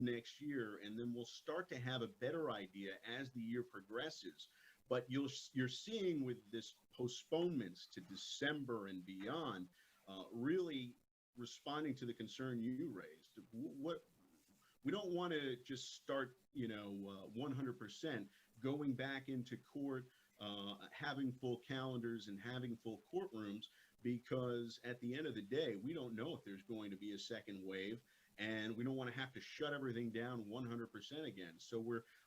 next year, and then we'll start to have a better idea as the year progresses. But you're seeing with this postponements to December and beyond, really responding to the concern you raised. What we don't want to just start, 100% going back into court, having full calendars and having full courtrooms, because at the end of the day, we don't know if there's going to be a second wave, and we don't want to have to shut everything down 100% again. So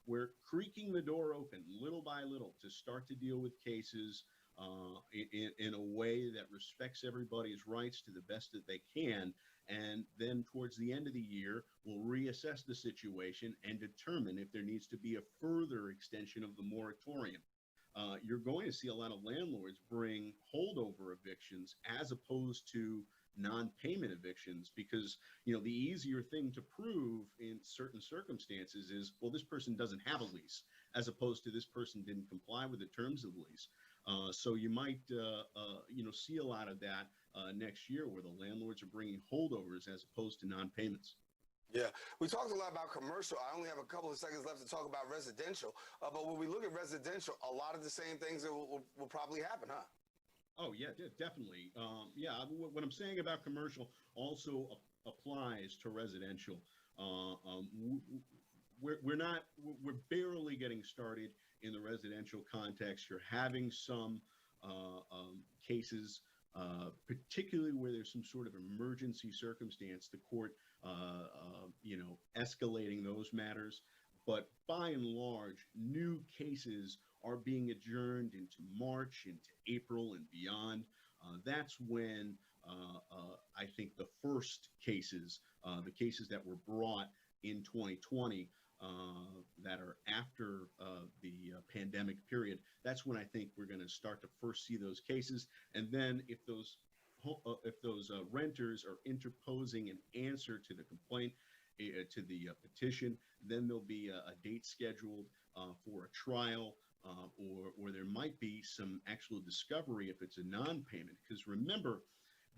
we're creaking the door open little by little to start to deal with cases in a way that respects everybody's rights to the best that they can. And then towards the end of the year, we'll reassess the situation and determine if there needs to be a further extension of the moratorium. You're going to see a lot of landlords bring holdover evictions as opposed to non-payment evictions, because the easier thing to prove in certain circumstances is, well, this person doesn't have a lease, as opposed to this person didn't comply with the terms of the lease. So you might see a lot of that next year, where the landlords are bringing holdovers as opposed to non-payments. Yeah, we talked a lot about commercial. I only have a couple of seconds left to talk about residential. But when we look at residential, a lot of the same things will probably happen, huh? Oh, yeah, definitely. What I'm saying about commercial also applies to residential. We're barely getting started in the residential context. You're having some cases, particularly where there's some sort of emergency circumstance, the court, escalating those matters. But by and large, new cases are being adjourned into March, into April, and beyond. That's when I think the first cases, the cases that were brought in 2020, that are after the pandemic period, that's when I think we're going to start to first see those cases. And then if those renters are interposing an answer to the complaint, to the petition, then there'll be a date scheduled for a trial, or there might be some actual discovery if it's a non-payment. Because remember,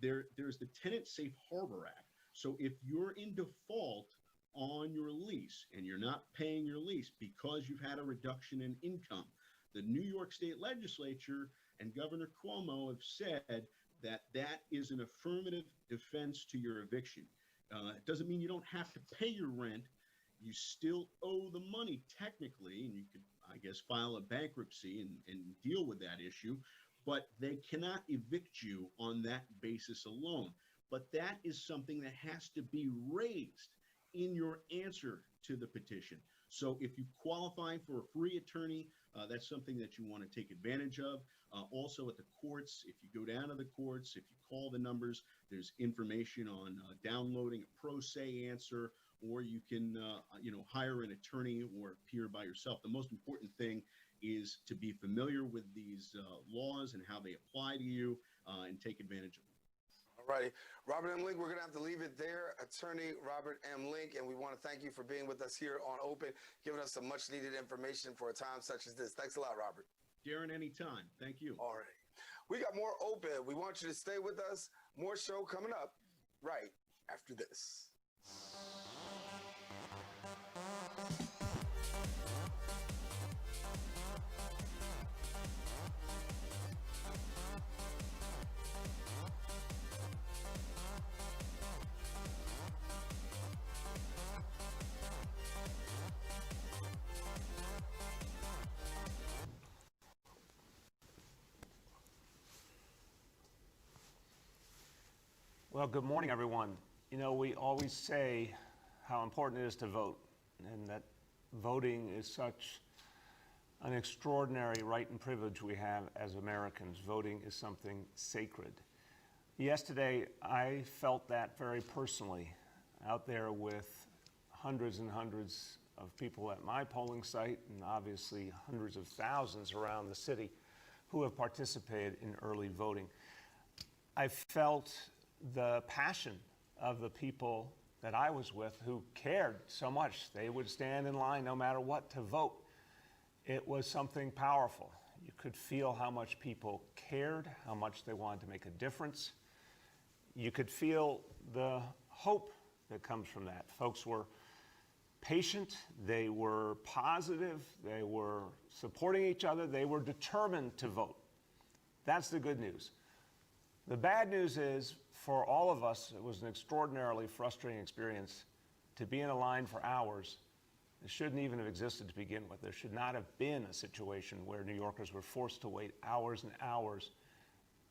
there's the Tenant Safe Harbor Act. So if you're in default on your lease and you're not paying your lease because you've had a reduction in income, the New York State Legislature and Governor Cuomo have said that that is an affirmative defense to your eviction. It doesn't mean you don't have to pay your rent. You still owe the money technically, and you could, I guess, file a bankruptcy and deal with that issue, but they cannot evict you on that basis alone. But that is something that has to be raised in your answer to the petition. So if you qualify for a free attorney, that's something that you want to take advantage of. Also at the courts, if you go down to the courts, if you call the numbers, there's information on downloading a pro se answer, or you can hire an attorney or appear by yourself. The most important thing is to be familiar with these laws and how they apply to you, and take advantage of them. All righty. Robert M. Link, we're going to have to leave it there. Attorney Robert M. Link, and we want to thank you for being with us here on Open, giving us some much needed information for a time such as this. Thanks a lot, Robert. Darren, anytime. Thank you. All right. We got more Open. We want you to stay with us. More show coming up right after this. Well, good morning, everyone. We always say how important it is to vote, and that voting is such an extraordinary right and privilege we have as Americans. Voting is something sacred. Yesterday, I felt that very personally out there with hundreds and hundreds of people at my polling site, and obviously hundreds of thousands around the city who have participated in early voting. I felt the passion of the people that I was with who cared so much. They would stand in line no matter what to vote. It was something powerful. You could feel how much people cared, how much they wanted to make a difference. You could feel the hope that comes from that. Folks were patient, they were positive, they were supporting each other, they were determined to vote. That's the good news. The bad news is, for all of us, it was an extraordinarily frustrating experience to be in a line for hours. It shouldn't even have existed to begin with. There should not have been a situation where New Yorkers were forced to wait hours and hours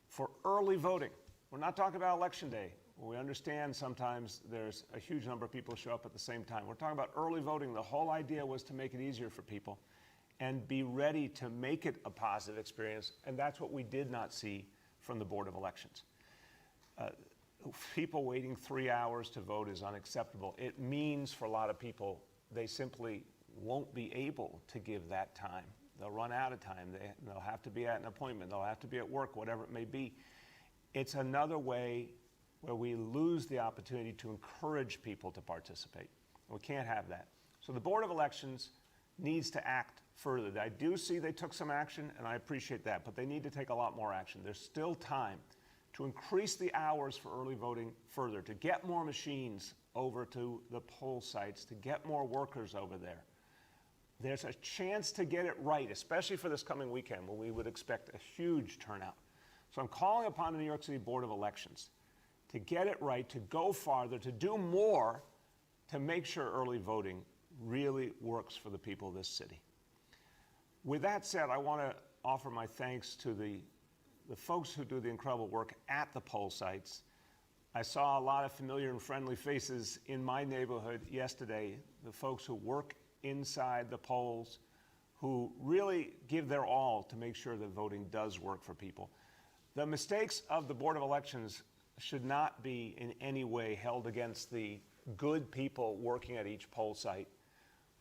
for early voting. We're not talking about Election Day. We understand sometimes there's a huge number of people who show up at the same time. We're talking about early voting. The whole idea was to make it easier for people and be ready to make it a positive experience, and that's what we did not see from the Board of Elections. People waiting 3 hours to vote is unacceptable. It means for a lot of people they simply won't be able to give that time. They'll run out of time. They'll have to be at an appointment. They'll have to be at work, whatever it may be. It's another way where we lose the opportunity to encourage people to participate. We can't have that. So the Board of Elections needs to act further. I do see they took some action, and I appreciate that, but they need to take a lot more action. There's still time to increase the hours for early voting further, to get more machines over to the poll sites, to get more workers over there. There's a chance to get it right, especially for this coming weekend when we would expect a huge turnout. So I'm calling upon the New York City Board of Elections to get it right, to go farther, to do more to make sure early voting really works for the people of this city. With that said, I want to offer my thanks to the folks who do the incredible work at the poll sites. I saw a lot of familiar and friendly faces in my neighborhood yesterday, the folks who work inside the polls, who really give their all to make sure that voting does work for people. The mistakes of the Board of Elections should not be in any way held against the good people working at each poll site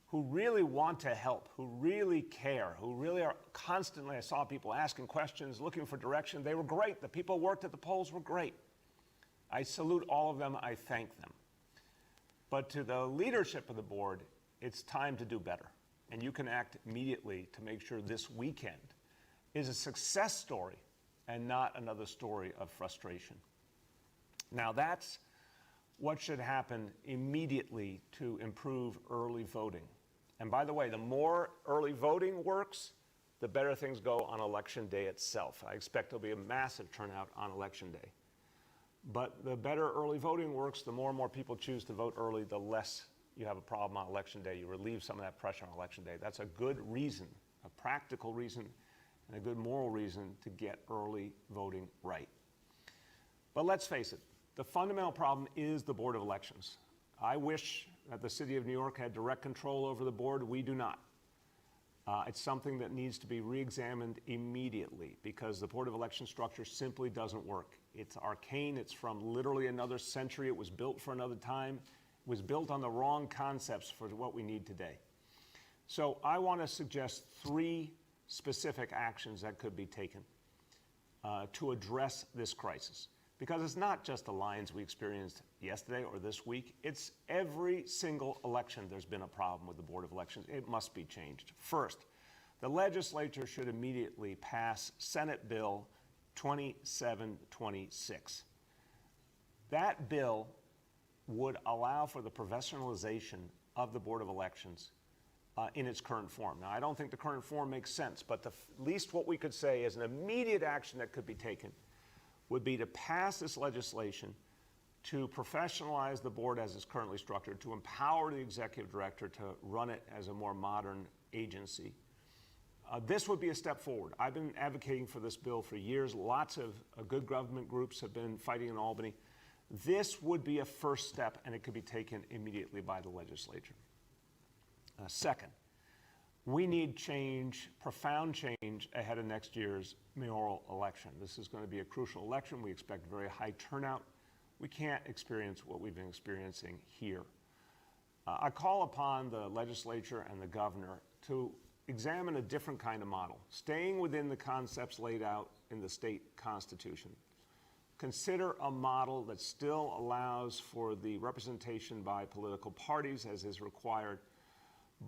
who really want to help, who really care, who really are constantly, I saw people asking questions, looking for direction. They were great. The people who worked at the polls were great. I salute all of them. I thank them. But to the leadership of the board, it's time to do better. And you can act immediately to make sure this weekend is a success story and not another story of frustration. Now that's what should happen immediately to improve early voting. And by the way, the more early voting works, the better things go on Election Day itself. I expect there'll be a massive turnout on Election Day. But the better early voting works, the more and more people choose to vote early, the less you have a problem on Election Day. You relieve some of that pressure on Election Day. That's a good reason, a practical reason, and a good moral reason to get early voting right. But let's face it, the fundamental problem is the Board of Elections. I wish that the City of New York had direct control over the board. We do not. It's something that needs to be re-examined immediately because the Board of Election structure simply doesn't work. It's arcane. It's from literally another century. It was built for another time. It was built on the wrong concepts for what we need today. So I want to suggest 3 specific actions that could be taken to address this crisis. Because it's not just the lines we experienced yesterday or this week. It's every single election there's been a problem with the Board of Elections. It must be changed. First, the legislature should immediately pass Senate Bill 2726. That bill would allow for the professionalization of the Board of Elections in its current form. Now, I don't think the current form makes sense, but the least what we could say is an immediate action that could be taken would be to pass this legislation to professionalize the board as it's currently structured, to empower the executive director to run it as a more modern agency. This would be a step forward. I've been advocating for this bill for years. Lots of good government groups have been fighting in Albany. This would be a first step, and it could be taken immediately by the legislature. Second, we need change, profound change, ahead of next year's mayoral election. This is going to be a crucial election. We expect very high turnout. We can't experience what we've been experiencing here. I call upon the legislature and the governor to examine a different kind of model, staying within the concepts laid out in the state constitution. Consider a model that still allows for the representation by political parties as is required,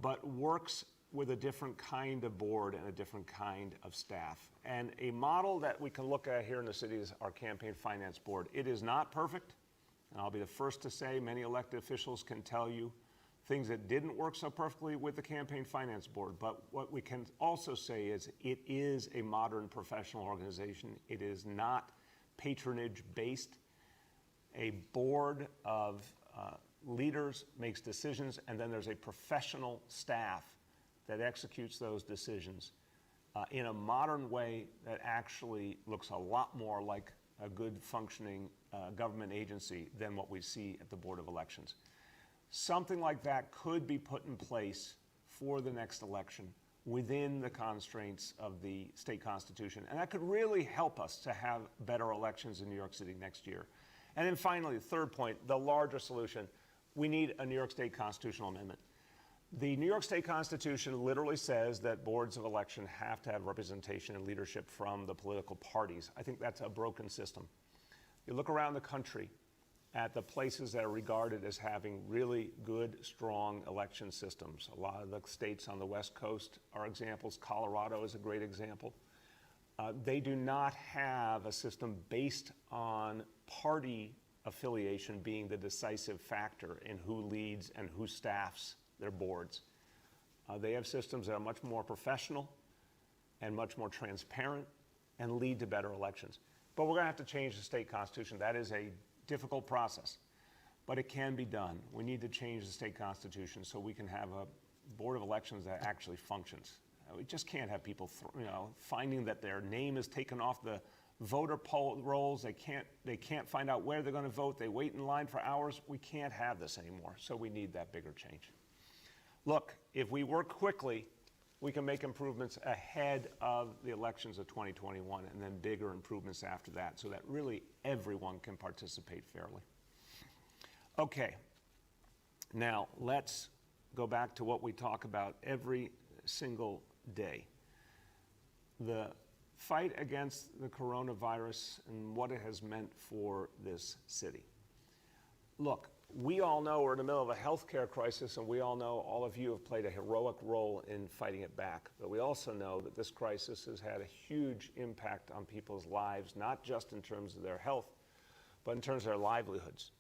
but works with a different kind of board and a different kind of staff. And a model that we can look at here in the city is our campaign finance board. It is not perfect, and I'll be the first to say many elected officials can tell you things that didn't work so perfectly with the Campaign Finance Board. But what we can also say is it is a modern professional organization. It is not patronage-based. A board of leaders makes decisions, and then there's a professional staff that executes those decisions in a modern way that actually looks a lot more like a good functioning government agency than what we see at the Board of Elections. Something like that could be put in place for the next election within the constraints of the state constitution, and that could really help us to have better elections in New York City next year. And then finally, the third point, the larger solution, we need a New York State constitutional amendment. The New York State Constitution literally says that boards of election have to have representation and leadership from the political parties. I think that's a broken system. You look around the country at the places that are regarded as having really good, strong election systems. A lot of the states on the West Coast are examples. Colorado is a great example. They do not have a system based on party affiliation being the decisive factor in who leads and who staffs their boards. They have systems that are much more professional and much more transparent and lead to better elections. But we're going to have to change the state constitution. That is a difficult process, but it can be done. We need to change the state constitution so we can have a board of elections that actually functions. We just can't have people, finding that their name is taken off the voter poll rolls. They can't find out where they're going to vote. They wait in line for hours. We can't have this anymore. So we need that bigger change. Look, if we work quickly, we can make improvements ahead of the elections of 2021 and then bigger improvements after that so that really everyone can participate fairly. Okay, now let's go back to what we talk about every single day. The fight against the coronavirus and what it has meant for this city. Look, we all know we're in the middle of a healthcare crisis, and we all know all of you have played a heroic role in fighting it back. But we also know that this crisis has had a huge impact on people's lives, not just in terms of their health, but in terms of their livelihoods.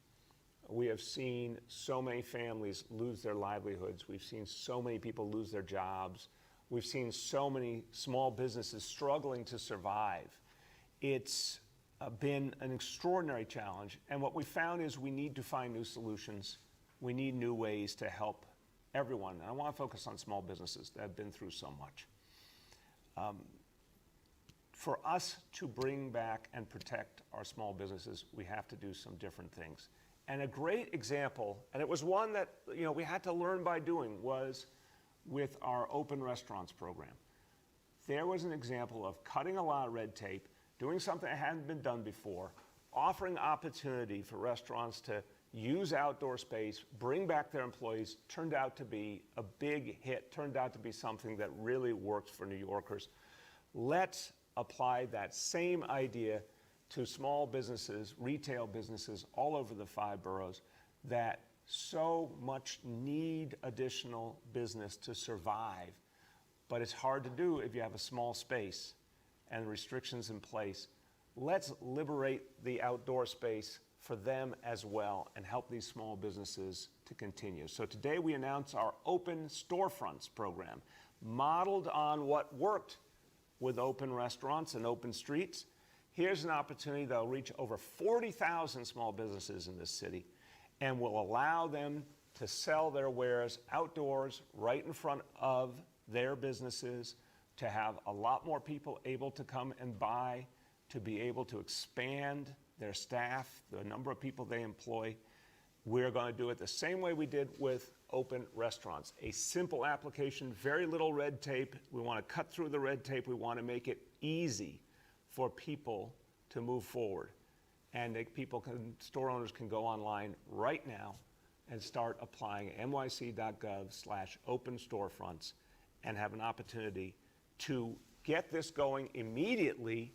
We have seen so many families lose their livelihoods. We've seen so many people lose their jobs. We've seen so many small businesses struggling to survive. It's been an extraordinary challenge, and what we found is we need to find new solutions. We need new ways to help everyone, and I want to focus on small businesses that have been through so much. For us to bring back and protect our small businesses, we have to do some different things. And a great example, and it was one that we had to learn by doing, was with our open restaurants program. There was an example of cutting a lot of red tape, doing something that hadn't been done before, offering opportunity for restaurants to use outdoor space, bring back their employees, turned out to be a big hit, turned out to be something that really works for New Yorkers. Let's apply that same idea to small businesses, retail businesses all over the 5 boroughs that so much need additional business to survive, but it's hard to do if you have a small space and restrictions in place. Let's liberate the outdoor space for them as well and help these small businesses to continue. So today we announce our Open Storefronts program, modeled on what worked with open restaurants and open streets. Here's an opportunity that will reach over 40,000 small businesses in this city and will allow them to sell their wares outdoors right in front of their businesses, to have a lot more people able to come and buy, to be able to expand their staff, the number of people they employ. We're going to do it the same way we did with open restaurants. A simple application, very little red tape. We want to cut through the red tape. We want to make it easy for people to move forward. And store owners can go online right now and start applying nyc.gov/open storefronts and have an opportunity to get this going immediately,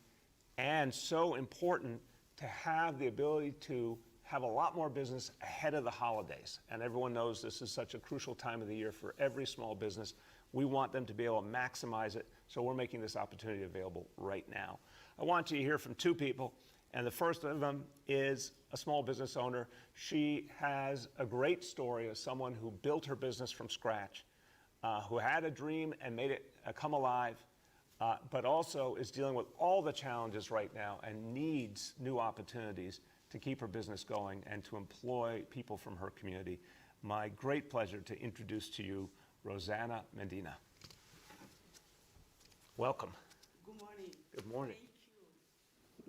and so important to have the ability to have a lot more business ahead of the holidays. And everyone knows this is such a crucial time of the year for every small business. We want them to be able to maximize it, so we're making this opportunity available right now. I want you to hear from 2 people, And the first of them is a small business owner. She has a great story of someone who built her business from scratch, who had a dream and made it come alive, but also is dealing with all the challenges right now and needs new opportunities to keep her business going and to employ people from her community. My great pleasure to introduce to you Rosanna Medina. Welcome. Good morning. Good morning.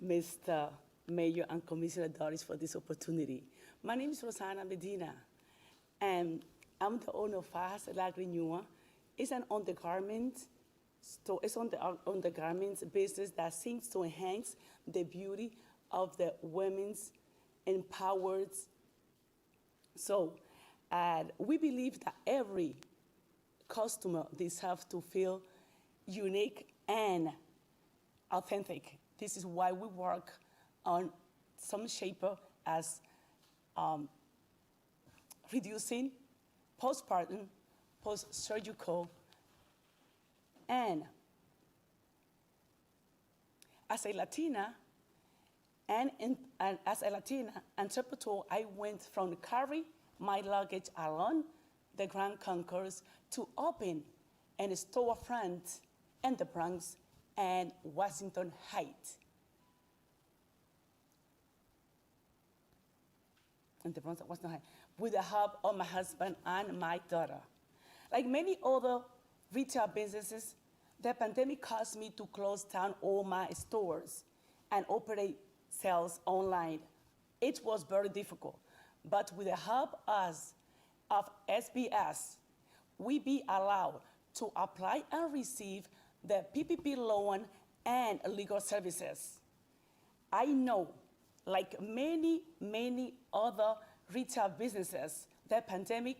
Thank you, Mr. Mayor and Commissioner Doris, for this opportunity. My name is Rosanna Medina, and I'm the owner of Fast La Grenua. It's an undergarment store. It's on the undergarments business that seeks to enhance the beauty of the women's empowered. So, we believe that every customer deserves to feel unique and authentic. This is why we work on some shaper as reducing postpartum, post-surgical, and as a Latina and as a Latina entrepreneur, I went from carry my luggage along the Grand Concourse to open a storefront in the Bronx and Washington Heights. In the Bronx and Washington Heights, with the help of my husband and my daughter. Like many other retail businesses, the pandemic caused me to close down all my stores and operate sales online. It was very difficult, but with the help of SBS, we be allowed to apply and receive the PPP loan and legal services. I know, like many other retail businesses, the pandemic,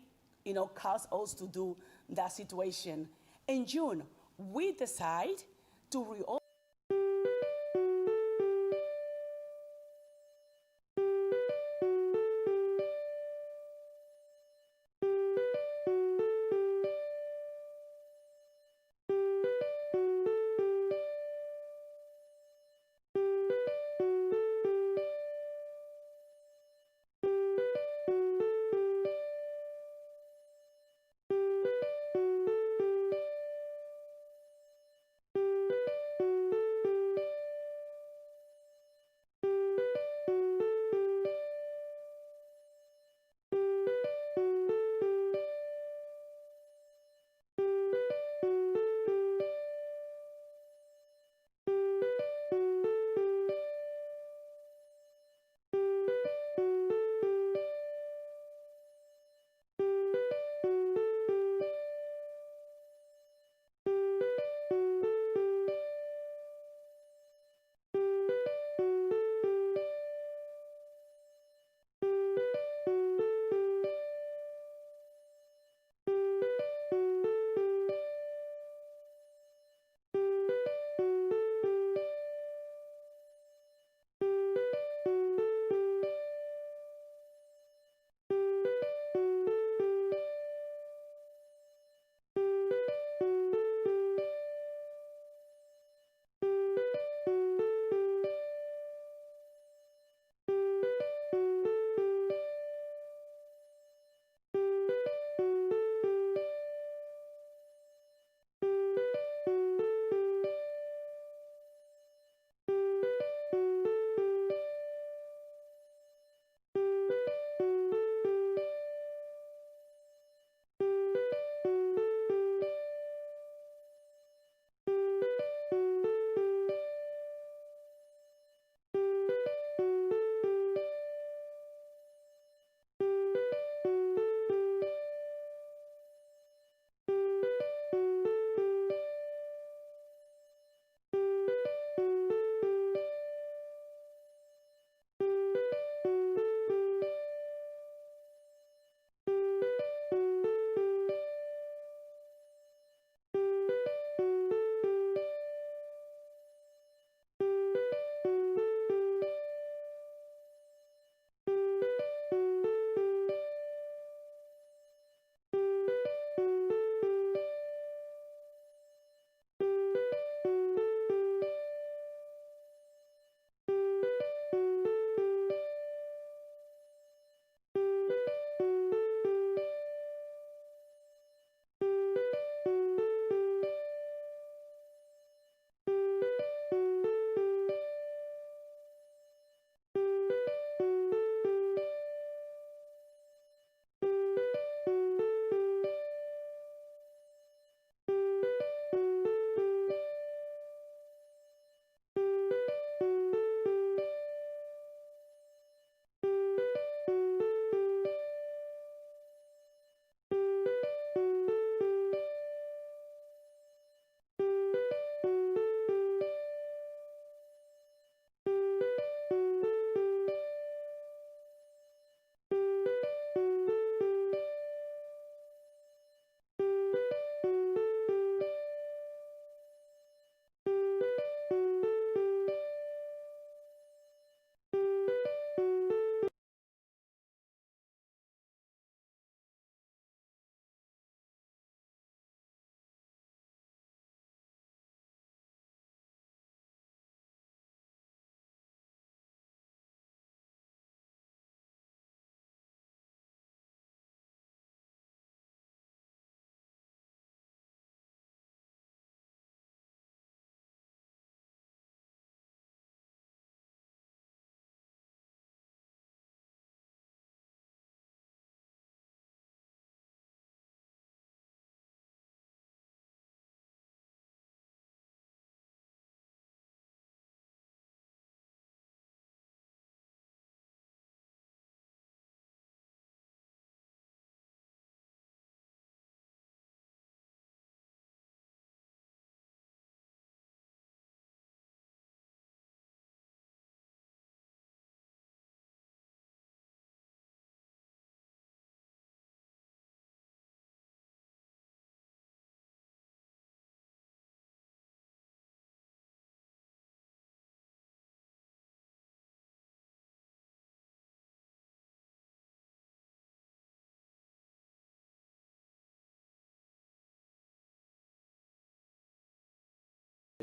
caused us to do that situation. In June, we decide to reopen.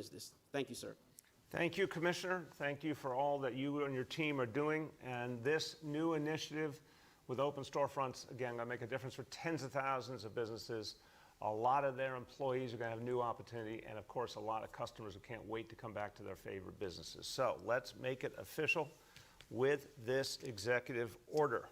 business. Thank you, sir. Thank you, Commissioner. Thank you for all that you and your team are doing. And this new initiative with open storefronts, again, going to make a difference for tens of thousands of businesses. A lot of their employees are going to have new opportunity, and of course, a lot of customers who can't wait to come back to their favorite businesses. So let's make it official with this executive order.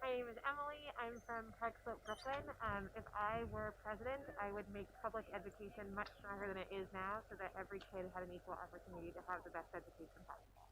My name is Emily. I'm from Park Slope, Brooklyn. If I were president, I would make public education much stronger than it is now so that every kid had an equal opportunity to have the best education possible.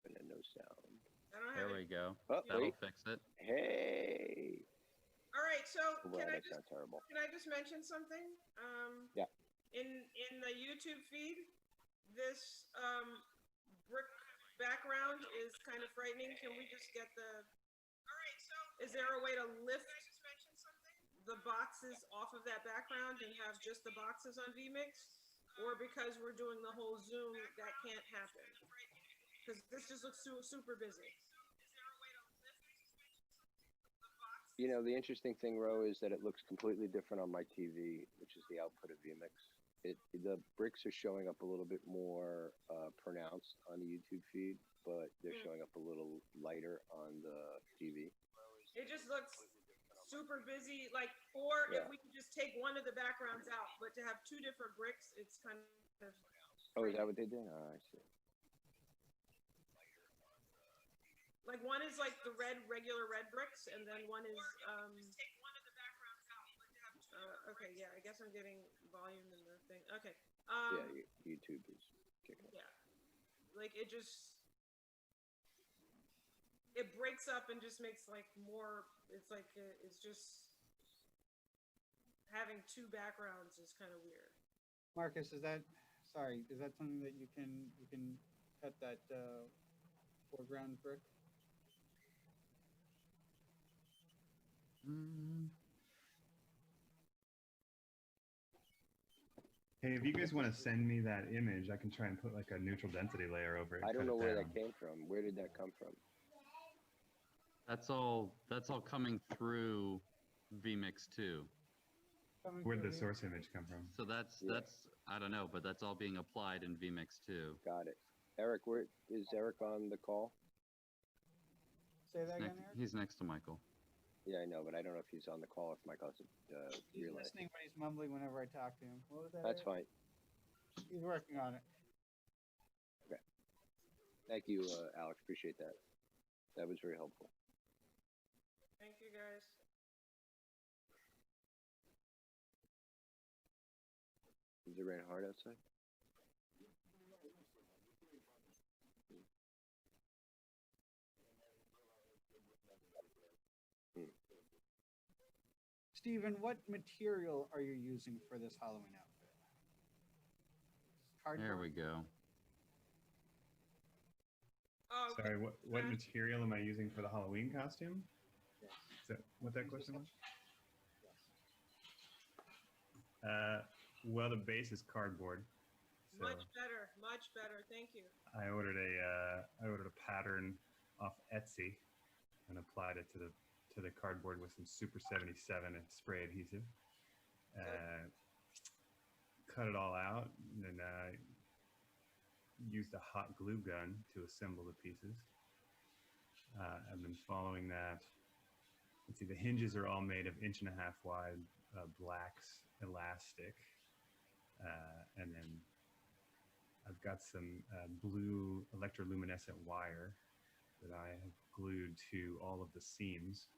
And no sound. There we go. Oh, That'll wait. fix it. Hey. All right, so Wow, can I that sounds terrible. mention something? Yeah. In the YouTube feed, this brick background is kind of frightening. Can we just get the? All right, so is there a way to lift the boxes off of that background and have just the boxes on vMix? Or because we're doing the whole Zoom, that can't happen? Because this just looks super busy. You know, the interesting thing, Ro, is that it looks completely different on my TV, which is the output of vMix. The bricks are showing up a little bit more pronounced on the YouTube feed, but they're showing up a little lighter on the TV. It just looks super busy. Like, or if we could just take one of the backgrounds out, but to have two different bricks, it's kind of. Oh, is that what they did? Oh, I see. Like one is like the regular red bricks, and then one is okay, yeah, I guess I'm getting volume in the thing. Okay. Yeah, YouTube is kicking. Yeah, like it breaks up and just makes like more. It's like it's just having two backgrounds is kind of weird. Marcus, is that something that you can at that foreground brick? Hey, if you guys want to send me that image, I can try and put like a neutral density layer over it. I don't cut know it where down. that came from. Where did that come from? That's all coming through vMix 2. Where'd the source image come from? So that's I don't know, but that's all being applied in vMix 2. Got it. Eric, where is Eric on the call? Say that again, Eric? He's next to Michael. Yeah, I know, but I don't know if he's on the call. If Michael hasn't He's realized. listening, but he's mumbling whenever I talk to him. What was that? That's Eric? fine. He's working on it. Okay. Thank you, Alex. Appreciate that. That was very helpful. Thank you, guys. Is it raining hard outside? Stephen, what material are you using for this Halloween outfit? Cardboard? There we go. Oh, Sorry, what material am I using for the Halloween costume? Yes. Is that what that question was? Well, the base is cardboard. So much better, much better. Thank you. I ordered a pattern off Etsy and applied it to the cardboard with some Super 77 and spray adhesive. Cut it all out, and then used a hot glue gun to assemble the pieces. And then following that, let's see, the hinges are all made of 1.5 inch wide black elastic. And then I've got some blue electroluminescent wire that I have glued to all of the seams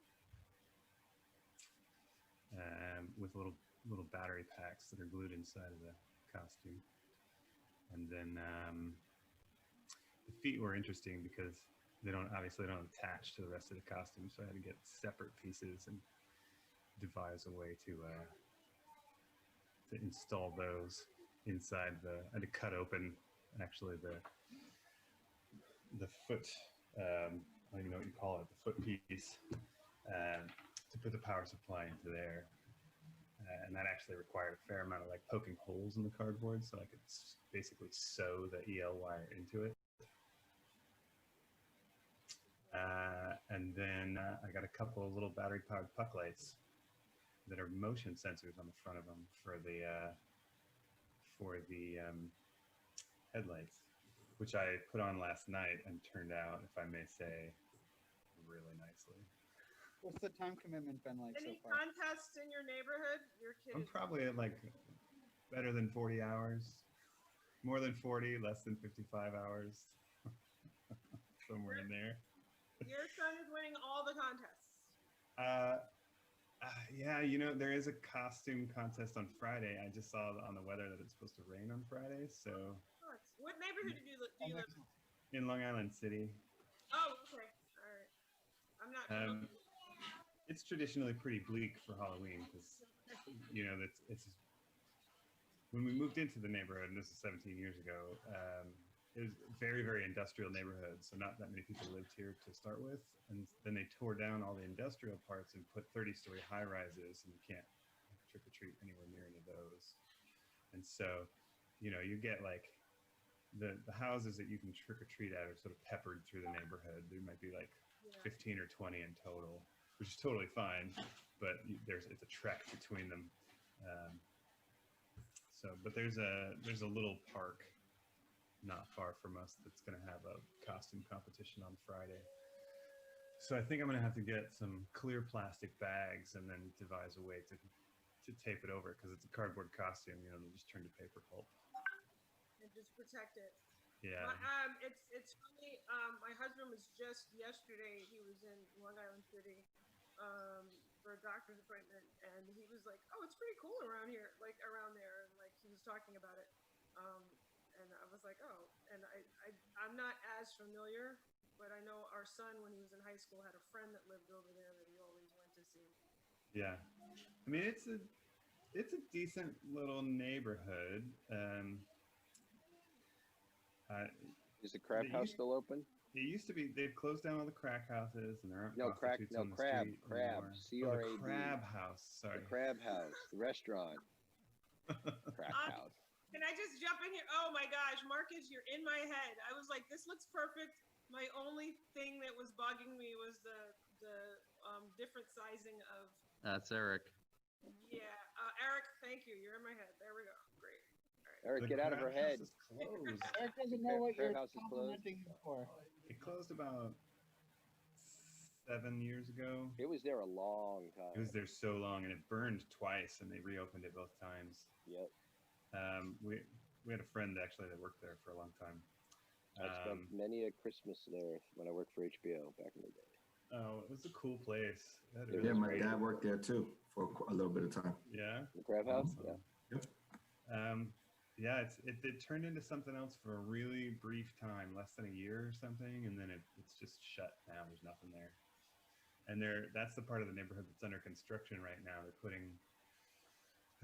with little battery packs that are glued inside of the costume. And then the feet were interesting because they don't attach to the rest of the costume, so I had to get separate pieces and devise a way to install those inside I had to cut open actually the foot, I don't even know what you call it, the foot piece, to put the power supply into there. And that actually required a fair amount of like poking holes in the cardboard so I could basically sew the EL wire into it. And then I got a couple of little battery powered puck lights that are motion sensors on the front of them for the headlights, which I put on last night and turned out, if I may say, really nicely. What's the time commitment been like Any so far? contests in your neighborhood? Your kid I'm is probably at like better than 40 hours, more than 40, less than 55 hours, somewhere in there. Your son is winning all the contests. Yeah, you know, there is a costume contest on Friday. I just saw on the weather that it's supposed to rain on Friday, so. What neighborhood do you live in? In Long Island City. Oh, okay. All right. I'm not sure. It's traditionally pretty bleak for Halloween because, you know, it's when we moved into the neighborhood, and this is 17 years ago, it was a very, very industrial neighborhood, so not that many people lived here to start with. And then they tore down all the industrial parts and put 30-story high-rises, and you can't trick-or-treat anywhere near any of those. And so, you know, you get like the houses that you can trick-or-treat at are sort of peppered through the neighborhood. There might be like 15 or 20 in total, which is totally fine, but it's a trek between them. But there's a little park not far from us that's going to have a costume competition on Friday. So I think I'm going to have to get some clear plastic bags and then devise a way to tape it over because it's a cardboard costume, you know, they'll just turn to paper pulp. And just protect it. Yeah. It's funny. My husband was just yesterday. He was in Long Island City for a doctor's appointment, and he was like, "Oh, it's pretty cool around here, like around there." And like he was talking about it, and I was like, "Oh." And I'm not as familiar, but I know our son, when he was in high school, had a friend that lived over there that he always went to see. Yeah, I mean it's a decent little neighborhood. Is the crab house still open? It used to be. They've closed down all the crack houses, and there aren't No, prostitutes on the street crab. anymore. C-R-A-B. Oh, the crab house. Sorry. The crab house, the restaurant. Crack house. Can I just jump in here? Oh my gosh, Marcus, you're in my head. I was like, this looks perfect. My only thing that was bugging me was the different sizing of. That's Eric. Yeah, Eric, thank you. You're in my head. There we go. Great. All right. Eric, get out of her head. Eric doesn't know what you're House is closed. complimenting him for. It closed about 7 years ago. It was there a long time. It was there so long, and it burned twice, and they reopened it both times. Yep. We had a friend actually that worked there for a long time. I spent many a Christmas there when I worked for HBO back in the day. Oh, it was a cool place. Yeah, my dad worked there too for a little bit of time. Yeah. The crab house. Awesome. Yeah. Yep. Yeah, it turned into something else for a really brief time, less than a year or something, and then it's just shut now. There's nothing there. And that's the part of the neighborhood that's under construction right now. They're putting,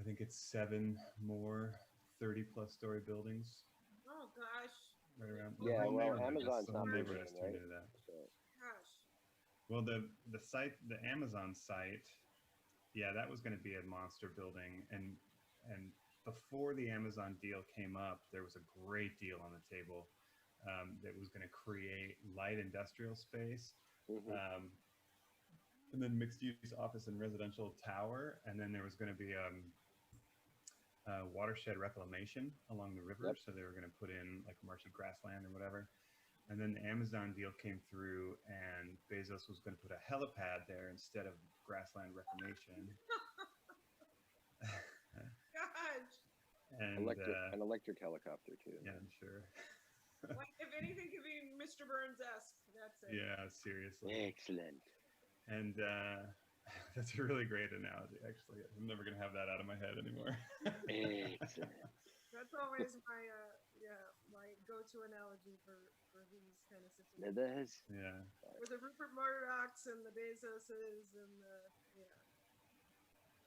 I think it's 7 more 30-plus story buildings Oh gosh. right around. Yeah, whole well, neighborhood, Amazon's the whole not neighborhood moving, has turned right? into that. So, Gosh. Well, the site, the Amazon site, yeah, that was going to be a monster building, and before the Amazon deal came up, there was a great deal on the table that was going to create light industrial space, and then mixed-use office and residential tower, and then there was going to be watershed reclamation along the river, so they were going to put in like marshy grassland or whatever. And then the Amazon deal came through, and Bezos was going to put a helipad there instead of grassland reclamation. Gosh. And an electric helicopter too. yeah, I'm sure. Like, if anything could be Mr. Burns-esque, that's it. Yeah, seriously. Excellent. And that's a really great analogy, actually. I'm never going to have that out of my head anymore. Excellent. That's always my my go-to analogy for these kind of situations. It is. Yeah. With the Rupert Murdochs and the Bezoses and the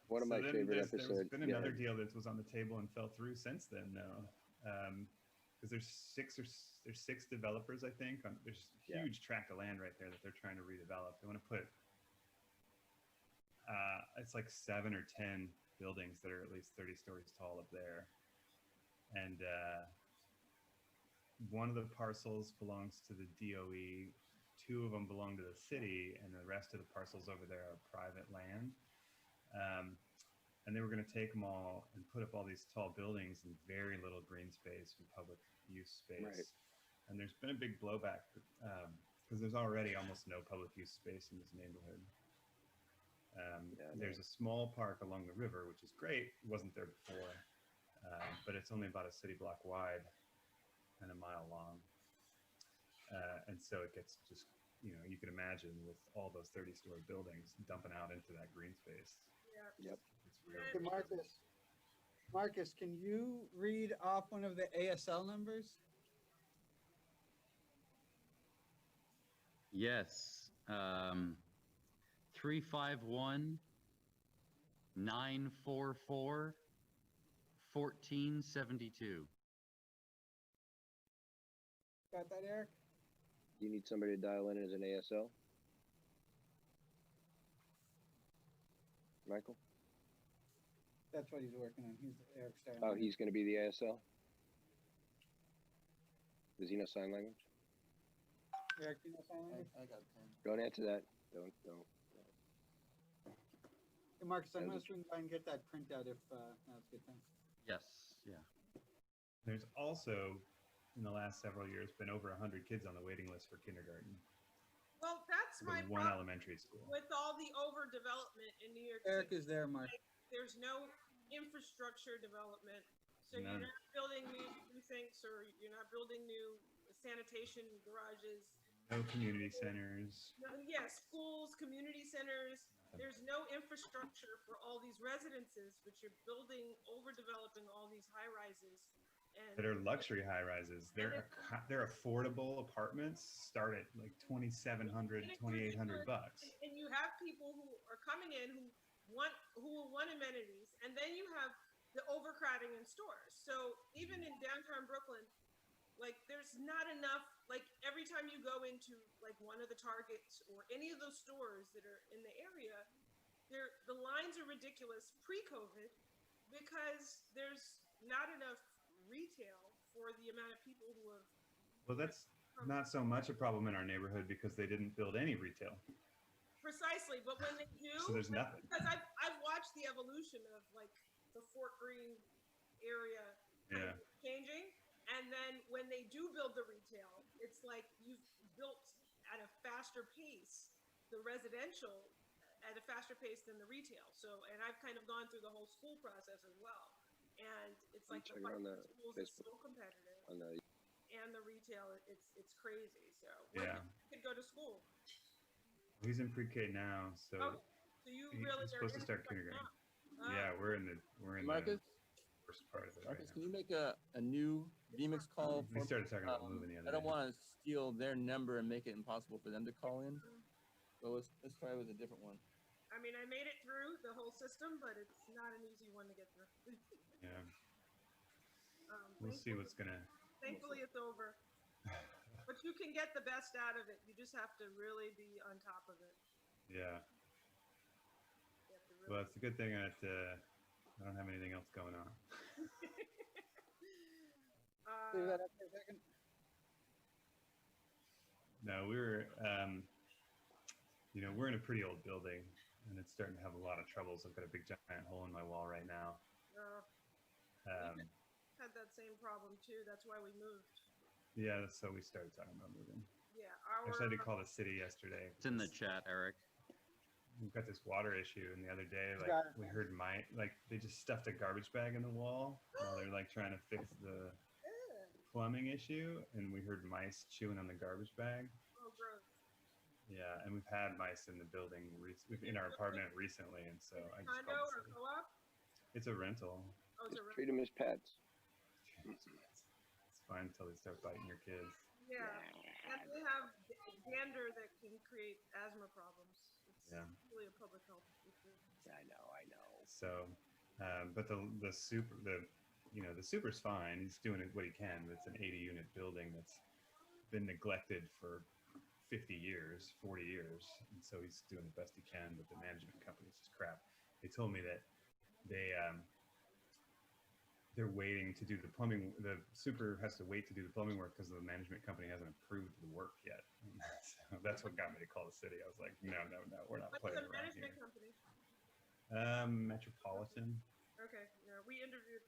One of my favorite episodes. There's been another deal that was on the table and fell through since then, though. Because there's six developers, I think. There's a huge tract of land right there that they're trying to redevelop. They want to put it's like 7 or 10 buildings that are at least 30 stories tall up there, and one of the parcels belongs to the DOE. 2 of them belong to the city, and the rest of the parcels over there are private land. And they were going to take them all and put up all these tall buildings and very little green space and public use space. Right. And there's been a big blowback because there's already almost no public use space in this neighborhood. There's a small park along the river, which is great. It wasn't there before, but it's only about a city block wide and a mile long. And so it gets just, you can imagine with all those 30-story buildings dumping out into that green space. Yeah. Yep. It's really Marcus, can you read off one of the ASL numbers? Yes. 351 944 1472. Got that, Eric? You need somebody to dial in as an ASL? Michael? That's what he's working on. He's Eric's starting. Oh, he's going to be the ASL? Does he know sign language? Eric, do you know sign language? I got 10. Don't answer that. Don't. Hey, Marcus, I'm going to swing by and get that printout if now's a good time. Yes. Yeah. There's also, in the last several years, been over 100 kids on the waiting list for kindergarten. Well, that's my There's one problem elementary school. with all the overdevelopment in New York Eric City. is there, Mark. There's no infrastructure development, so None. you're not building new precincts or you're not building new sanitation garages. No community centers. No, schools, community centers. There's no infrastructure for all these residences, but you're building, overdeveloping all these high rises. That are luxury high rises. They're affordable apartments start at like $2,700, $2,800 bucks. And you have people who are coming in who will want amenities, and then you have the overcrowding in stores. So even in downtown Brooklyn, Like there's not enough, like every time you go into like one of the Targets or any of those stores that are in the area, the lines are ridiculous pre-COVID because there's not enough retail for the amount of people who have. Well, that's not so much a problem in our neighborhood because they didn't build any retail. Precisely, but when they do, So there's nothing. Because I've watched the evolution of like the Fort Greene area kind of changing, and then when they do build the retail, it's like you've built at a faster pace the residential at a faster pace than the retail. So, and I've kind of gone through the whole school process as well, and it's like the fight for schools is so competitive, and the retail it's crazy. So yeah, you could go to school. He's in pre-K now, so so you really he's supposed to start kindergarten. Yeah, we're in Marcus? the first part of it. Marcus, can you make a new VMix call? We started talking about moving the other I don't day. want to steal their number and make it impossible for them to call in. So let's try with a different one. I mean, I made it through the whole system, but it's not an easy one to get through. Yeah. We'll see what's gonna. Thankfully, it's over. But you can get the best out of it. You just have to really be on top of it. Yeah. Well, it's a good thing that I don't have anything else going on. Say that after a second. No, we're we're in a pretty old building, and it's starting to have a lot of troubles. I've got a big giant hole in my wall right now. We had that same problem too. That's why we moved. Yeah, so we started talking about moving. Yeah, Actually, I had to call the city yesterday. It's in the chat, Eric. We've got this water issue, and the other day, like we heard they just stuffed a garbage bag in the wall while they're like trying to fix the plumbing issue, and we heard mice chewing on the garbage bag. Oh, gross. Yeah, and we've had mice in the building in our apartment recently, and so I just Condo called the or city. co-op? It's a rental. Oh, it's a rental. Treat them as pets. It's fine until they start biting your kids. Yeah, and they have dander that can create asthma problems. It's really a public health issue. I know. So, but the super's fine. He's doing what he can. It's an 80-unit building that's been neglected for 50 years, 40 years, and so he's doing the best he can. But the management company's just crap. They told me that they're waiting to do the plumbing. The super has to wait to do the plumbing work because the management company hasn't approved the work yet. So that's what got me to call the city. I was like, no, we're not playing around here. What's the management company? Metropolitan. Okay, yeah, we interviewed.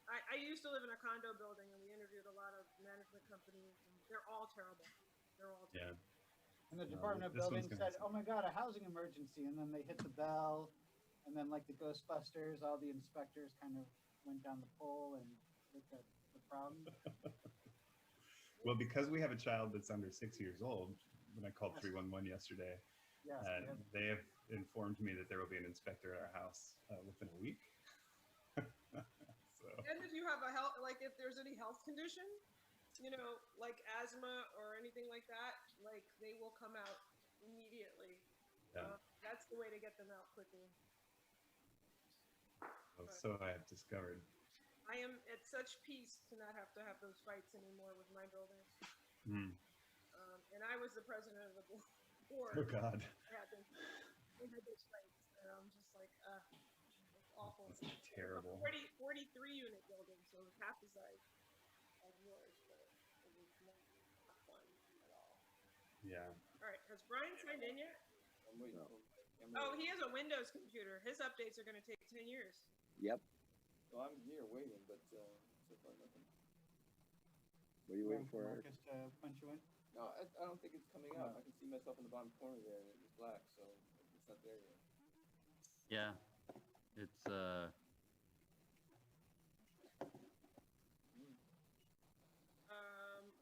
I used to live in a condo building, and we interviewed a lot of management companies, and they're all terrible. They're all terrible. Yeah. And the Department of Building said, "Oh my God, a housing emergency!" And then they hit the bell, and then like the Ghostbusters, all the inspectors kind of went down the pole and looked at the problem. Well, because we have a child that's under 6 years old, when I called 311 yesterday, they have informed me that there will be an inspector at our house within a week. So. And if you have a health, like if there's any health condition, like asthma or anything like that, like they will come out immediately. Yeah. That's the way to get them out quickly. Well, so I have discovered. I am at such peace to not have to have those fights anymore with my buildings. And I was the president of the board. Oh God. I had those fights, and I'm just like, it's awful. It's terrible. 43 unit building, so it's half the size of yours, but it was not fun at all. Yeah. All right, has Brian signed in yet? I'm waiting. Oh, he has a Windows computer. His updates are going to take 10 years. Yep. So I'm here waiting, but so far nothing. What are you waiting for, Eric? Marcus to punch you in? No, I don't think it's coming up. I can see myself in the bottom corner there, and it's black, so it's not there yet. Yeah, it's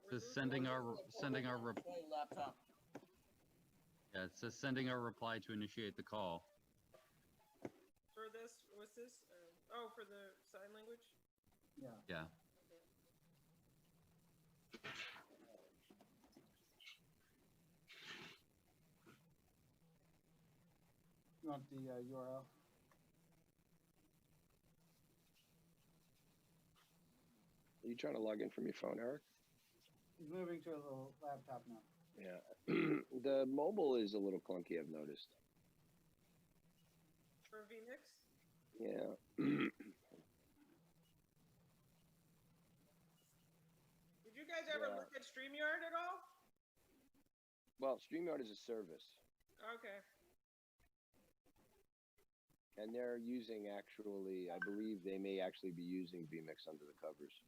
says sending our laptop. Yeah, it says sending our reply to initiate the call. For this, what's this? Oh, for the sign language? Yeah. Yeah. You want the URL? Are you trying to log in from your phone, Eric? He's moving to a little laptop now. Yeah. The mobile is a little clunky, I've noticed. For vMix? Yeah. Did you guys ever look at StreamYard at all? Well, StreamYard is a service. Okay. And they're using actually, I believe they may actually be using vMix under the covers.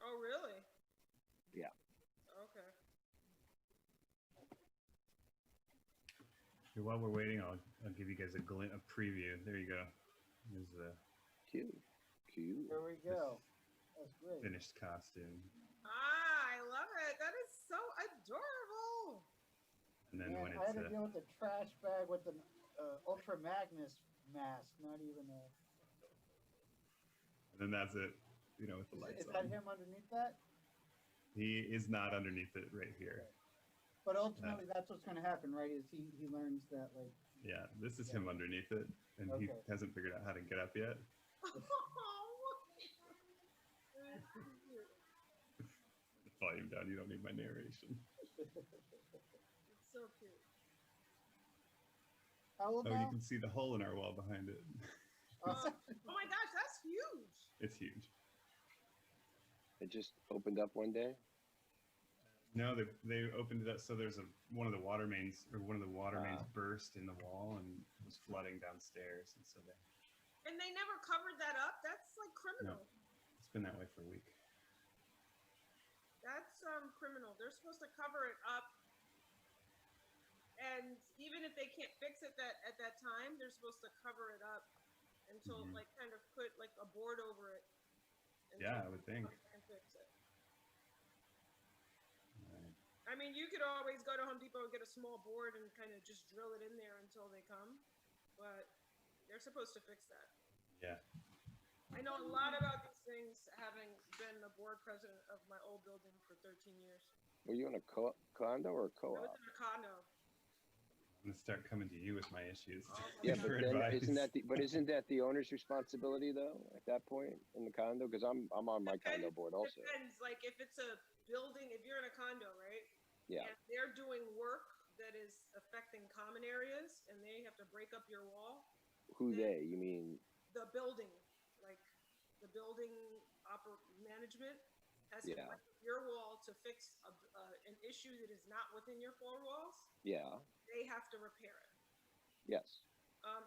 Oh, really? Yeah. Okay. Here, while we're waiting, I'll give you guys a preview. There you go. Here's the Cute. There we go. That's great. finished costume. Ah, I love it. That is so adorable. And then Man, when I had it's to deal with the trash bag with the Ultra Magnus mask, not even a. and then that's it, you know, with the lights Is that on. him underneath that? He is not underneath it right here. But ultimately, that's what's going to happen, right? Is he learns that like. Yeah, this is him underneath it, and he Okay. hasn't figured out how to get up yet. Volume down. You don't need my narration. It's so cute. How old Oh, you now? can see the hole in our wall behind it. Oh my gosh, that's huge. It's huge. It just opened up one day. No, they opened it up so there's one of the water mains burst in the wall and was flooding downstairs, and so And they never covered that up? That's like criminal. it's been that way for a week. That's criminal. They're supposed to cover it up. And even if they can't fix it at that time, they're supposed to cover it up until like kind of put like a board over it. Yeah, I would think. And fix it. I mean, you could always go to Home Depot and get a small board and kind of just drill it in there until they come, but they're supposed to fix that. Yeah. I know a lot about these things, having been the board president of my old building for 13 years. Were you in a condo or a I co-op? was in a condo. I'm gonna start coming to you with my issues. Yeah, for but then advice. isn't that the owner's responsibility though at that point in the condo? Because I'm on my condo board also. Depends. Like if it's a building, if you're in a condo, right? Yeah. And they're doing work that is affecting common areas, and they have to break up your wall. Who they? You mean? The building, like the building management has to break your wall to fix an issue that is not within your four walls. Yeah. They have to repair it. Yes.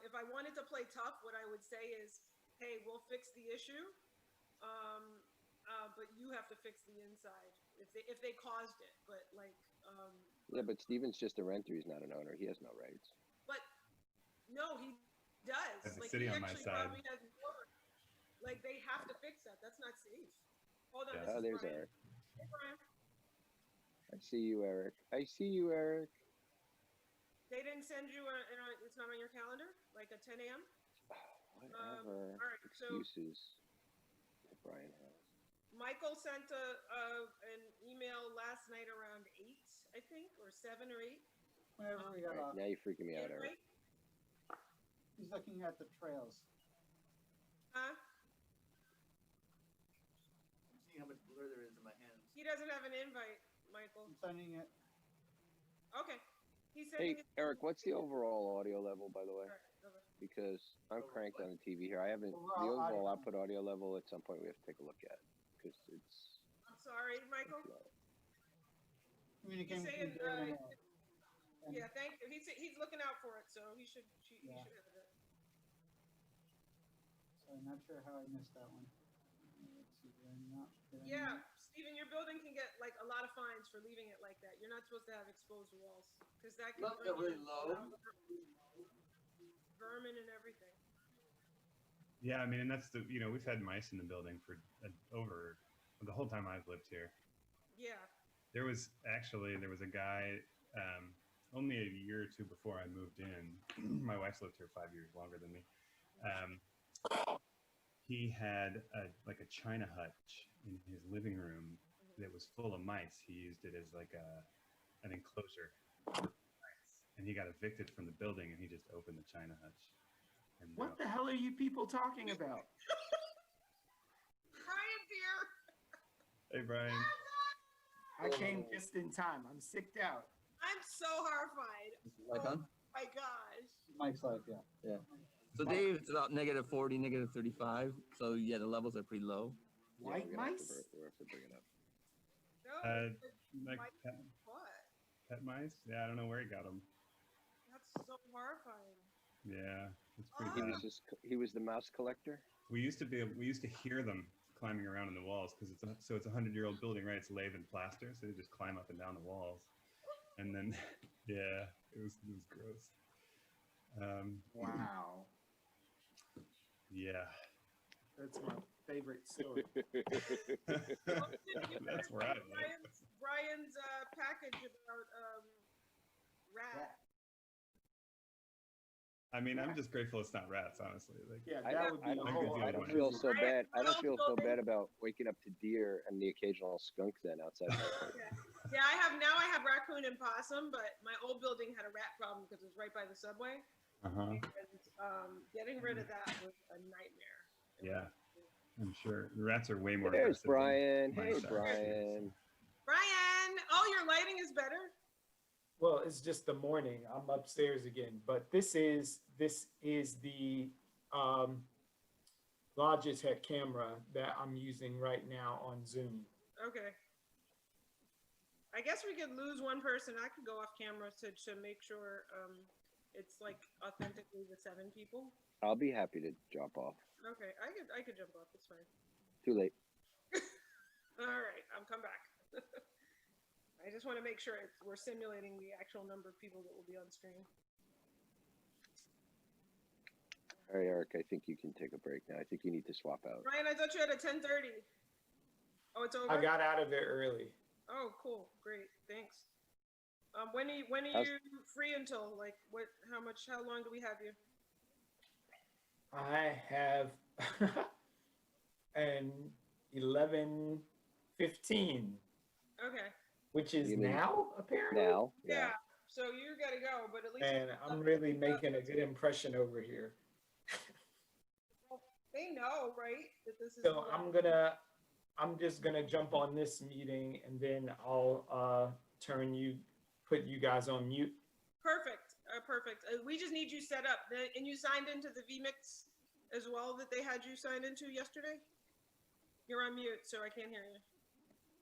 If I wanted to play tough, what I would say is, hey, we'll fix the issue, but you have to fix the inside if they caused it. But like. Yeah, but Steven's just a renter. He's not an owner. He has no rights. But no, he does. As a Like city he on my actually side. probably has more. Like they have to fix that. That's not safe. Hold on. Yeah. This Oh, is there's Brian. Eric. Hey, Brian. I see you, Eric. I see you, Eric. They didn't send you it's not on your calendar, like at 10 a.m. Whatever. All right, so Excuses that Brian has. Michael sent an email last night around 8, I think, or 7 or 8. Whenever we got off. Now you're freaking me out, Eric. He's looking at the trails. Huh? I'm seeing how much blur there is in my hands. He doesn't have an invite, Michael. I'm sending it. Okay. He's sending Hey, Eric, what's the overall audio level, by the way? Because I'm cranked on the TV here. I haven't, the overall output audio level, at some point we have to take a look at. Because it's... I'm sorry, Michael. Communicating He's saying, between Dan and yeah, thank you. He's looking out for it, so he should have it. So I'm not sure how I missed that one. Let's see, did I not put it in Yeah, there? Stephen, your building can get like a lot of fines for leaving it like that. You're not supposed to have exposed walls because that can Not that bring really in low. vermin and everything. Yeah, I mean, and that's the, we've had mice in the building for over the whole time I've lived here. Yeah. There was a guy, only a year or two before I moved in. My wife's lived here 5 years longer than me. He had like a China hutch in his living room that was full of mice. He used it as like an enclosure for mice. And he got evicted from the building, and he just opened the China hutch. And What the hell are you people talking about? Brian's here. Hey, Brian. I came just in time. I'm sicked out. I'm so horrified. Like on? My gosh. Mike's like, yeah. Yeah. So Dave, it's about -40, -35. So yeah, the levels are pretty low. White mice? We're have to bring it up. No. Like What? pet mice? Yeah, I don't know where he got them. That's so horrifying. Yeah, it's pretty He bad. was he was the mouse collector. We used to hear them climbing around in the walls because it's a 100-year-old building, right? It's lath and plaster, so they just climb up and down the walls. And then, yeah, it was gross. Wow. Yeah. That's my favorite story. That's right. Brian's package about rat. I mean, I'm just grateful it's not rats, honestly. Like, Yeah, I that would be a whole. I don't feel so bad. I don't feel so bad about waking up to deer and the occasional skunk then outside. Yeah, I have raccoon and possum, but my old building had a rat problem because it was right by the subway. Uh-huh. And getting rid of that was a nightmare. Yeah, I'm sure. The rats are way more There's aggressive than Brian. Hey, mice are. Brian. Brian! Oh, your lighting is better? Well, it's just the morning. I'm upstairs again, but this is the Logitech camera that I'm using right now on Zoom. Okay. I guess we could lose one person. I could go off camera to make sure it's like authentically the 7 people. I'll be happy to drop off. Okay, I could jump off. It's fine. Too late. All right, I'll come back. I just want to make sure we're simulating the actual number of people that will be on screen. All right, Eric, I think you can take a break now. I think you need to swap out. Ryan, I thought you had a 10:30. Oh, it's over? I got out of it early. Oh, cool. Great. Thanks. When are you free until? Like, how long do we have you? I have an 11:15. Okay. Which is now, apparently? Now? Yeah. So you got to go, but at least. And I'm really making a good impression over here. They know, right? That this is. So I'm just gonna jump on this meeting and then I'll put you guys on mute. Perfect. Perfect. We just need you set up. And you signed into the vMix as well that they had you signed into yesterday? You're on mute, so I can't hear you.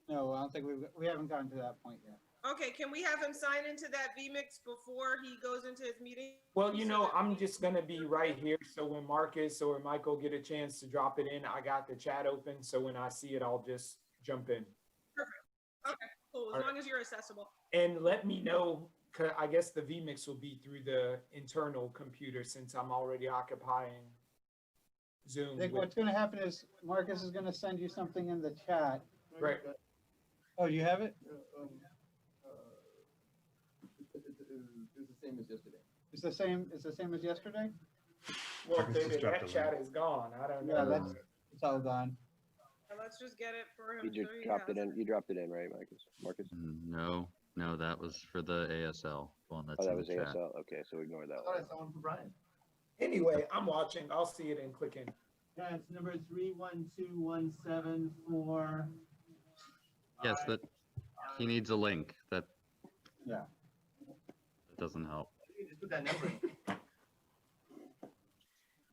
No, I don't think we haven't gotten to that point yet. Okay, can we have him sign into that vMix before he goes into his meeting? Well, I'm just gonna be right here. So when Marcus or Michael get a chance to drop it in, I got the chat open. So when I see it, I'll just jump in. Perfect. Okay, cool. As long as you're accessible. And let me know, 'cause I guess the vMix will be through the internal computer since I'm already occupying Zoom. I think what's going to happen is Marcus is going to send you something in the chat. Right. Oh, you have it? It's the same as yesterday. It's the same as yesterday? Well, Marcus just baby, dropped that a chat link. is gone. I don't Yeah, know. it's all gone. Let's just get it for him. You just so he dropped has it in. You dropped it in, right, Marcus? No, that was for the ASL one. That's Oh, that in was the chat. ASL. Okay, so ignore that I thought I one. saw one for Brian. Anyway, I'm watching. I'll see it and click in. Yeah, it's number 312174. Yes, that he needs a link. That Yeah. doesn't help. You just put that number in.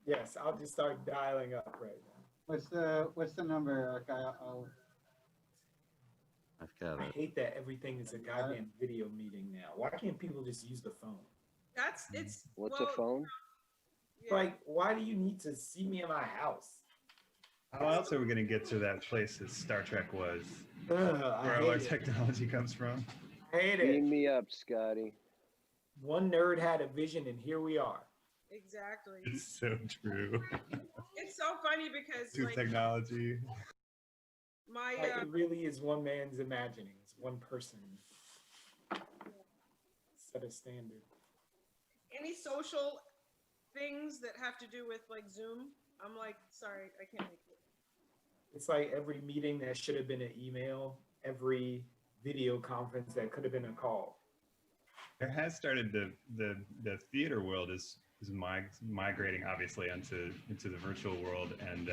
Yes, I'll just start dialing up right now. What's the number, Eric? I've got I it. hate that everything is a goddamn video meeting now. Why can't people just use the phone? It's What's a phone? Yeah. Like, why do you need to see me in my house? How else are we going to get to that place that Star Trek was, I where all our hate it. technology comes from? Hate it. Beam me up, Scotty. One nerd had a vision, and here we are. Exactly. It's so true. It's so funny because To like technology. my Like, it really is one man's imaginings, one person. Set a standard. any social things that have to do with like Zoom, I'm like, sorry, I can't make it. It's like every meeting that should have been an email, every video conference that could have been a call. There has started the theater world is migrating obviously into the virtual world, and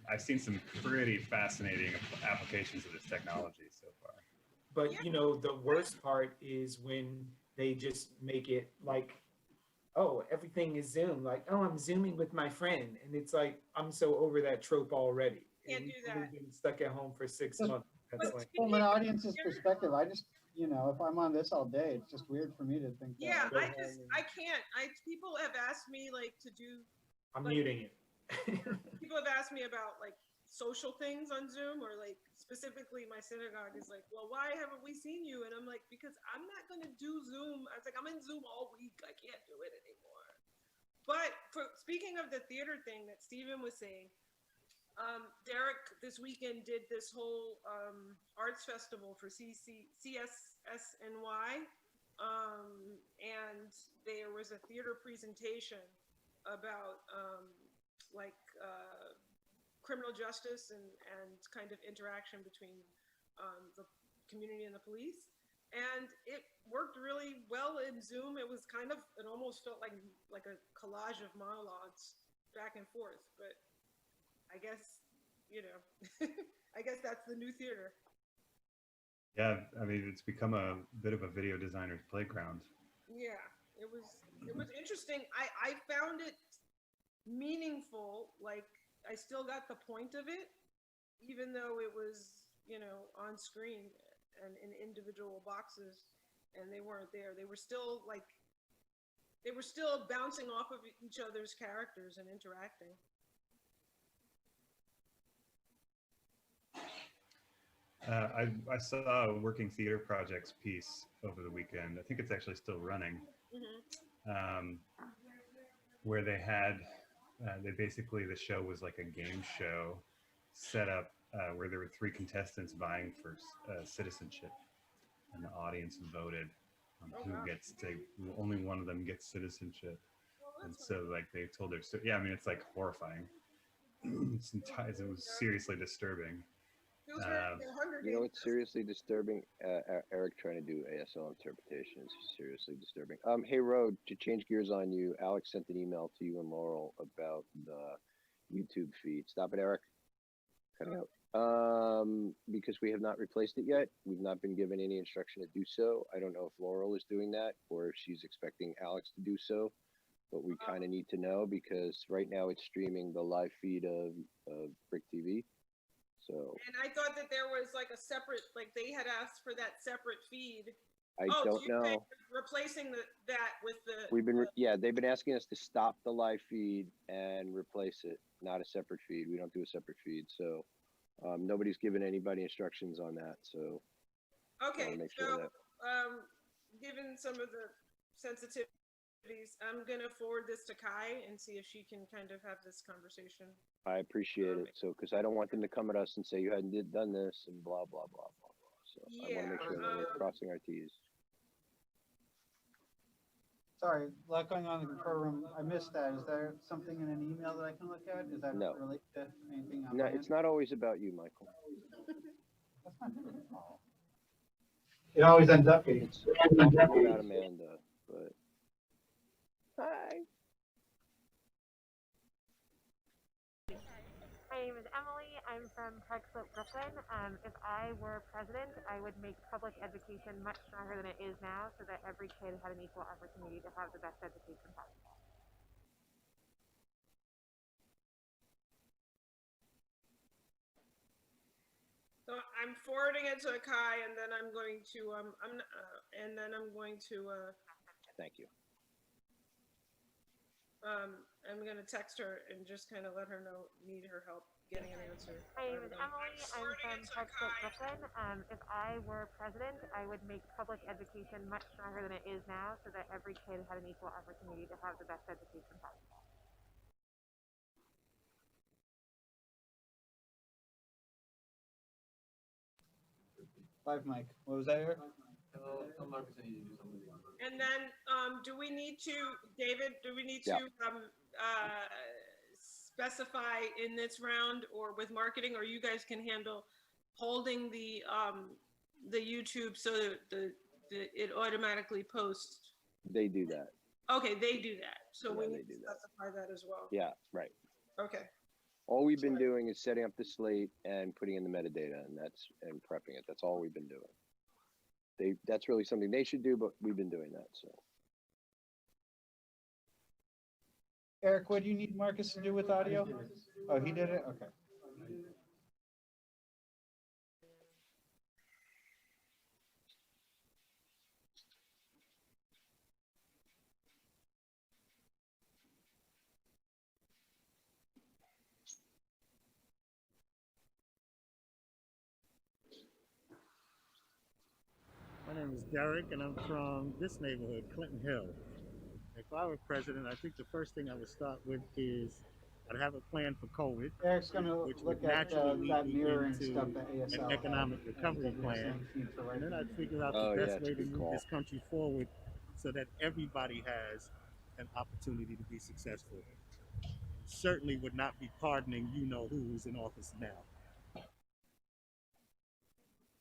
I've seen some pretty fascinating applications of this technology so far. But Yeah. you know, the worst part is when they just make it like, oh, everything is Zoom. Like, oh, I'm Zooming with my friend. And it's like, I'm so over that trope already. Can't And do we've only that. been stuck at home for 6 Just- months. That's like, From an audience's perspective, I just, you know, if I'm on this all day, it's just weird for me to think that. Yeah, go I ahead just, and- I can't. People have asked me like to do, I'm like, muting it. people have asked me about like social things on Zoom, or like specifically my synagogue is like, well, why haven't we seen you? And I'm like, because I'm not going to do Zoom. I was like, I'm in Zoom all week. I can't do it anymore. But speaking of the theater thing that Stephen was saying, Derek this weekend did this whole arts festival for CSSNY, and there was a theater presentation about criminal justice and kind of interaction between the community and the police. And it worked really well in Zoom. It was kind of, it almost felt like a collage of monologues back and forth, but I guess, you know, I guess that's the new theater. Yeah, I mean, it's become a bit of a video designer's playground. Yeah, it was interesting. I found it meaningful. Like, I still got the point of it, even though it was, you know, on screen and in individual boxes, and they weren't there. They were still bouncing off of each other's characters and interacting. I saw a working theater projects piece over the weekend. I think it's actually still running, where they had, the show was like a game show set up where there were 3 contestants vying for citizenship, and the audience voted on only one of them gets citizenship. And so like they told their, yeah, I mean, it's like horrifying. It was seriously disturbing. You know, it's seriously disturbing. Eric trying to do ASL interpretation is seriously disturbing. Hey, Ro, to change gears on you, Alex sent an email to you and Laurel about the YouTube feed. Stop it, Eric. Cut it out. Because we have not replaced it yet. We've not been given any instruction to do so. I don't know if Laurel is doing that or if she's expecting Alex to do so, but we kind of need to know because right now it's streaming the live feed of BRIC TV. So, and I thought that there was like a separate, like they had asked for that separate feed. I don't know. Replacing that with the. They've been asking us to stop the live feed and replace it, not a separate feed. We don't do a separate feed. So nobody's given anybody instructions on that. So. Okay, given some of the sensitivities, I'm going to forward this to Kai and see if she can kind of have this conversation. I appreciate it. So, because I don't want them to come at us and say you hadn't done this and blah, blah, blah, blah, blah. So I want to make sure that we're crossing our T's. Sorry, a lot going on in the control room. I missed that. Is there something in an email that I can look at? Is that related to anything? No, it's not always about you, Michael. That's not good. It always ends up being. It's about Amanda, but. Hi. My name is Emily. I'm from Park Slope, Brooklyn. If I were president, I would make public education much stronger than it is now so that every kid had an equal opportunity to have the best education possible. So I'm forwarding it to Kai, and then I'm going to Thank you. I'm going to text her and just kind of let her know, need her help getting an answer. My name is Emily. I'm from Park Slope, Brooklyn. If I were president, I would make public education much stronger than it is now so that every kid had an equal opportunity to have the best education possible. Live mic. What was that, Eric? And then, do we need to, David, specify in this round or with marketing, or you guys can handle holding the YouTube so that it automatically posts? They do that. Okay, they do that. So Yeah, we they need to do that. specify that as well. Yeah, right. Okay. All we've been doing is setting up the slate and putting in the metadata and prepping it. That's all we've been doing. that's really something they should do, but we've been doing that. So. Eric, what do you need Marcus to do with audio? Oh, he did it? Okay. My name is Derek, and I'm from this neighborhood, Clinton Hill. If I were president, I think the first thing I would start with is I'd have a plan for COVID, Eric's going to which look would at naturally that lead me mirroring into stuff that ASL an economic recovery plan, and then I'd figure out the best way to move this country forward so that everybody has an opportunity to be successful. Certainly would not be pardoning who's in office now.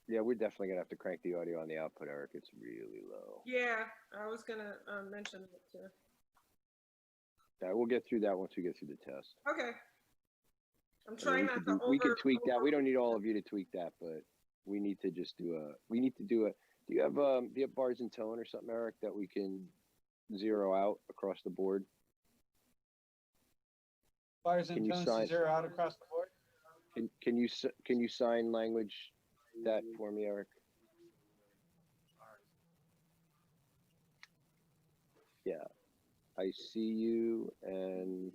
Yeah, we're definitely gonna have to crank the audio on the output, Eric. It's really low. Yeah, I was gonna mention it too. Yeah, we'll get through that once we get through the test. Okay. I'm trying not to we can tweak that. We don't need all of you to tweak that, but we need to just do a. Do you have bars and tone or something, Eric, that we can zero out across the board? Bars and tones to zero out across the board. Can you sign language that for me, Eric? Yeah, I see you, and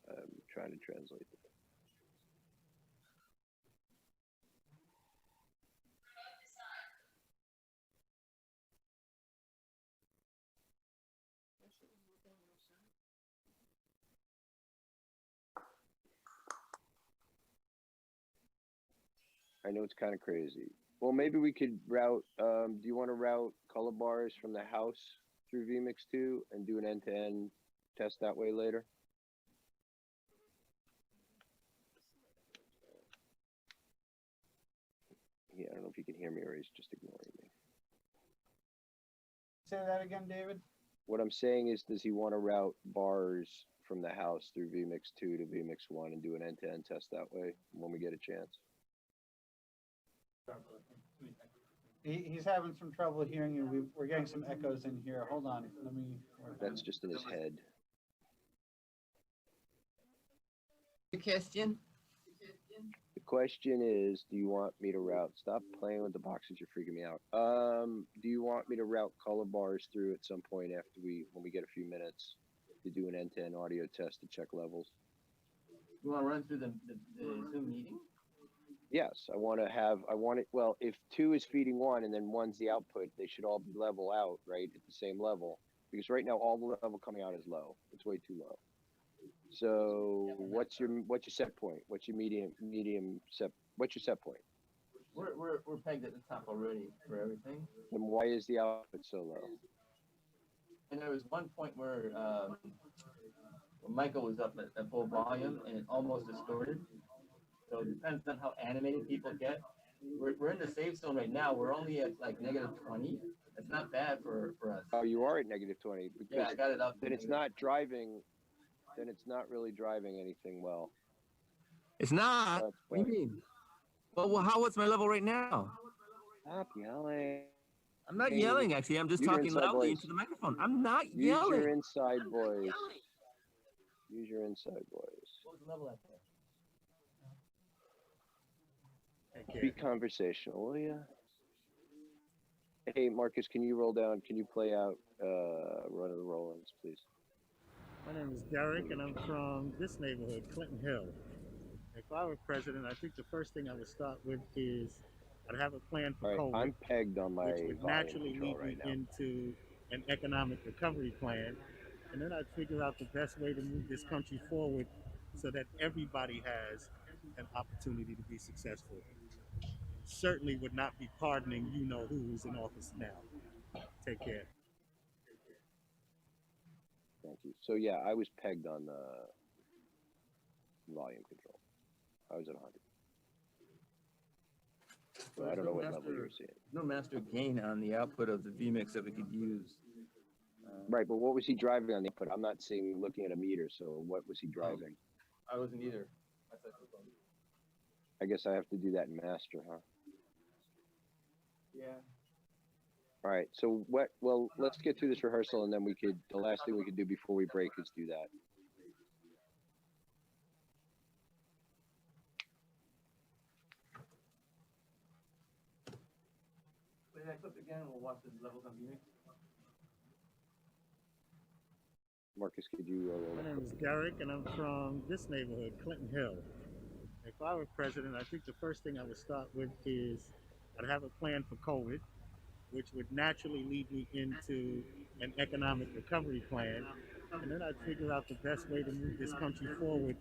I'm trying to translate it. I know it's kind of crazy. Well, maybe we could route, do you want to route color bars from the house through vMix 2 and do an end-to-end test that way later? Yeah, I don't know if you can hear me or he's just ignoring me. Say that again, David. What I'm saying is, does he want to route bars from the house through vMix 2 to vMix 1 and do an end-to-end test that way when we get a chance? He's having some trouble hearing you. We're getting some echoes in here. Hold on. Let me. That's just in his head. The question? The question is, do you want me to route? Stop playing with the boxes. You're freaking me out. Do you want me to route color bars through at some point after when we get a few minutes to do an end-to-end audio test to check levels? You want to run through the Zoom meeting? Yes, well, if 2 is feeding 1 and then 1's the output, they should all be level out, right, at the same level. Because right now, all the level coming out is low. It's way too low. So what's your set point? What's your medium set? What's your set point? We're pegged at the top already for everything. And why is the output so low? And there was one point where Michael was up at full volume and it almost distorted. So it depends on how animated people get. We're in the safe zone right now. We're only at like -20. That's not bad for us. Oh, you are at -20. Because yeah, I got it up. Then it's not driving. Then it's not really driving anything well. It's not. What do you mean? Well, what's my level right now? Stop yelling. I'm not yelling, actually. I'm just talking loudly into the microphone. I'm not yelling. Use your inside voice. Use your inside voice. What was the level at there? Be conversational, will you? Hey, Marcus, can you roll down? Can you play out Run of the Rollins, please? My name is Derek, and I'm from this neighborhood, Clinton Hill. If I were president, I think the first thing I would start with is I'd have a plan for COVID. I'm pegged on my which would naturally lead me into an economic recovery plan, and then I'd figure out the best way to move this country forward so that everybody has an opportunity to be successful. Certainly would not be pardoning who's in office now. Take care. Thank you. So yeah, I was pegged on the volume control. I was at 100. So I don't know what level you're seeing. No master gain on the output of the vMix that we could use. Right, but what was he driving on the input? I'm not looking at a meter, so what was he driving? I wasn't either. I guess I have to do that in master, huh? Yeah. All right. So well, let's get through this rehearsal, and then the last thing we could do before we break is do that. Play that clip again, and we'll watch the levels on view. Marcus, could you? My name is Derek, and I'm from this neighborhood, Clinton Hill. If I were president, I think the first thing I would start with is I'd have a plan for COVID, which would naturally lead me into an economic recovery plan. And then I'd figure out the best way to move this country forward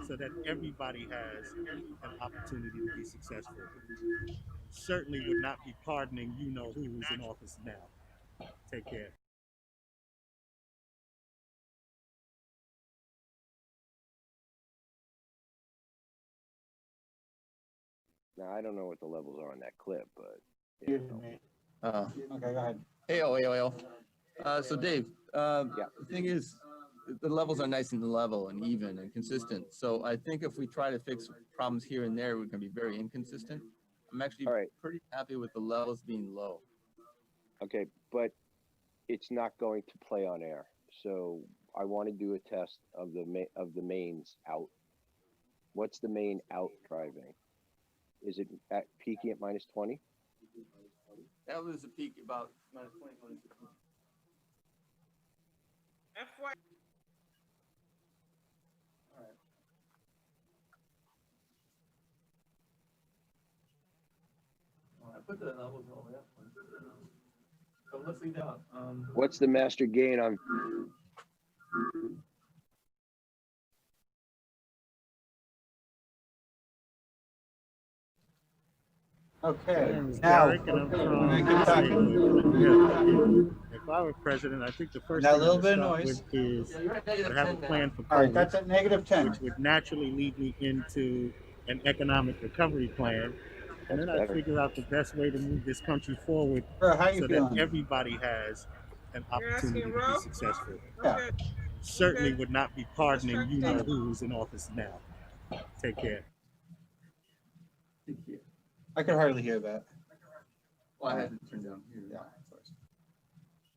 so that everybody has an opportunity to be successful. Certainly would not be pardoning who's in office now. Take care. Now, I don't know what the levels are on that clip, but. Okay, go ahead. So Dave, the thing is, the levels are nice and level and even and consistent. So I think if we try to fix problems here and there, we're going to be very inconsistent. I'm actually pretty happy with the levels being low. Okay, but it's not going to play on air. So I want to do a test of the mains out. What's the main out driving? Is it peaking at -20? That was a peak about -20, -20. FY. All right. Well, I put the levels over there. So let's leave that. What's the master gain on? Okay. My name is Now, Derek, and I'm from keep this talking. neighborhood. If I were president, I think the first Now, a thing little I'd bit of start noise. with is I'd have a plan for COVID, All right, that's at -10. which would naturally lead me into an economic recovery plan. And then I'd figure out the best way to move this country forward Bro, how you so feeling? that everybody has an opportunity to be successful. Yeah. Certainly would not be pardoning who's in office now. Take care. I could hardly hear that. Well, I had to turn down here. Yeah.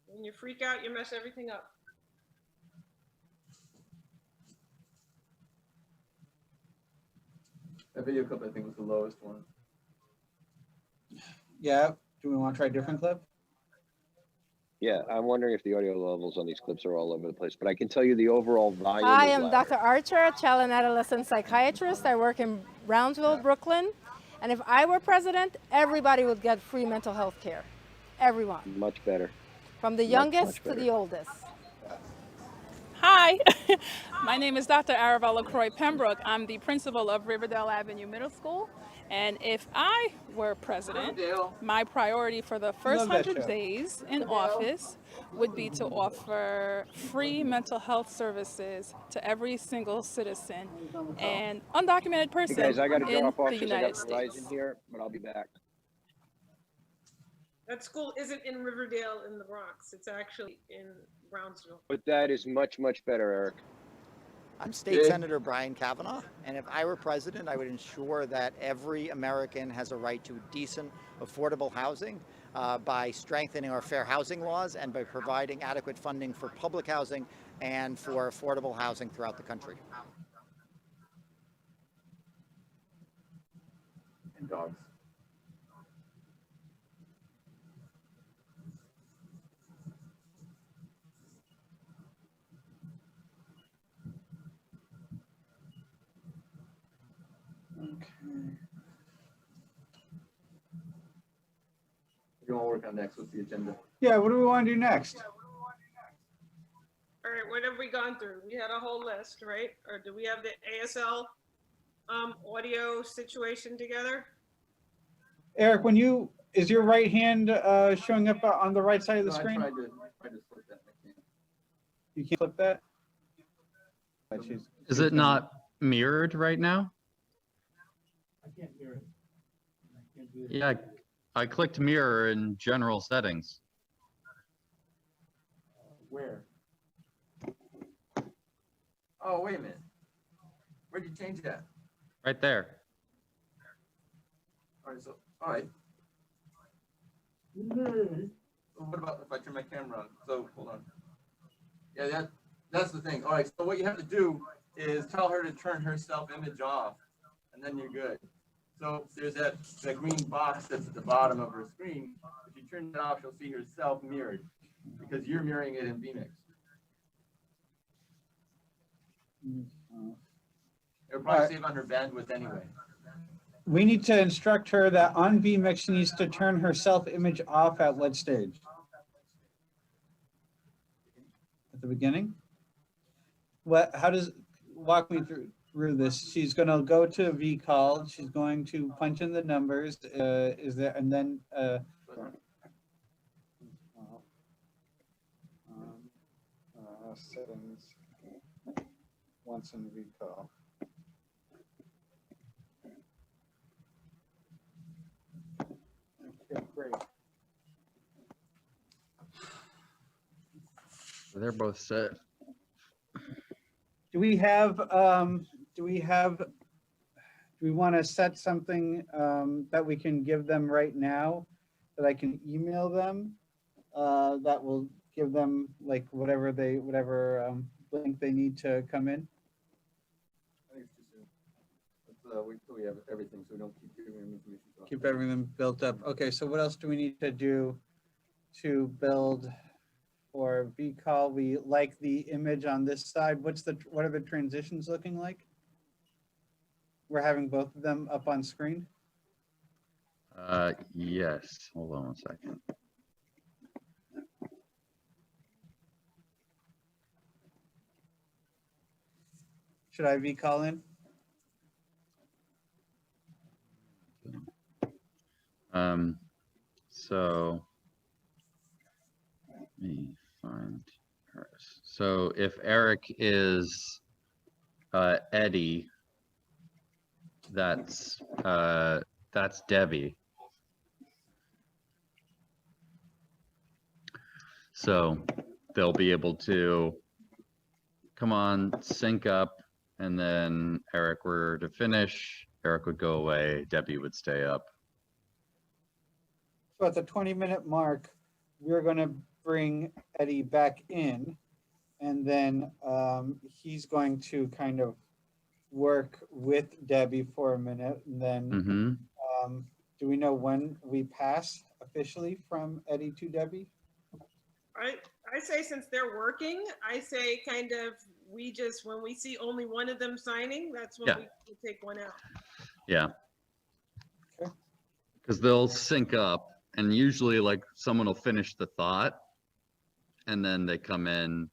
When you freak out, you mess everything up. That video clip, I think, was the lowest one. Yeah. Do we want to try a different clip? Yeah, I'm wondering if the audio levels on these clips are all over the place, but I can tell you the overall volume. Hi, is I'm louder. Dr. Archer, a child and adolescent psychiatrist. I work in Brownsville, Brooklyn. And if I were president, everybody would get free mental health care. Everyone. Much better. From the youngest to the oldest. Hi, my name is Dr. Arabella Croy Pembroke. I'm the principal of Riverdale Avenue Middle School. And if I were president, my priority for the first 100 days in office would be to offer free mental health services to every single citizen and undocumented person Hey guys, I got to in drop off the because I United got States. Verizon here, but I'll be back. That school isn't in Riverdale in the Bronx. It's actually in Brownsville. But that is much, much better, Eric. I'm State Senator Brian Kavanaugh, and if I were president, I would ensure that every American has a right to decent, affordable housing by strengthening our fair housing laws and by providing adequate funding for public housing and for affordable housing throughout the country. And dogs. What do you want to work on next? What's the agenda? Yeah, what do we want to do next? All right, what have we gone through? We had a whole list, right? Or do we have the ASL audio situation together? Eric, is your right hand showing up on the right side of the screen? I tried to flip that. I can't. You can't flip that? Is it not mirrored right now? I can't hear it. I can't do it. Yeah, I clicked mirror in general settings. Where? Oh, wait a minute. Where'd you change that? Right there. All right, so, all right. what about if I turn my camera on? So hold on. Yeah, that's the thing. All right, so what you have to do is tell her to turn her self-image off, and then you're good. So there's that green box that's at the bottom of her screen. If you turn it off, you'll see herself mirrored because you're mirroring it in vMix. It'll probably save on her bandwidth anyway. We need to instruct her that on vMix she needs to turn her self-image off at what stage? At the beginning? How does, walk me through this. She's going to go to vCall. She's going to punch in the numbers. And then settings once in vCall. Okay, great. They're both set. Do we want to set something that we can give them right now that I can email them that will give them like whatever link they need to come in? I think it's too soon. Let's wait till we have everything so we don't keep giving them information. Keep everything built up. Okay, so what else do we need to do to build for vCall? We like the image on this side. What are the transitions looking like? We're having both of them up on screen. Yes. Hold on one second. Should I vCall in? So let me find hers. So if Eric is Eddie, that's Debbie. So they'll be able to come on, sync up, and then Eric were to finish, Eric would go away, Debbie would stay up. So at the 20-minute mark, we're going to bring Eddie back in, and then he's going to kind of work with Debbie for a minute, and then do we know when we pass officially from Eddie to Debbie? I say since they're working, I say kind of when we see only one of them signing, that's when we take one out. Yeah. Because they'll sync up, and usually like someone will finish the thought, and then they come in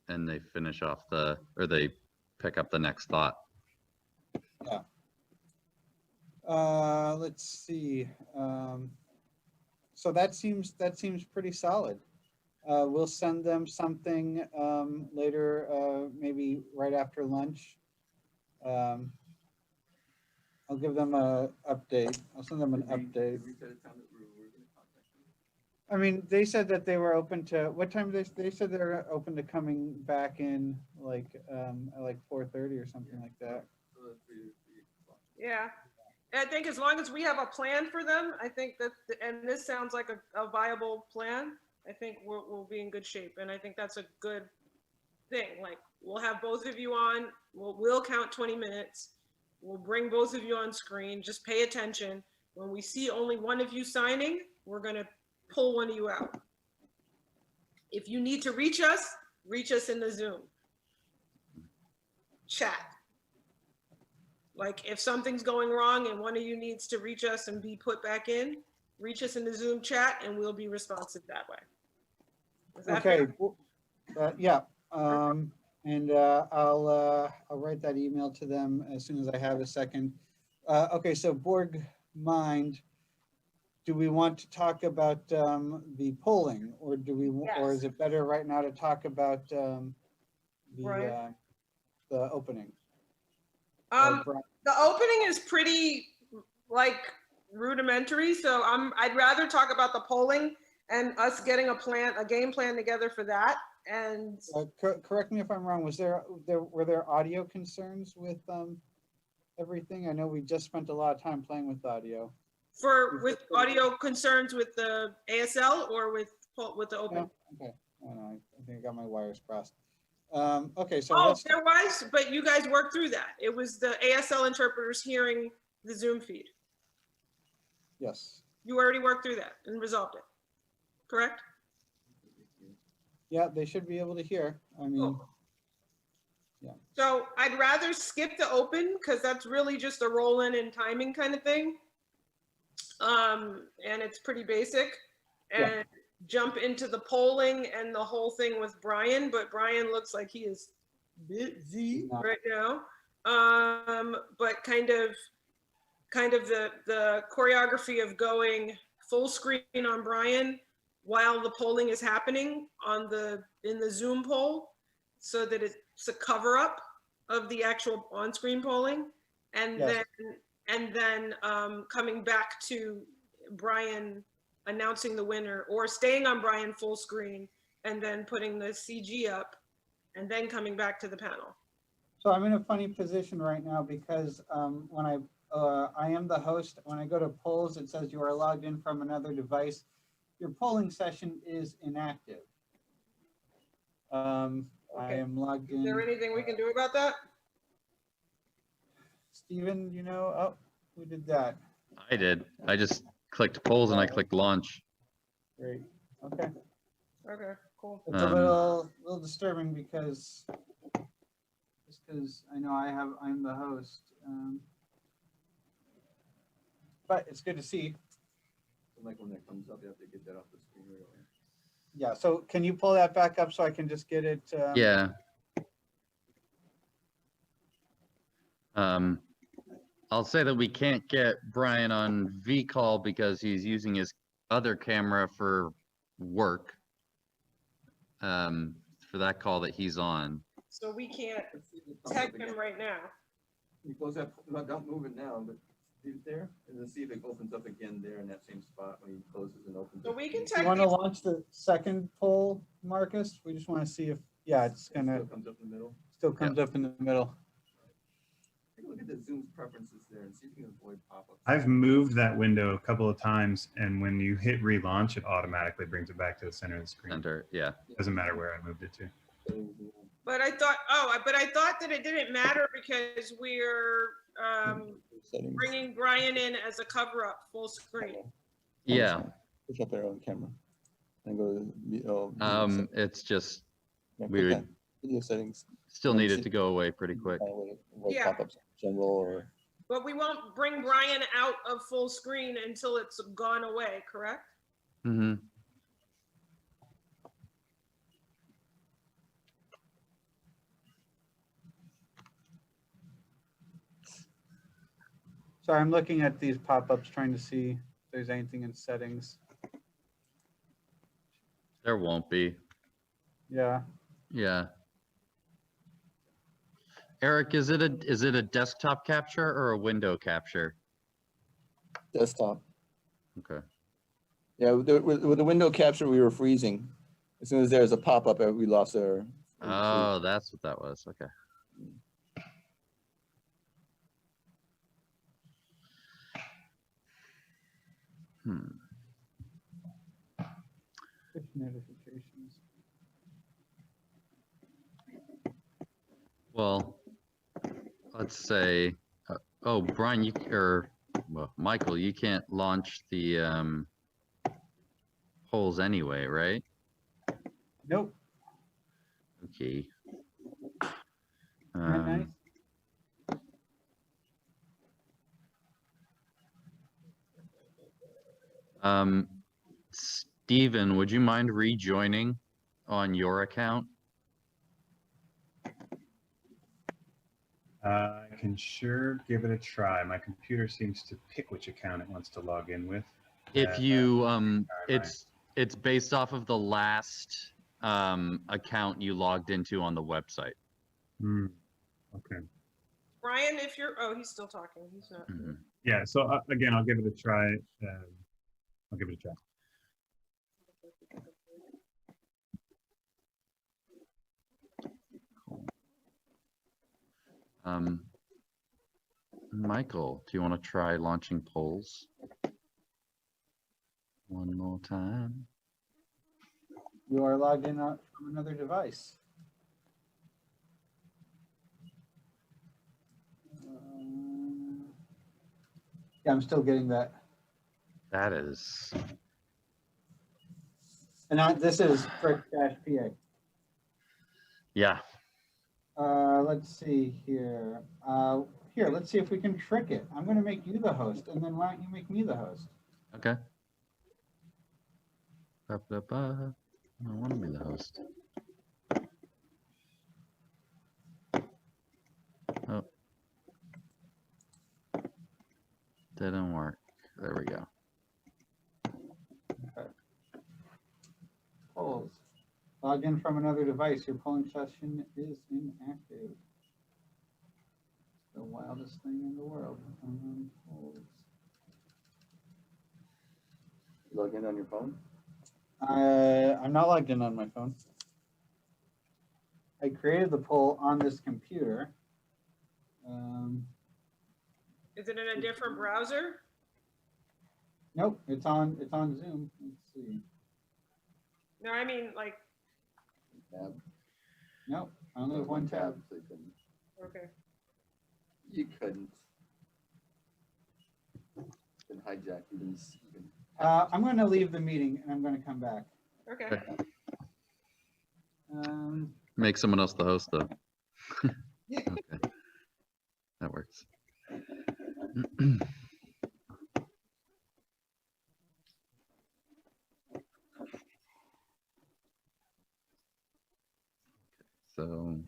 and they finish off or they pick up the next thought. Yeah. Let's see. So that seems pretty solid. We'll send them something later, maybe right after lunch. I'll give them an update. I'll send them an update. I mean, they said that they were open to, what time they said they're open to coming back in like at like 4:30 or something like that. Yeah. I think as long as we have a plan for them, I think that, and this sounds like a viable plan, I think we'll be in good shape. And I think that's a good thing. Like, we'll have both of you on, we'll count 20 minutes. We'll bring both of you on screen. Just pay attention. When we see only one of you signing, we're going to pull one of you out. If you need to reach us in the Zoom chat. Like if something's going wrong and one of you needs to reach us and be put back in, reach us in the Zoom chat and we'll be responsive that way. Okay. Yeah. And I'll write that email to them as soon as I have a second. Okay. So Borg Mind, do we want to talk about the polling, or do we, or is it better right now to talk about the opening? The opening is pretty like rudimentary, so I'd rather talk about the polling and us getting a game plan together for that. And correct me if I'm wrong. Were there audio concerns with everything? I know we just spent a lot of time playing with audio. With audio concerns with the ASL or with with the open. Okay. Oh, no, I think I got my wires crossed. Okay, so Oh, let's, there was, but you guys worked through that. It was the ASL interpreters hearing the Zoom feed. yes. You already worked through that and resolved it, correct? Yeah, they should be able to hear. I mean, yeah. So I'd rather skip the open because that's really just a roll in and timing kind of thing. And it's pretty basic. And jump into the polling and the whole thing with Brian, but Brian looks like he is busy right now. But kind of the choreography of going full screen on Brian while the polling is happening in the Zoom poll, so that it's a cover up of the actual on-screen polling, and then coming back to Brian announcing the winner, or staying on Brian full screen and then putting the CG up and then coming back to the panel. So I'm in a funny position right now because when I am the host, when I go to polls, it says you are logged in from another device. Your polling session is inactive. I am logged in. Is there anything we can do about that? Steven, you know, oh, who did that? I did. I just clicked polls and I clicked launch. Great. Okay. Okay, cool. It's a little disturbing because just because I know I'm the host. But it's good to see. Like when that comes up, you have to get that off the screen right away. Yeah, so can you pull that back up so I can just get it? Yeah. I'll say that we can't get Brian on V-call because he's using his other camera for work, for that call that he's on. So we can't tech him right now. You close that, no, don't move it now, but leave it there, and then see if it opens up again there in that same spot when he closes and opens. So we can You tech want to launch the second poll, Marcus? We just want to see if, yeah, it's gonna. Still comes up in the middle. Still comes up in the middle. Take a look at the Zoom's preferences there and see if you can avoid pop-ups. I've moved that window a couple of times, and when you hit relaunch, it automatically brings it back to the center of the screen. Center, yeah. Doesn't matter where I moved it to. But I thought, that it didn't matter because we're bringing Brian in as a cover-up full screen. Yeah. Push up there on camera and go to it's just we would video settings. Still needed to go away pretty quick. Yeah. Pop-ups general or. But we won't bring Brian out of full screen until it's gone away, correct? Mm-hmm. So I'm looking at these pop-ups trying to see if there's anything in settings. There won't be. Yeah. Yeah. Eric, is it a desktop capture or a window capture? Desktop. Okay. Yeah, with the window capture, we were freezing. As soon as there's a pop-up, we lost our. Oh, that's what that was. Okay. Push notifications. Well, let's say, oh, Brian, well, Michael, you can't launch the polls anyway, right? Nope. Okay. Nice. Steven, would you mind rejoining on your account? I can sure give it a try. My computer seems to pick which account it wants to log in with. If you, it's based off of the last account you logged into on the website. Okay. Brian, if you're, oh, he's still talking. He's not. Yeah. So again, I'll give it a try. I'll give it a try. Michael, do you want to try launching polls one more time? You are logged in from another device. Yeah, I'm still getting that. That is. And this is BRIC-PA. Yeah. Let's see here. Here, let's see if we can trick it. I'm going to make you the host, and then why don't you make me the host? Okay. I want to be the host. Oh. Didn't work. There we go. Okay. Polls. Log in from another device. Your polling session is inactive. The wildest thing in the world. Polls. You log in on your phone? I'm not logged in on my phone. I created the poll on this computer. Is it in a different browser? Nope, it's on Zoom. Let's see. No, I mean like. Tab. Nope, I only have one tab. So you couldn't. Okay. You couldn't. You can hijack. You can. I'm going to leave the meeting and I'm going to come back. Okay. Make someone else the host, though. Okay. That works. So,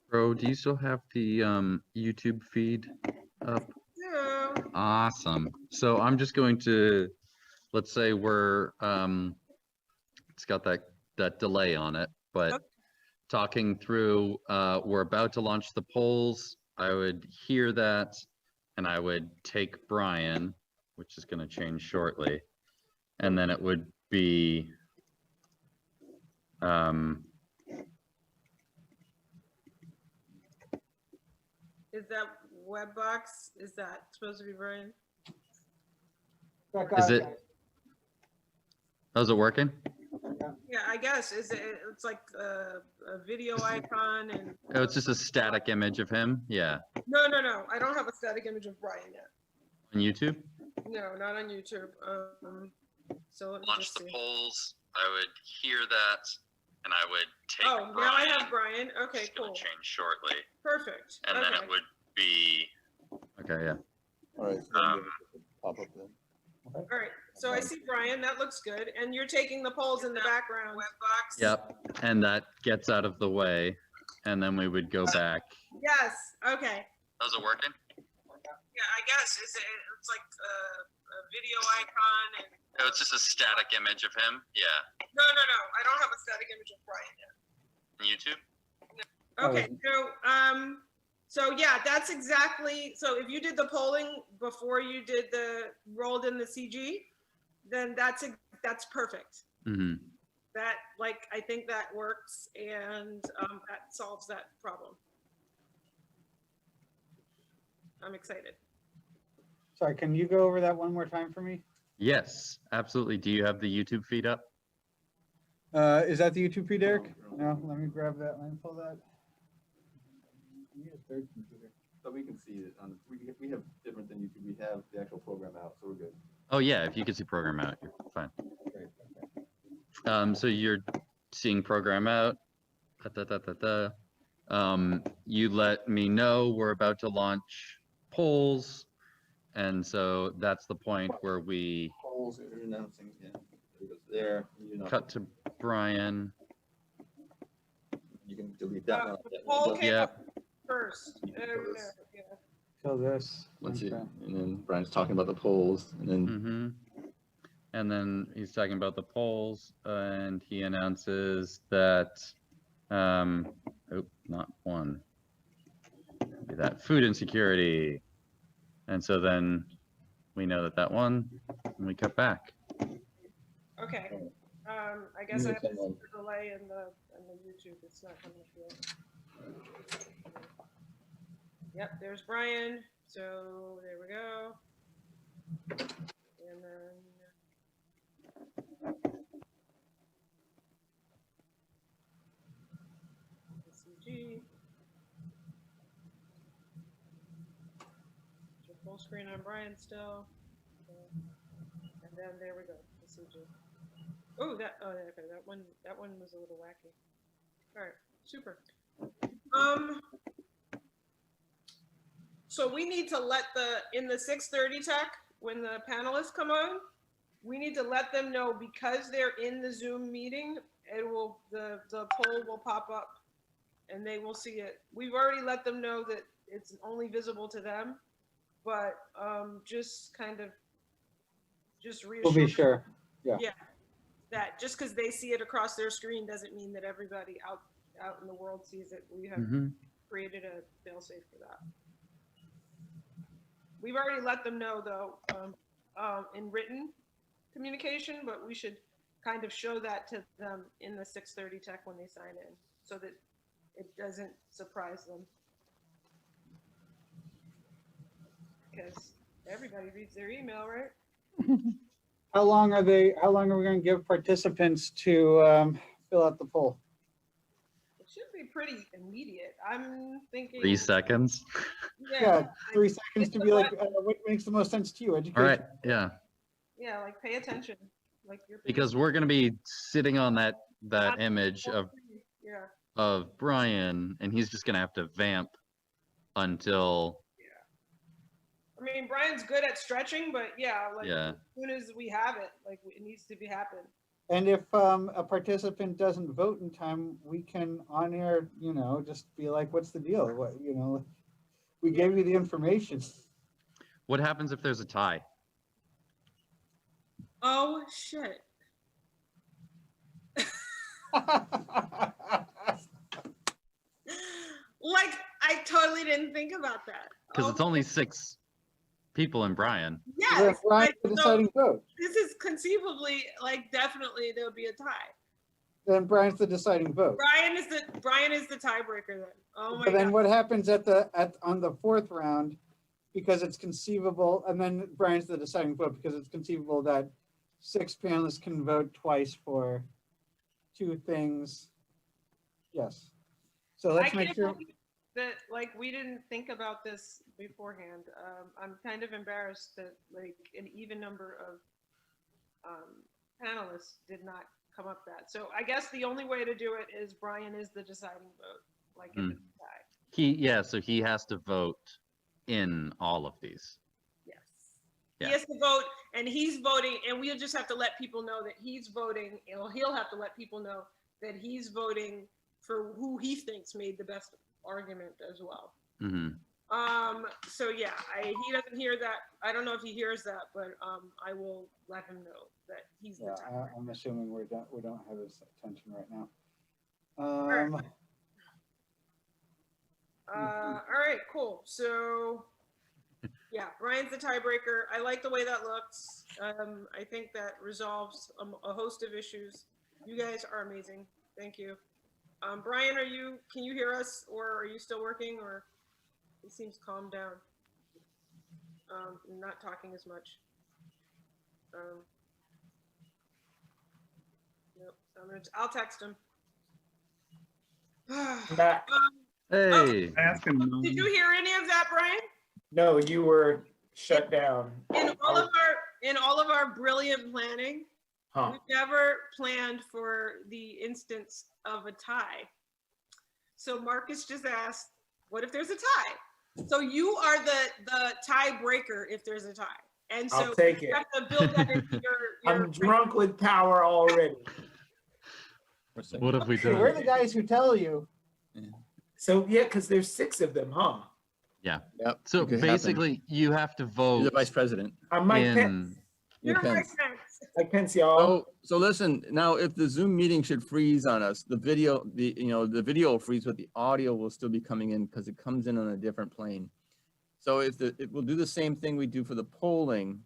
bro, do you still have the YouTube feed up? Yeah. Awesome. So I'm just going to, let's say we're, it's got that delay on it, but talking through, we're about to launch the polls. I would hear that and I would take Brian, which is going to change shortly. And then it would be, Is that Webbox? Is that supposed to be Brian? is it, is it working? Yeah, I guess. Is it? It's like a video icon and. Oh, it's just a static image of him. Yeah. No. I don't have a static image of Brian yet. On YouTube? No, not on YouTube. So let me Launch just the see. polls. I would hear that, and I would take. Oh, Brian. now I have Brian. Okay, cool. Change shortly. Perfect. And okay. then it would be. Okay. Yeah. All right. So pop up then. All right. So I see Brian. That looks good. And you're taking the polls in the background. Webbox. Yep. And that gets out of the way, and then we would go back. Yes. Okay. How's it working? Yeah, I guess. It's like a video icon and. Oh, it's just a static image of him. Yeah. No. I don't have a static image of Brian yet. On YouTube? Okay, so yeah, that's exactly, so if you did the polling before you did rolled in the CG, then that's perfect. Mm-hmm. That, like, I think that works and that solves that problem. I'm excited. Sorry, can you go over that one more time for me? Yes, absolutely. Do you have the YouTube feed up? Is that the YouTube feed, Eric? No, let me grab that. Let me pull that. I need a third computer. So we can see it on. We have different than YouTube. We have the actual program out, so we're good. Oh yeah, if you can see program out, you're fine. Great, okay. So you're seeing program out. You let me know we're about to launch polls, and so that's the point where we polls are announcing. Yeah, it goes there. cut to Brian. You can delete that one. The poll came Yep. up first. Kill this. Let's see. Okay. And then Brian's talking about the polls, and then. Mm-hmm. And then he's talking about the polls, and he announces that, oh, not one. Maybe that food insecurity. And so then we know that won, and we cut back. Okay. I guess I have to see the delay in the YouTube. It's not coming through. Yep, there's Brian. So there we go. And then screen on Brian still. And then there we go. Oh, okay, that one was a little wacky. All right, super. So we need to let in the 6:30 tech, when the panelists come on, we need to let them know, because they're in the Zoom meeting, the poll will pop up and they will see it. We've already let them know that it's only visible to them, but just kind of reassure. We'll be sure. Yeah. Yeah. That just because they see it across their screen doesn't mean that everybody out in the world sees it. We have created a fail-safe for that. We've already let them know, though, in written communication, but we should kind of show that to them in the 6:30 tech when they sign in, so that it doesn't surprise them. Because everybody reads their email, right? How long are we going to give participants to fill out the poll? It should be pretty immediate. I'm thinking 3 seconds. Yeah, 3 seconds to be like, what makes the most sense to you? Education. All right. Yeah. Yeah, like pay attention. Like Because we're going to be sitting on that image of Brian, and he's just going to have to vamp until. I mean, Brian's good at stretching, but as soon as we have it, like it needs to be happen. And if a participant doesn't vote in time, we can on air, just be like, what's the deal? What, we gave you the information. What happens if there's a tie? Oh, shit. Like, I totally didn't think about that. Because it's only 6 people in Brian. Yes. Brian's the deciding vote. This is conceivably, like, definitely there'll be a tie. Then Brian's the deciding vote. Brian is the tiebreaker then. Oh my But then God. what happens on the 4th round, because it's conceivable, and then Brian's the deciding vote because it's conceivable that 6 panelists can vote twice for 2 things. Yes. So let's make sure that, like, we didn't think about this beforehand. I'm kind of embarrassed that, like, an even number of panelists did not come up that. So I guess the only way to do it is Brian is the deciding vote, like if it's a tie. So he has to vote in all of these. Yes. Yeah. He has to vote, and he's voting, and we'll just have to let people know that he's voting. He'll have to let people know that he's voting for who he thinks made the best argument as well. So yeah, he doesn't hear that. I don't know if he hears that, but I will let him know that he's the tiebreaker. I'm assuming we don't have his attention right now. All right, cool. So yeah, Brian's the tiebreaker. I like the way that looks. I think that resolves a host of issues. You guys are amazing. Thank you. Brian, can you hear us, or are you still working, or he seems calmed down? Not talking as much. Nope. I'll text him. Back. Hey. Did you hear any of that, Brian? No, you were shut down. In all of our brilliant planning, we've never planned for the instance of a tie. So Marcus just asked, what if there's a tie? So you are the tiebreaker if there's a tie. And so I'll take you it. have to build that into your I'm drunk with power already. What have we done? We're the guys who tell you. So yeah, because there's 6 of them, huh? Yeah. Yep. So it could basically, you have to vote. You're the vice president. I'm Mike Pence. You're Pence. Mike Pence, y'all. So listen, now if the Zoom meeting should freeze on us, the video will freeze, but the audio will still be coming in because it comes in on a different plane. So we'll do the same thing we do for the polling.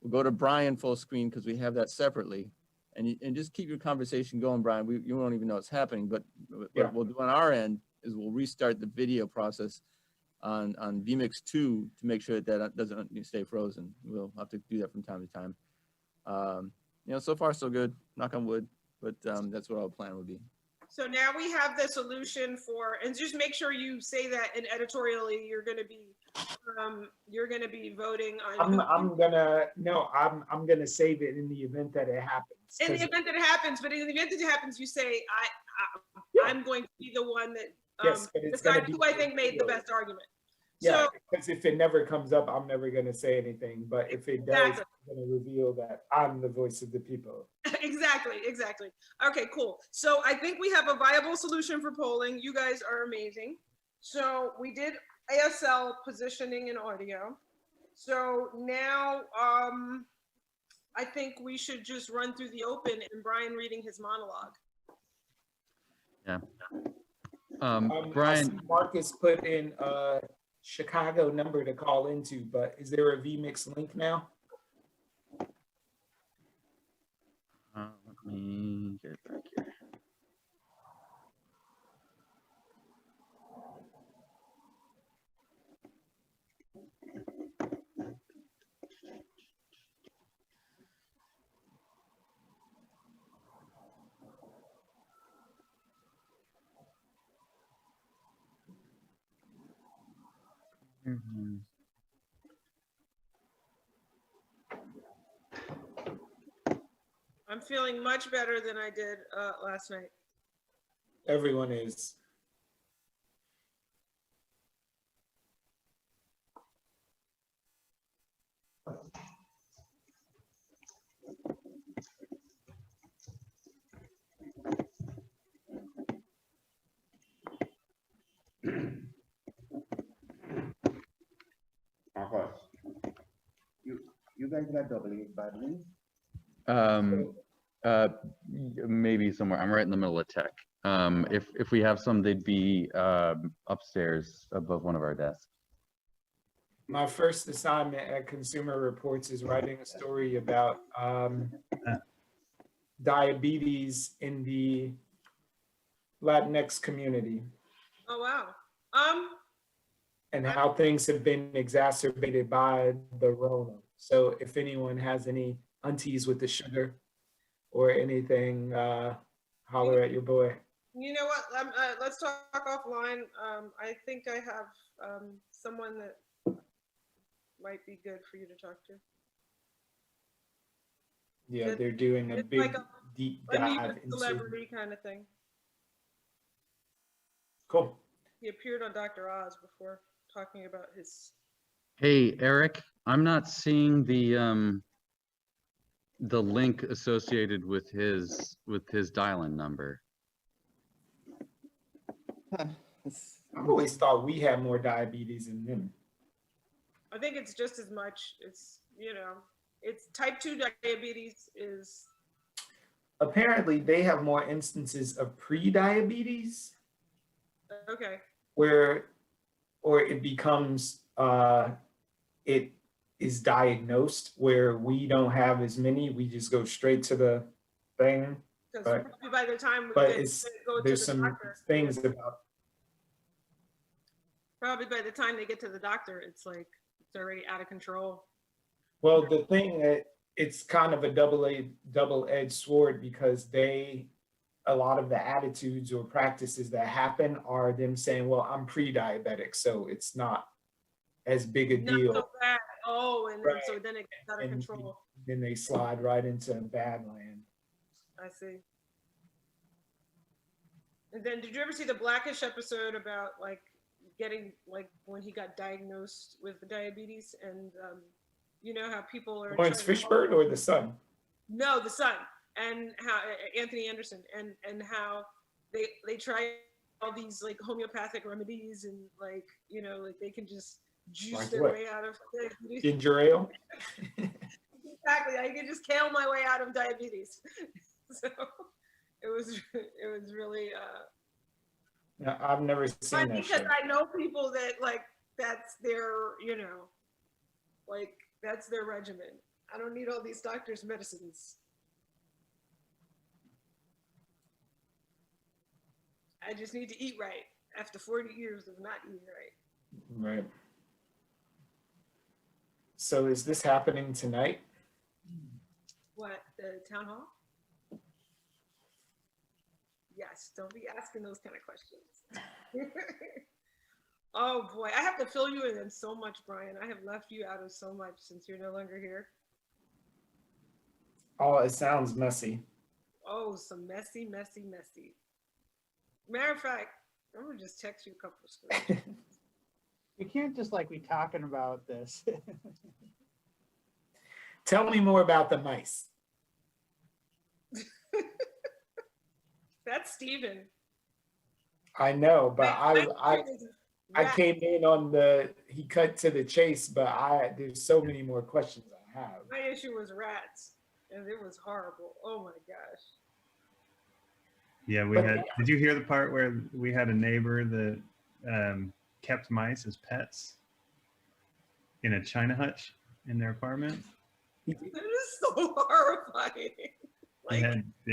We'll go to Brian full screen because we have that separately, and just keep your conversation going, Brian. You won't even know it's happening, but what we'll do on our end is we'll restart the video process on vMix 2 to make sure that doesn't stay frozen. We'll have to do that from time to time. So far so good, knock on wood, but that's what our plan would be. So now we have the solution for, and just make sure you say that in editorially, you're going to be voting on. I'm gonna save it in the event that it happens. In the event that it happens, but in the event that it happens, you say, I'm going to be the one that Yes, but it's gonna decides be who I think made the best argument. Yeah, So, because if it never comes up, I'm never gonna say anything. But if it does, Exactly. I'm gonna reveal that I'm the voice of the people. exactly. Okay, cool. So I think we have a viable solution for polling. You guys are amazing. So we did ASL positioning and audio. So now I think we should just run through the open and Brian reading his monologue. Yeah. I Brian, see Marcus put in a Chicago number to call into, but is there a vMix link now? let me get back here. I'm feeling much better than I did last night. Everyone is. You guys got double-A badly? Maybe somewhere. I'm right in the middle of tech. If we have some, they'd be upstairs above one of our desks. My first assignment at Consumer Reports is writing a story about diabetes in the Latinx community Oh, wow. and how things have been exacerbated by the Rona. So if anyone has any aunties with the sugar or anything, holler at your boy. You know what? Let's talk offline. I think I have someone that might be good for you to talk to. Yeah, they're doing a It's big like deep a dive neat into. celebrity kind of thing. Cool. He appeared on Dr. Oz before talking about his. Hey, Eric, I'm not seeing the link associated with his dial-in number. I always thought we had more diabetes than them. I think it's just as much. It's, you know, it's type 2 diabetes is. Apparently, they have more instances of pre-diabetes Okay. where, or it becomes, it is diagnosed where we don't have as many. We just go straight to the thing. Because by the time we But get it's, to go to there's the some doctor, things about. probably by the time they get to the doctor, it's like it's already out of control. Well, the thing that it's kind of a double-edged sword because a lot of the attitudes or practices that happen are them saying, well, I'm pre-diabetic, so it's not as big a deal. Not so bad. Oh, and then, so then it gets out of And control. then they slide right into bad land. I see. And then did you ever see the Blackish episode about like getting like when he got diagnosed with the diabetes and you know how people are Lawrence Fishburne or the son? No, the son, and how Anthony Anderson and how they try all these like homeopathic remedies and like, you know, like they can just juice Like their what? way out of diabetes. Ginger ale? Exactly. I can just kale my way out of diabetes. So it was really No, I've never seen fun that because show. I know people that like that's their, you know, like that's their regimen. I don't need all these doctors' medicines. I just need to eat right after 40 years of not eating right. Right. So is this happening tonight? What, the town hall? Yes, don't be asking those kind of questions. Oh boy, I have to fill you in so much, Brian. I have left you out of so much since you're no longer here. Oh, it sounds messy. Oh, some messy. Matter of fact, I'm gonna just text you a couple of screenshots. We can't just like be talking about this. Tell me more about the mice. That's Steven. I know, but I came in on he cut to the chase, but there's so many more questions I have. My issue was rats, and it was horrible. Oh my gosh. Yeah, did you hear the part where we had a neighbor that kept mice as pets in a China hutch in their apartment? It is so horrifying. He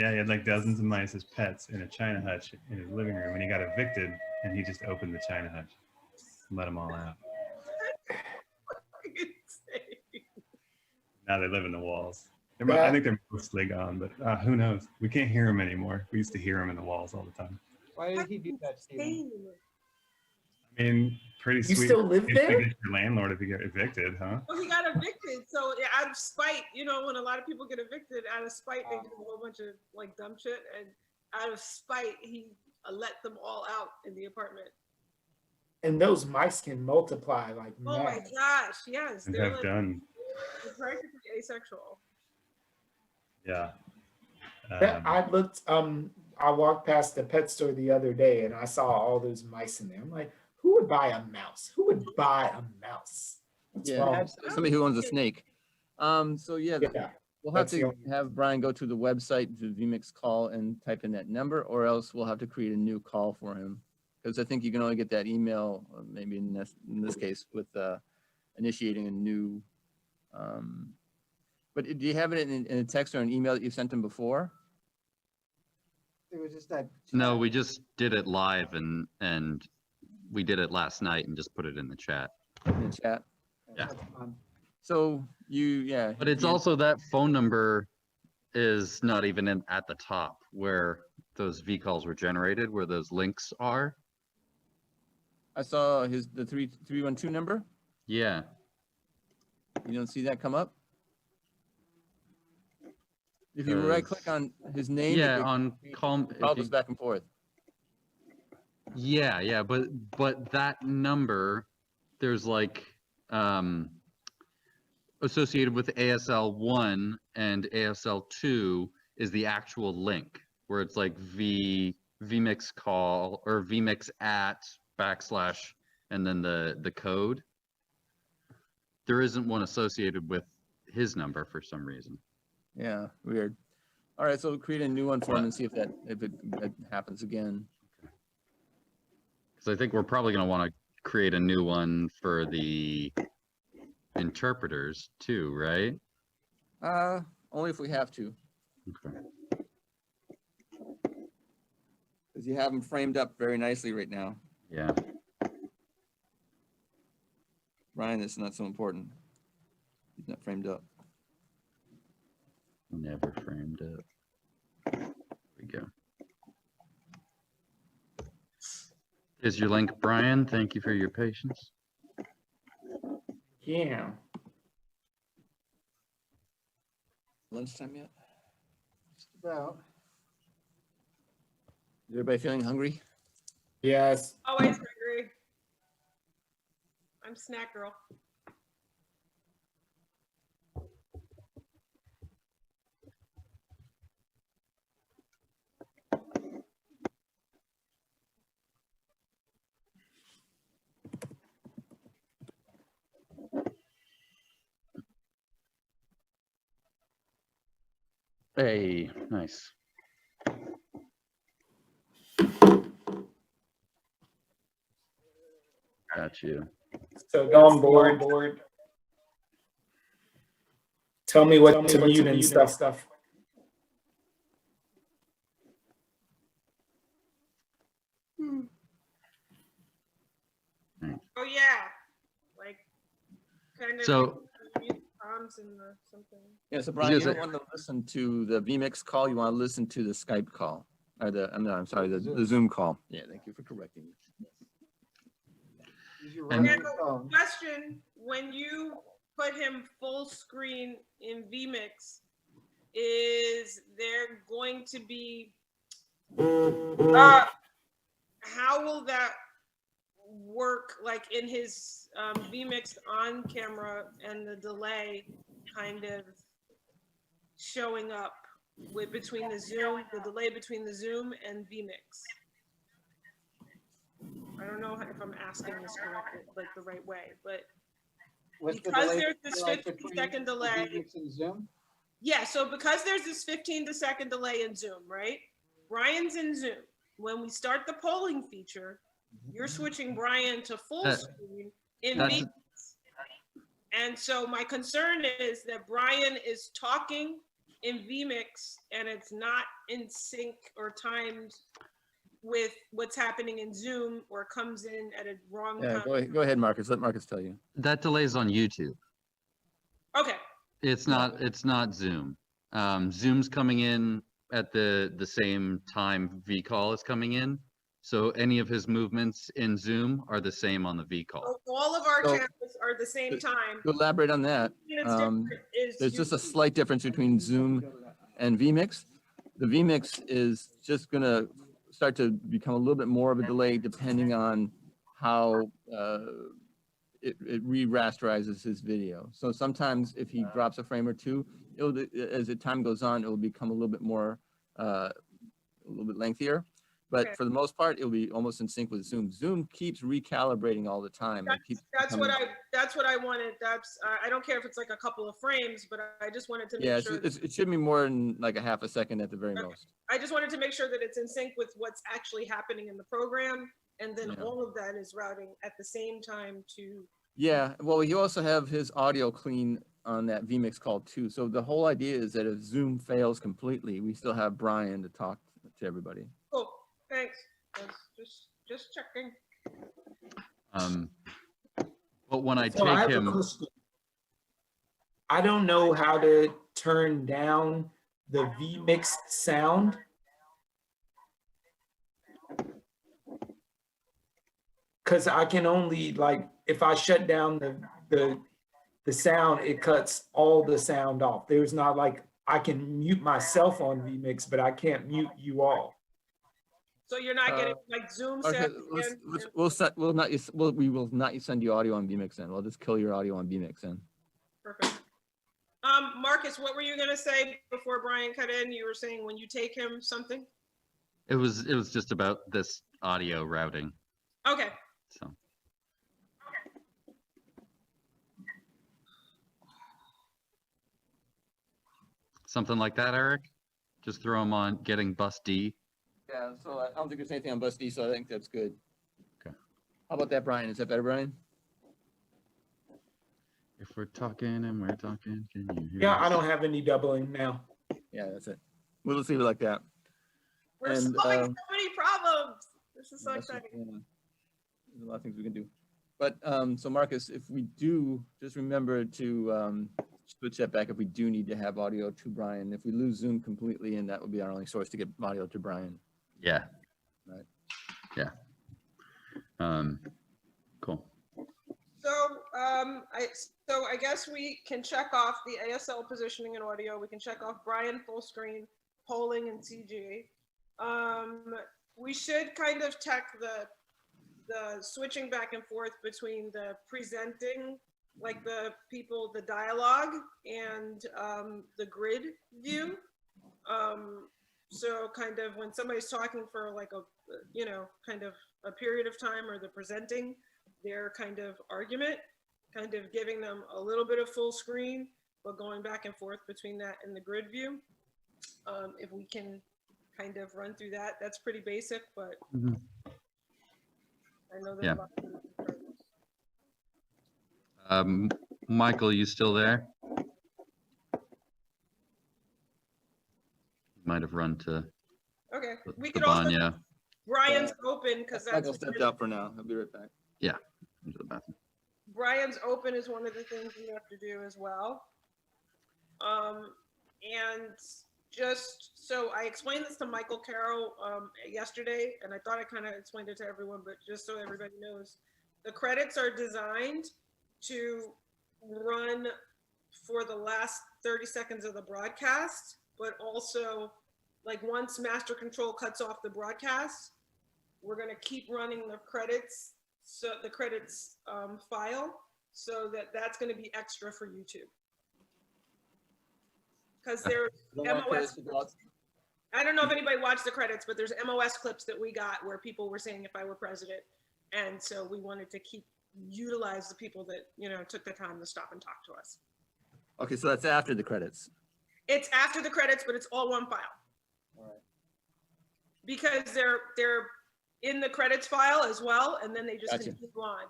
had like dozens of mice as pets in a China hutch in his living room, and he got evicted, and he just opened the China hutch and let them all out. Now they live in the walls. I think they're mostly gone, but who knows? We can't hear them anymore. We used to hear them in the walls all the time. Why did he do that, Steven? I mean, pretty sweet. You still live there? You get your landlord if you get evicted, huh? Well, he got evicted, so out of spite, when a lot of people get evicted, out of spite, they do a whole bunch of like dumb shit, and out of spite, he let them all out in the apartment. And those mice can multiply like oh mad. My gosh, yes, And they're have done. They're practically asexual. Yeah. I walked past the pet store the other day and I saw all those mice in there. I'm like, who would buy a mouse? Who would buy a mouse? What's wrong? Somebody who owns a snake. So yeah, we'll have to have Brian go to the website, the vMix call, and type in that number, or else we'll have to create a new call for him. Because I think you can only get that email, maybe in this case, with initiating a new. But do you have it in a text or an email that you sent him before? It was just that. No, we just did it live and we did it last night and just put it in the chat. In the chat? Yeah. So But it's also that phone number is not even at the top where those V calls were generated, where those links are. I saw the 312 number. Yeah. You don't see that come up? If you right click on his name, on call goes back and forth. Yeah, but that number, there's like associated with ASL1 and ASL2 is the actual link where it's like vmix call or vmix at / and then the code. There isn't one associated with his number for some reason. Yeah, weird. All right, so we'll create a new one for him and see if it happens again. Because I think we're probably going to want to create a new one for the interpreters too, right? Only if we have to. Okay. Because you have them framed up very nicely right now. Yeah. Ryan, it's not so important. He's not framed up. Never framed up. There we go. Here's your link, Brian. Thank you for your patience. Yeah. Lunchtime yet? Just about. Is everybody feeling hungry? Yes. Always hungry. I'm snack girl. Hey, nice. Got you. So on board. Tell me what to mute and stuff. Oh yeah, like kind of. So. In something. Yeah, so Brian, you don't want to listen to the vMix call. You want to listen to the Skype call. Or I'm sorry, the Zoom call. Yeah, thank you for correcting me. Now, question, when you put him full screen in vMix, is there going to be, how will that work, like in his vMix on camera and the delay kind of showing up with between the Zoom, the delay between the Zoom and vMix? I don't know if I'm asking this correctly, like the right way, but because there's this 15-second delay. Zoom? Yeah, so because there's this 15-second delay in Zoom, right? Brian's in Zoom. When we start the polling feature, you're switching Brian to full screen in vMix. And so my concern is that Brian is talking in vMix and it's not in sync or timed with what's happening in Zoom, or comes in at a wrong time. Go ahead, Marcus. Let Marcus tell you. That delay's on YouTube. Okay. It's not Zoom. Zoom's coming in at the same time vCall is coming in. So any of his movements in Zoom are the same on the vCall. So all of our channels are the same time. To elaborate on that, there's just a slight difference between Zoom and vMix. The vMix is just going to start to become a little bit more of a delay depending on how it re-rasterizes his video. So sometimes if he drops a frame or two, as the time goes on, it will become a little bit more, a little bit lengthier. But for the most part, it'll be almost in sync with Zoom. Zoom keeps recalibrating all the time. That's what I wanted. I don't care if it's like a couple of frames, but I just wanted to make sure. It should be more than like a half a second at the very most. I just wanted to make sure that it's in sync with what's actually happening in the program, and then all of that is routing at the same time to. Yeah, well, you also have his audio clean on that vMix call too. So the whole idea is that if Zoom fails completely, we still have Brian to talk to everybody. Cool. Thanks. Just checking. But when I take him, I don't know how to turn down the vMix sound. Because I can only, like, if I shut down the sound, it cuts all the sound off. There's not like, I can mute myself on vMix, but I can't mute you all. So you're not getting like Zoom set. We will not send you audio on vMix then. We'll just kill your audio on vMix then. Perfect. Marcus, what were you gonna say before Brian cut in? You were saying when you take him something? it was just about this audio routing. Okay. So. Something like that, Eric? Just throw him on getting bus D. Yeah, so I don't think there's anything on bus D, so I think that's good. Okay. How about that, Brian? Is that better, Brian? If we're talking and we're talking, can you hear Yeah, us? I don't have any doubling now. Yeah, that's it. We'll just leave it like that. We're solving so many problems. This is so exciting. There's a lot of things we can do. But so Marcus, if we do, just remember to switch that back if we do need to have audio to Brian. If we lose Zoom completely, and that would be our only source to get audio to Brian. Yeah. Right. Yeah. Cool. So I guess we can check off the ASL positioning and audio. We can check off Brian full screen, polling, and CG. We should kind of check the switching back and forth between the presenting, like the people, the dialogue, and the grid view. So kind of when somebody's talking for like a, kind of a period of time, or the presenting their kind of argument, kind of giving them a little bit of full screen, but going back and forth between that and the grid view. If we can kind of run through that, that's pretty basic, but I know there's a lot of Michael, you still there? Might have run to. Okay, we the could also. Banya. Brian's open because that's. Michael stepped out for now. I'll be right back. Yeah, into the bathroom. Brian's open is one of the things we have to do as well. And just So I explained this to Michael Carroll yesterday, and I thought I kind of explained it to everyone, but just so everybody knows, the credits are designed to run for the last 30 seconds of the broadcast, but also like once master control cuts off the broadcast, we're going to keep running the credits, so the credits file, so that's going to be extra for YouTube. Because there's MOS. I don't know if anybody watched the credits, but there's MOS clips that we got where people were saying if I were president. And so we wanted to utilize the people that, you know, took the time to stop and talk to us. Okay, so that's after the credits. It's after the credits, but it's all one file. All right. Because they're in the credits file as well, and then they just Gotcha. continue on.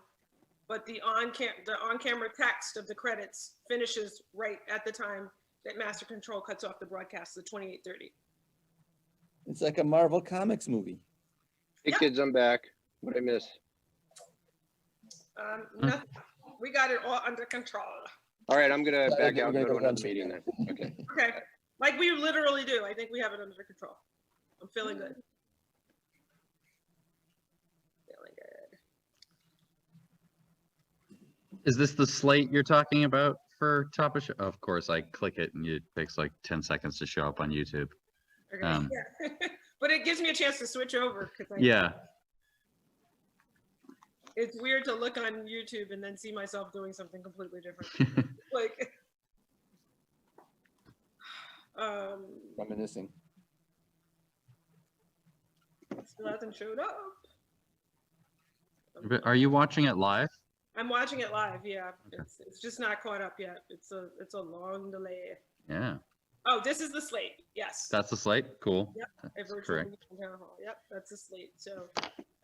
But the on-camera text of the credits finishes right at the time that master control cuts off the broadcast, the 28:30. It's like a Marvel Comics movie. Hey kids, I'm back. What I miss? Nothing. We got it all under control. All right, I'm gonna back out and We're go to gonna go another lunch. meeting then. Okay. Okay, like we literally do. I think we have it under control. I'm feeling good. Feeling good. Is this the slate you're talking about for top of show? Of course, I click it and it takes like 10 seconds to show up on YouTube. Okay. Yeah. But it gives me a chance to switch over because Yeah. It's weird to look on YouTube and then see myself doing something completely different. Like, Reminiscing. still hasn't showed up. But are you watching it live? I'm watching it live. Yeah, it's just not caught up yet. It's a long delay. Yeah. Oh, this is the slate. Yes. That's the slate? Cool. Yep. That's A virtual correct. meeting town hall. Yep, that's the slate. So.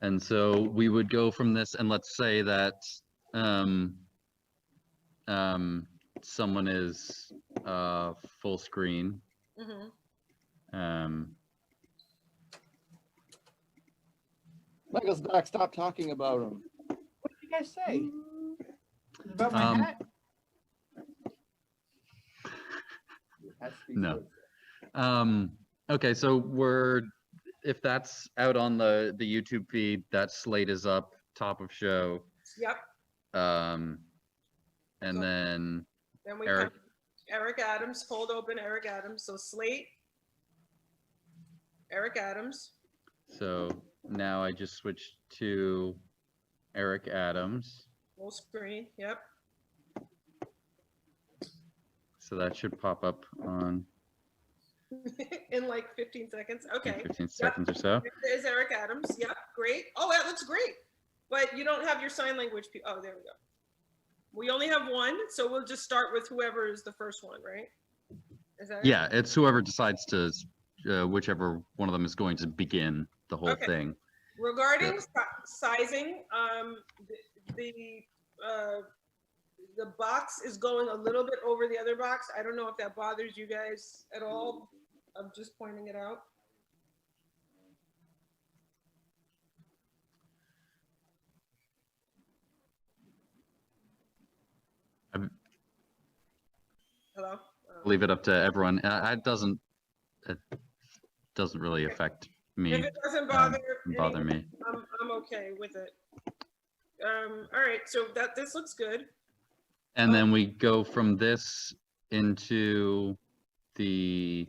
And so we would go from this, and let's say that someone is full screen. Mm-hmm. Michael's back. Stop talking about him. What did you guys say? About my hat? No. Okay, so if that's out on the YouTube feed, that slate is up, top of show. Yep. And then we Eric. Eric Adams, hold open Eric Adams. So slate, Eric Adams. So now I just switched to Eric Adams. Full screen. Yep. So that should pop up on In like 15 seconds. Okay. 15 seconds or so. There's Eric Adams. Yep. Great. Oh, that looks great. But you don't have your sign language. Oh, there we go. We only have one, so we'll just start with whoever is the first one, right? Is that Yeah, it's whoever decides to, whichever one of them is going to begin the whole Okay. thing. Regarding sizing, the box is going a little bit over the other box. I don't know if that bothers you guys at all. I'm just pointing it out. Hello? Leave it up to everyone. It doesn't really affect me. If it doesn't bother me. I'm okay with it. All right, so this looks good. And then we go from this into the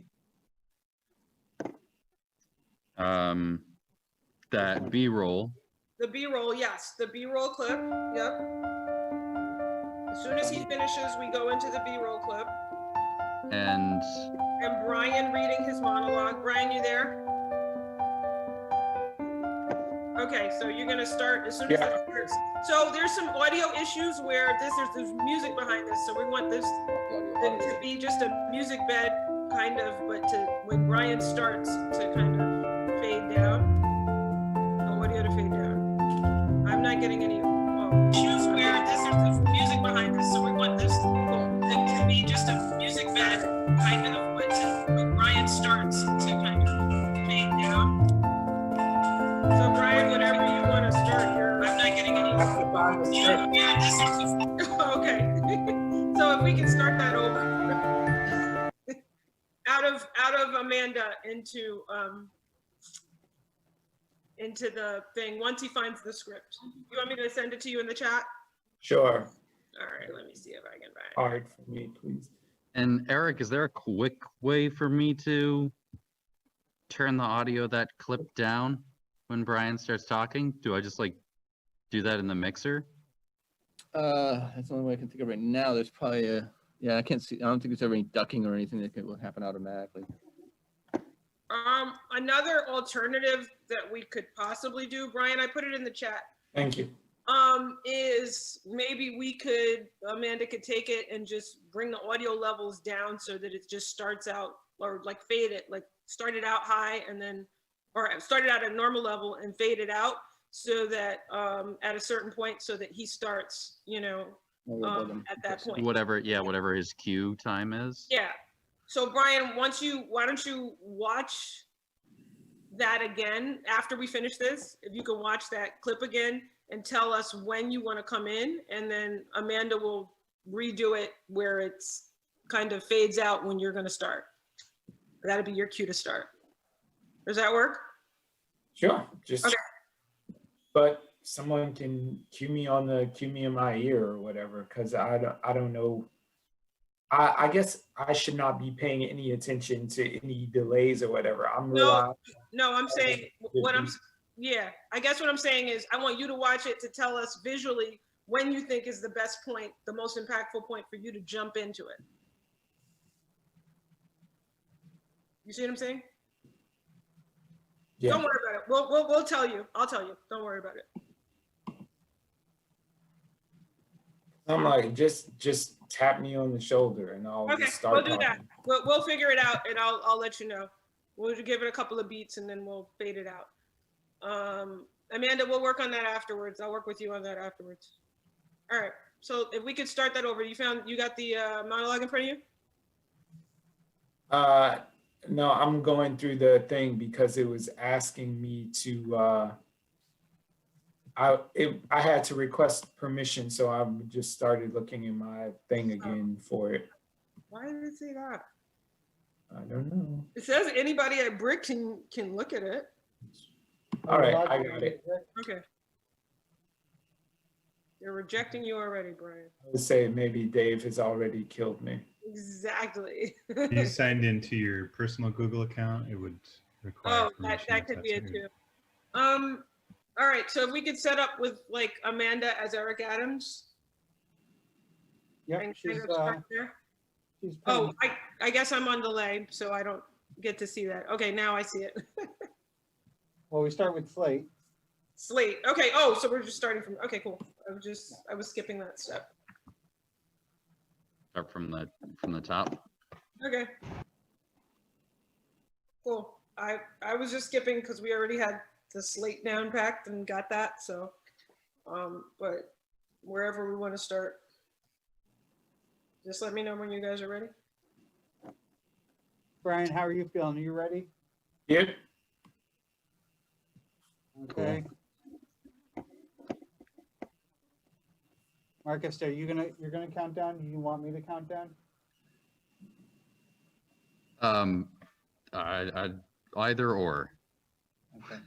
that B-roll. The B-roll, yes, the B-roll clip. Yep. As soon as he finishes, we go into the B-roll clip. And Brian reading his monologue. Brian, you there? Okay, so you're gonna start as soon as it starts. So there's some audio issues where there's music behind this, so we want this to be just a music bed kind of, but when Brian starts to kind of fade down, the audio to fade down. I'm not getting any issues where there's music behind this, so we want this to be just a music bed kind of, but when Brian starts to kind of fade down. So Brian, whatever you want to start, I'm not getting any. Okay. So if we can start that over. Out of Amanda into the thing once he finds the script. You want me to send it to you in the chat? Sure. All right, let me see if I can find it. Hard for me, please. And Eric, is there a quick way for me to turn the audio of that clip down when Brian starts talking? Do I just like do that in the mixer? That's the only way I can think of right now. There's probably a, yeah, I can't see, I don't think there's ever any ducking or anything that will happen automatically. Another alternative that we could possibly do, Brian, I put it in the chat. Thank you. Is maybe Amanda could take it and just bring the audio levels down so that it just starts out, or like fade it, like start it out high and then, or start it out at a normal level and fade it out so that at a certain point, so that he starts, you know, at that point. Whatever, yeah, whatever his cue time is. Yeah. So Brian, why don't you watch that again after we finish this? If you can watch that clip again and tell us when you want to come in, and then Amanda will redo it where it's kind of fades out when you're going to start. That'll be your cue to start. Does that work? Sure. Just, okay. But someone can cue me in my ear or whatever, because I don't know. I guess I should not be paying any attention to any delays or whatever. No, I'm saying yeah, I guess what I'm saying is I want you to watch it to tell us visually when you think is the best point, the most impactful point for you to jump into it. You see what I'm saying? Yeah. Don't worry about it. We'll tell you. I'll tell you. Don't worry about it. I'm like, just tap me on the shoulder and I'll just start. We'll do that. We'll figure it out and I'll let you know. We'll give it a couple of beats and then we'll fade it out. Amanda, we'll work on that afterwards. I'll work with you on that afterwards. All right. So if we could start that over, you got the monologue in front of you? No, I'm going through the thing because it was asking me to, I had to request permission. So I just started looking in my thing again for it. Why did it say that? I don't know. It says anybody at BRIC can look at it. All right, I got it. Okay. They're rejecting you already, Brian. I would say maybe Dave has already killed me. Exactly. If you signed into your personal Google account, it would require permission. that could be it too. All right, so if we could set up with like Amanda as Eric Adams. Yeah, she's I guess I'm on delay, so I don't get to see that. Okay, now I see it. Well, we start with Slate. Slate. Okay. Oh, so we're just starting from. Okay, cool. I was skipping that step. Start from the top. Okay. Cool. I was just skipping because we already had the slate down packed and got that. So, but wherever we want to start, just let me know when you guys are ready. Brian, how are you feeling? Are you ready? Yep. Okay. Marcus, you're gonna count down? Do you want me to count down? Either or. Okay.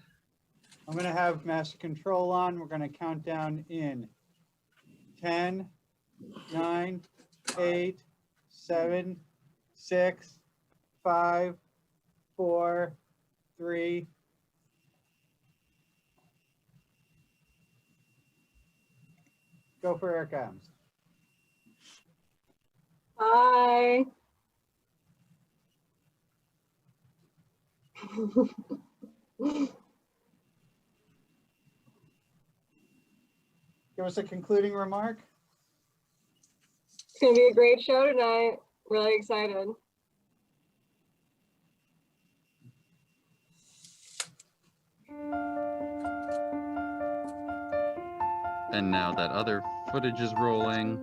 I'm gonna have master control on. We're gonna count down in 10, 9, 8, 7, 6, 5, 4, 3. Go for Eric Adams. Hi. Give us a concluding remark. It's going to be a great show tonight. Really excited. And now that other footage is rolling.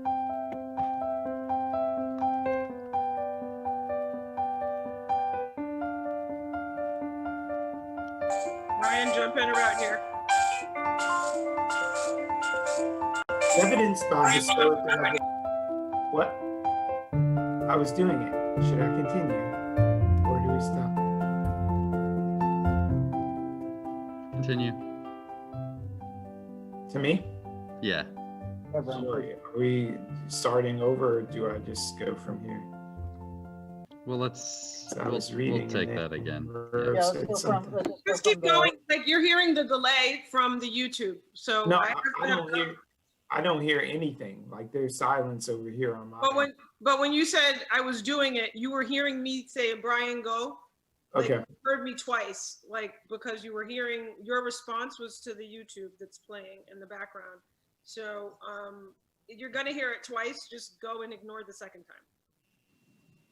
Ryan, jump in around here. Evidence by historical. What? I was doing it. Should I continue? Or do we stop? continue. To me? Yeah. Are we starting over, or do I just go from here? Well, let's So I we'll, was we'll reading take and that again. Verb Yeah, said something. Just keep going. Like you're hearing the delay from the YouTube. So No, I have I to don't hear. I don't hear anything. Like there's silence over here on my. But when you said I was doing it, you were hearing me say, Brian, go. Like, Okay. you heard me twice, like, because you were hearing, your response was to the YouTube that's playing in the background. So you're gonna hear it twice, just go and ignore the second time.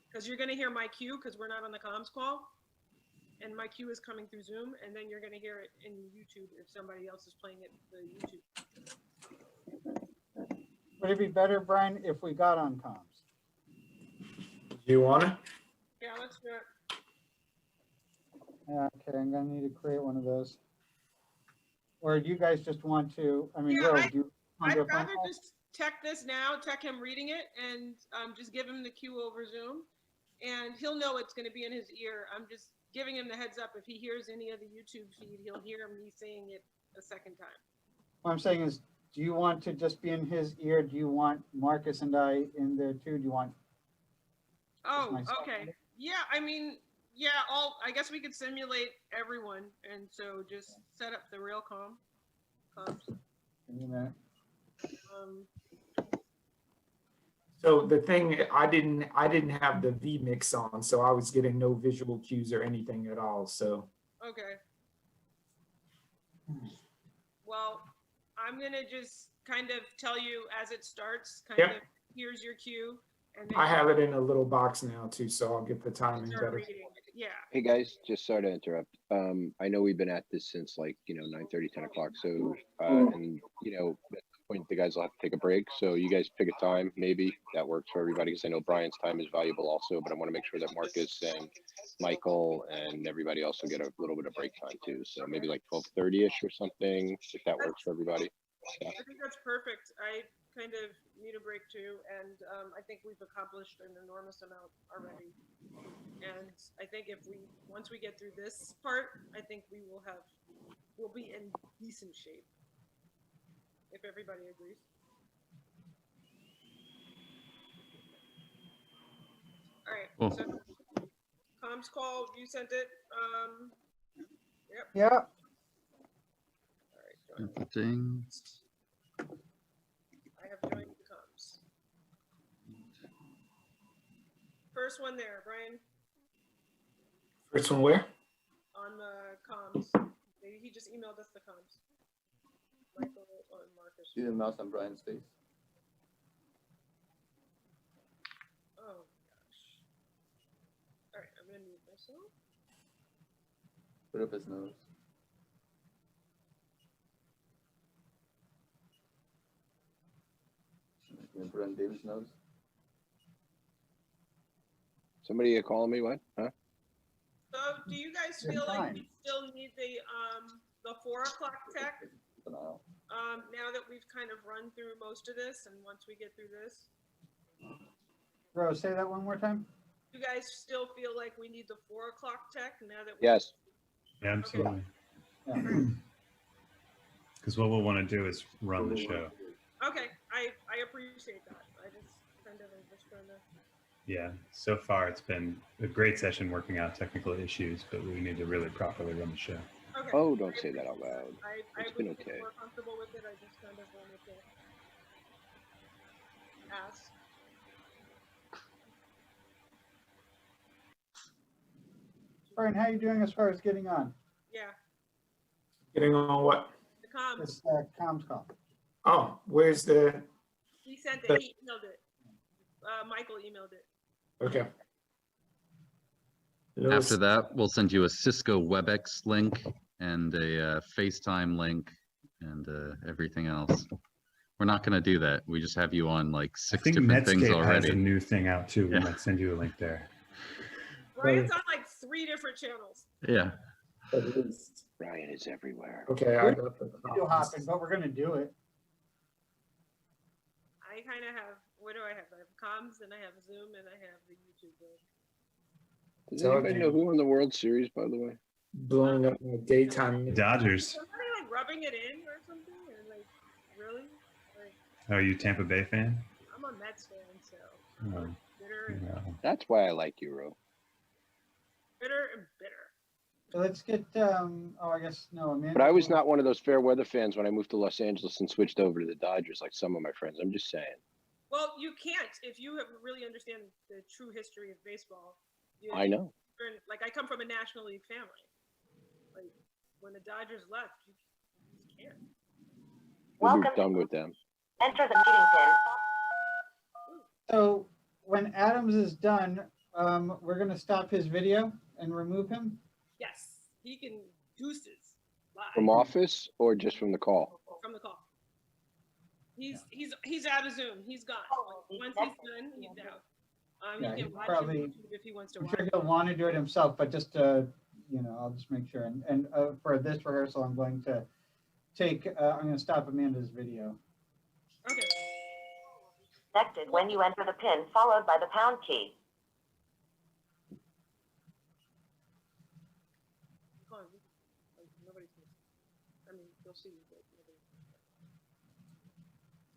Because you're gonna hear my cue, because we're not on the comms call. And my cue is coming through Zoom, and then you're gonna hear it in YouTube if somebody else is playing it the YouTube. Would it be better, Brian, if we got on comms? Do you want to? Yeah, let's do it. Yeah, okay, I'm gonna need to create one of those. Or do you guys just want to, I mean, Will, do you want I'd to do a phone rather call? just tech this now, tech him reading it, and just give him the cue over Zoom. And he'll know it's going to be in his ear. I'm just giving him the heads up. If he hears any of the YouTube feed, he'll hear me saying it a second time. What I'm saying is, do you want to just be in his ear? Do you want Marcus and I in there too? Do you want? Oh, myself. okay. Yeah, I mean, yeah, I guess we could simulate everyone. And so just set up the real comms. Give me a minute. So the thing, I didn't have the vMix on, so I was getting no visual cues or anything at all. So. Okay. Well, I'm gonna just kind of tell you as it starts, kind Yep. of here's your cue. And then I have it in a little box now too, so I'll get the timing start better. reading. Yeah. Hey guys, just sorry to interrupt. I know we've been at this since like, 9:30, 10 o'clock. So, and at the point the guys will have to take a break. So you guys pick a time, maybe that works for everybody. Cause I know Brian's time is valuable also, but I want to make sure that Marcus and Michael and everybody also get a little bit of break time too. So maybe like 12:30-ish or something, if that works for everybody. Yeah. I think that's perfect. I kind of need a break too, and I think we've accomplished an enormous amount already. And I think once we get through this part, I think we'll be in decent shape. If everybody agrees. All right. Cool. So comms call, you sent it. Yep. Yeah. All right. Ding. I have joined the comms. First one there, Brian, First one where? on the comms. He just emailed us the comms. Michael or Marcus. See the mouse on Brian's face? Oh gosh. All right, I'm gonna mute myself. Put up his nose. Can I put on David's nose? Somebody calling me, what? Huh? So do you guys feel like we still need the 4 o'clock tech? Now that we've kind of run through most of this, and once we get through this, Rose, say that one more time. you guys still feel like we need the 4 o'clock tech now that? Yes. Yeah, absolutely. Yeah. Because what we'll want to do is run the show. Okay, I appreciate that. I just kind of am just trying to. Yeah, so far it's been a great session working out technical issues, but we need to really properly run the show. Okay. Oh, don't say that out loud. I It's been would okay. be more comfortable with it. I just kind of wanted to ask. Brian, how are you doing as far as getting on? Yeah, Getting on what? the comms. This comms call. Oh, where's the? He sent the- it. He emailed it. Michael emailed it. Okay. After that, we'll send you a Cisco WebEx link and a FaceTime link and everything else. We're not going to do that. We just have you on like I 6 think different things Netscape has a already. new thing out too. We Yeah. might send you a link there. Brian's on like 3 different channels. Yeah. Brian is everywhere. Okay, I got the. Video hopping, but we're gonna do it. I kind of have. What do I have? I have comms, and I have Zoom, and I have the YouTube link. Does anybody know who won the World Series, by the way? blowing up my daytime. Dodgers. Somebody like rubbing it in or something, and like really, like Are you a Tampa Bay fan? I'm a Mets fan, so Oh, bitter, no. That's why I like you, Ro. bitter and bitter. So let's get, I guess, no, Amanda. But I was not one of those fair weather fans when I moved to Los Angeles and switched over to the Dodgers, like some of my friends. I'm just saying. Well, you can't if you really understand the true history of baseball. I know. Like I come from a National League family. Like when the Dodgers left, you can't. We're done with them. Enter the meeting pin. So when Adams is done, we're gonna stop his video and remove him. Yes, he can deuces live From office or just from the call? from the call. He's out of Zoom. He's gone. Once he's done, he's out. Yeah, He he can watch probably- it on YouTube if he wants to I'm watch sure it. he'll want to do it himself, but just I'll just make sure. And for this rehearsal, I'm going to I'm going to stop Amanda's video. Okay. Connected when you enter the pin, followed by the pound key. Come on. Like, nobody's I mean, you'll see. But nobody.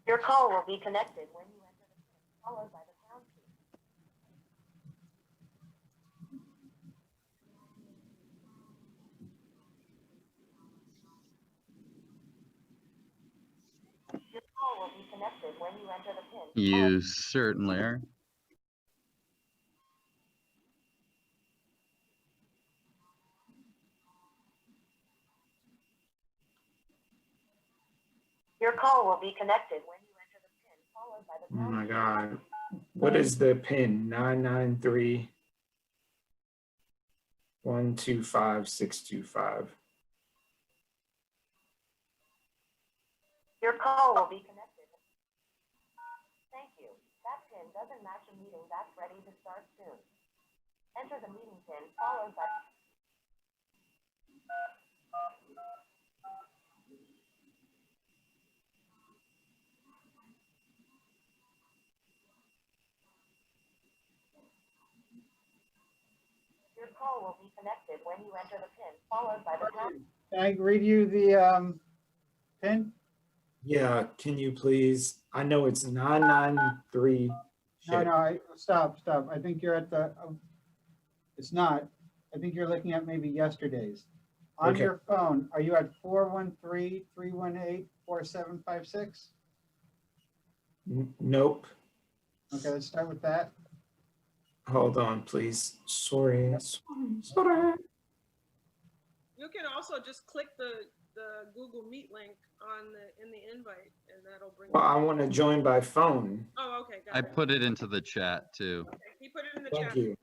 Your call will be connected when you enter the pin, followed by the pound key. Your call will be connected when you enter the pin. You certainly are. Your call will be connected when you enter the pin, followed by the Oh pound my key. God. What is the pin? 993 125 625. Your call will be connected. Thank you. That pin doesn't match a meeting that's ready to start soon. Enter the meeting pin followed by. Your call will be connected when you enter the pin followed by the pound. Can I read you the pin? Yeah, can you please? I know it's 993. No, stop. I think you're at the, it's not. I think you're looking at maybe yesterday's. On Okay. your phone, are you at 413-318-4756? Nope. Okay, let's start with that. Hold on, please. Sorry. You can also just click the Google Meet link in the invite, and that'll bring. Well, I want to join by phone. Oh, okay, got I it. put it into the chat too. Okay, he put it in the Thank chat. you.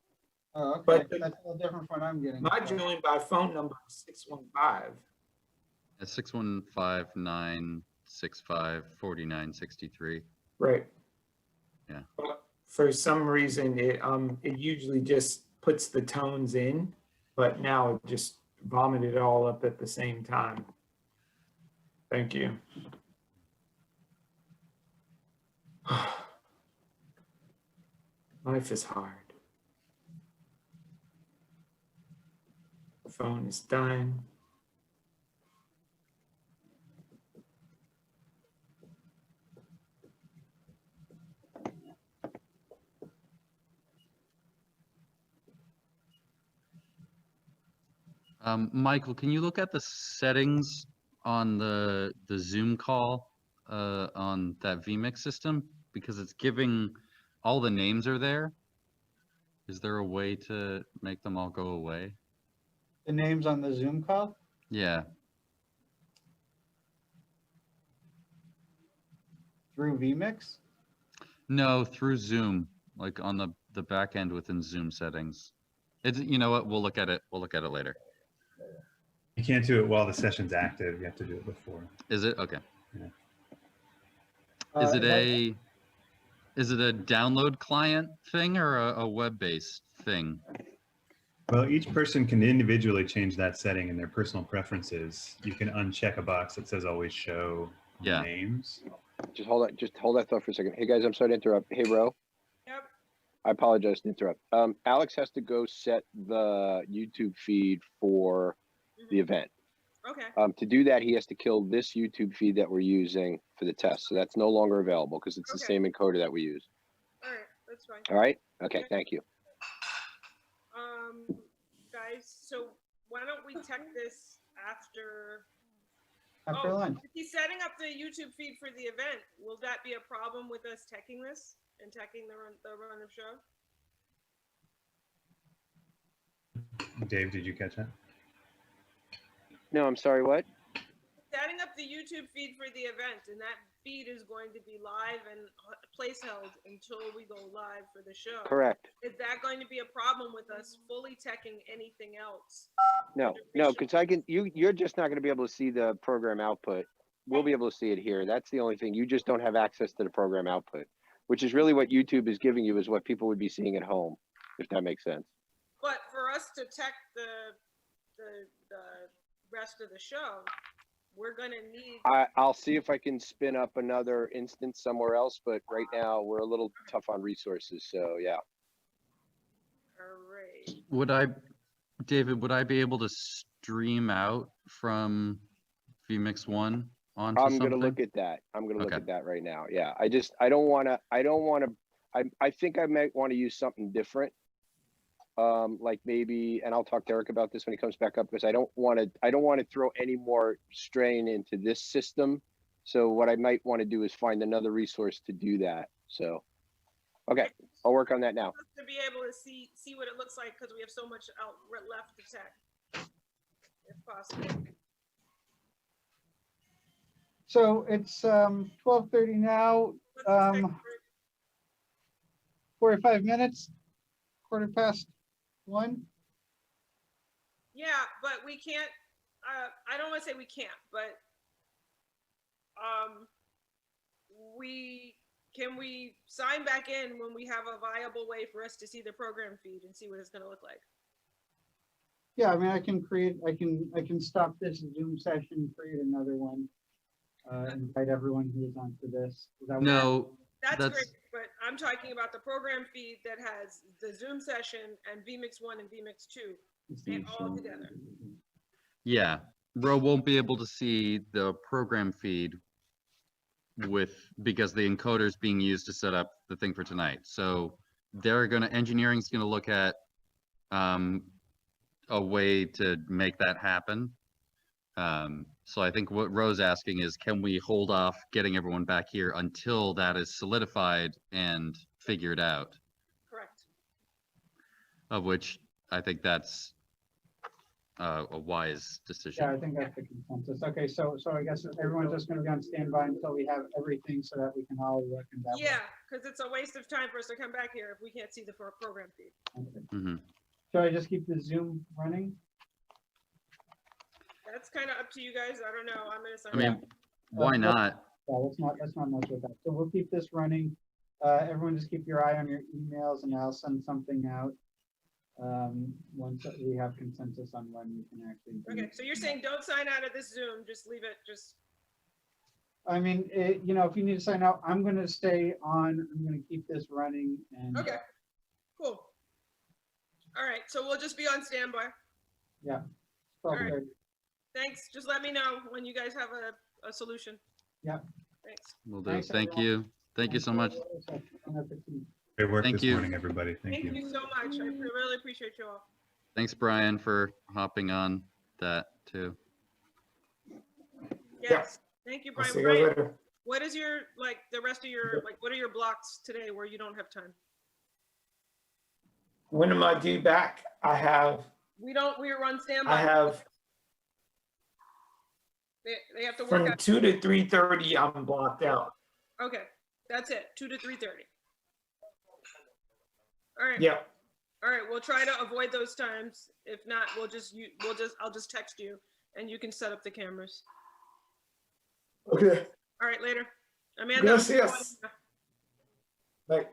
Oh, okay, But that's a little different from what I'm getting. my join by phone number is 615. At 615-965-4963. Right. Yeah. But for some reason, it usually just puts the tones in, but now it just vomited it all up at the same time. Thank you. Life is hard. The phone is dying. Michael, can you look at the settings on the Zoom call on that vMix system? Because it's giving, all the names are there. Is there a way to make them all go away? The names on the Zoom call? Yeah. Through vMix? No, through Zoom, like on the back end within Zoom settings. It's, you know what, we'll look at it later. You can't do it while the session's active. You have to do it before. Is it? Okay. Yeah. Is it a download client thing or a web-based thing? Well, each person can individually change that setting in their personal preferences. You can uncheck a box that says always show names. Just hold that thought for a second. Hey guys, I'm sorry to interrupt. Hey Ro. Yep. I apologize to interrupt. Alex has to go set the YouTube feed for the event. Okay. To do that, he has to kill this YouTube feed that we're using for the test. So that's no longer available because it's the same encoder that we use. All right, that's fine. All right. Okay. Thank you. Guys, so why don't we tech this after? After lunch. If he's setting up the YouTube feed for the event, will that be a problem with us teching this and teching the run of show? Dave, did you catch that? No, I'm sorry. What? Setting up the YouTube feed for the event, and that feed is going to be live and place held until we go live for the show. Correct. Is that going to be a problem with us fully teching anything else? No, because you're just not going to be able to see the program output. We'll be able to see it here. That's the only thing. You just don't have access to the program output, which is really what YouTube is giving you, is what people would be seeing at home, if that makes sense. But for us to tech the rest of the show, we're gonna need. I'll see if I can spin up another instance somewhere else, but right now we're a little tough on resources. So yeah. David, would I be able to stream out from vMix 1 onto I'm something? gonna look at that. I'm gonna look at that right now. Yeah, I don't want to. I think I might want to use something different. Like maybe, and I'll talk to Eric about this when he comes back up, because I don't want to throw any more strain into this system. So what I might want to do is find another resource to do that. So, okay, I'll work on that now. To be able to see what it looks like, because we have so much out left to tech, if possible. So it's 12:30 now. 45 minutes, 1:15. Yeah, but we can't. I don't want to say we can't, but can we sign back in when we have a viable way for us to see the program feed and see what it's going to look like? Yeah, I mean, I can stop this Zoom session, create another one, invite everyone who is on for this. That's great, but I'm talking about the program feed that has the Zoom session and vMix 1 and vMix 2 and all together. Yeah, Ro won't be able to see the program feed because the encoder is being used to set up the thing for tonight. So engineering's gonna look at a way to make that happen. So I think what Ro's asking is, can we hold off getting everyone back here until that is solidified and figured out? Correct. Mm-hmm. Of which I think that's a wise decision. Yeah, I think that's the consensus. Okay, so I guess everyone's just going to be on standby until we have everything so that we can all look and that. Yeah, because it's a waste of time for us to come back here if we can't see the program feed. Okay. Mm-hmm. Should I just keep the Zoom running? That's kind of up to you guys. I don't know. I'm gonna sign. I mean, why not? Yeah, let's not mess with that. So we'll keep this running. Everyone just keep your eye on your emails, and I'll send something out once we have consensus on when we can actually do Okay, so you're saying don't sign out of this Zoom, just leave it, I mean, if you need to sign out, I'm going to stay on. I'm going to keep this running. And okay, cool. All right, so we'll just be on standby. Yeah. All right. Thanks. Just let me know when you guys have a solution. Yeah. Thanks. Will do. Thank you. Thank you so much. Great work Thank this you. morning, everybody. Thank you. Thank you so much. I really appreciate you all. Thanks, Brian, for hopping on that too. Yes. Thank you, Brian. See you Brian, later. what is your, the rest of your, what are your blocks today where you don't have time? When am I due back? We were on standby. I have They have to work from out. 2 to 3:30. I'm blocked out. Okay, that's it. 2 to 3:30. All right. Yeah. All right. We'll try to avoid those times. If not, I'll just text you, and you can set up the cameras. Okay. All right. Later, Amanda. Gracias. Bye.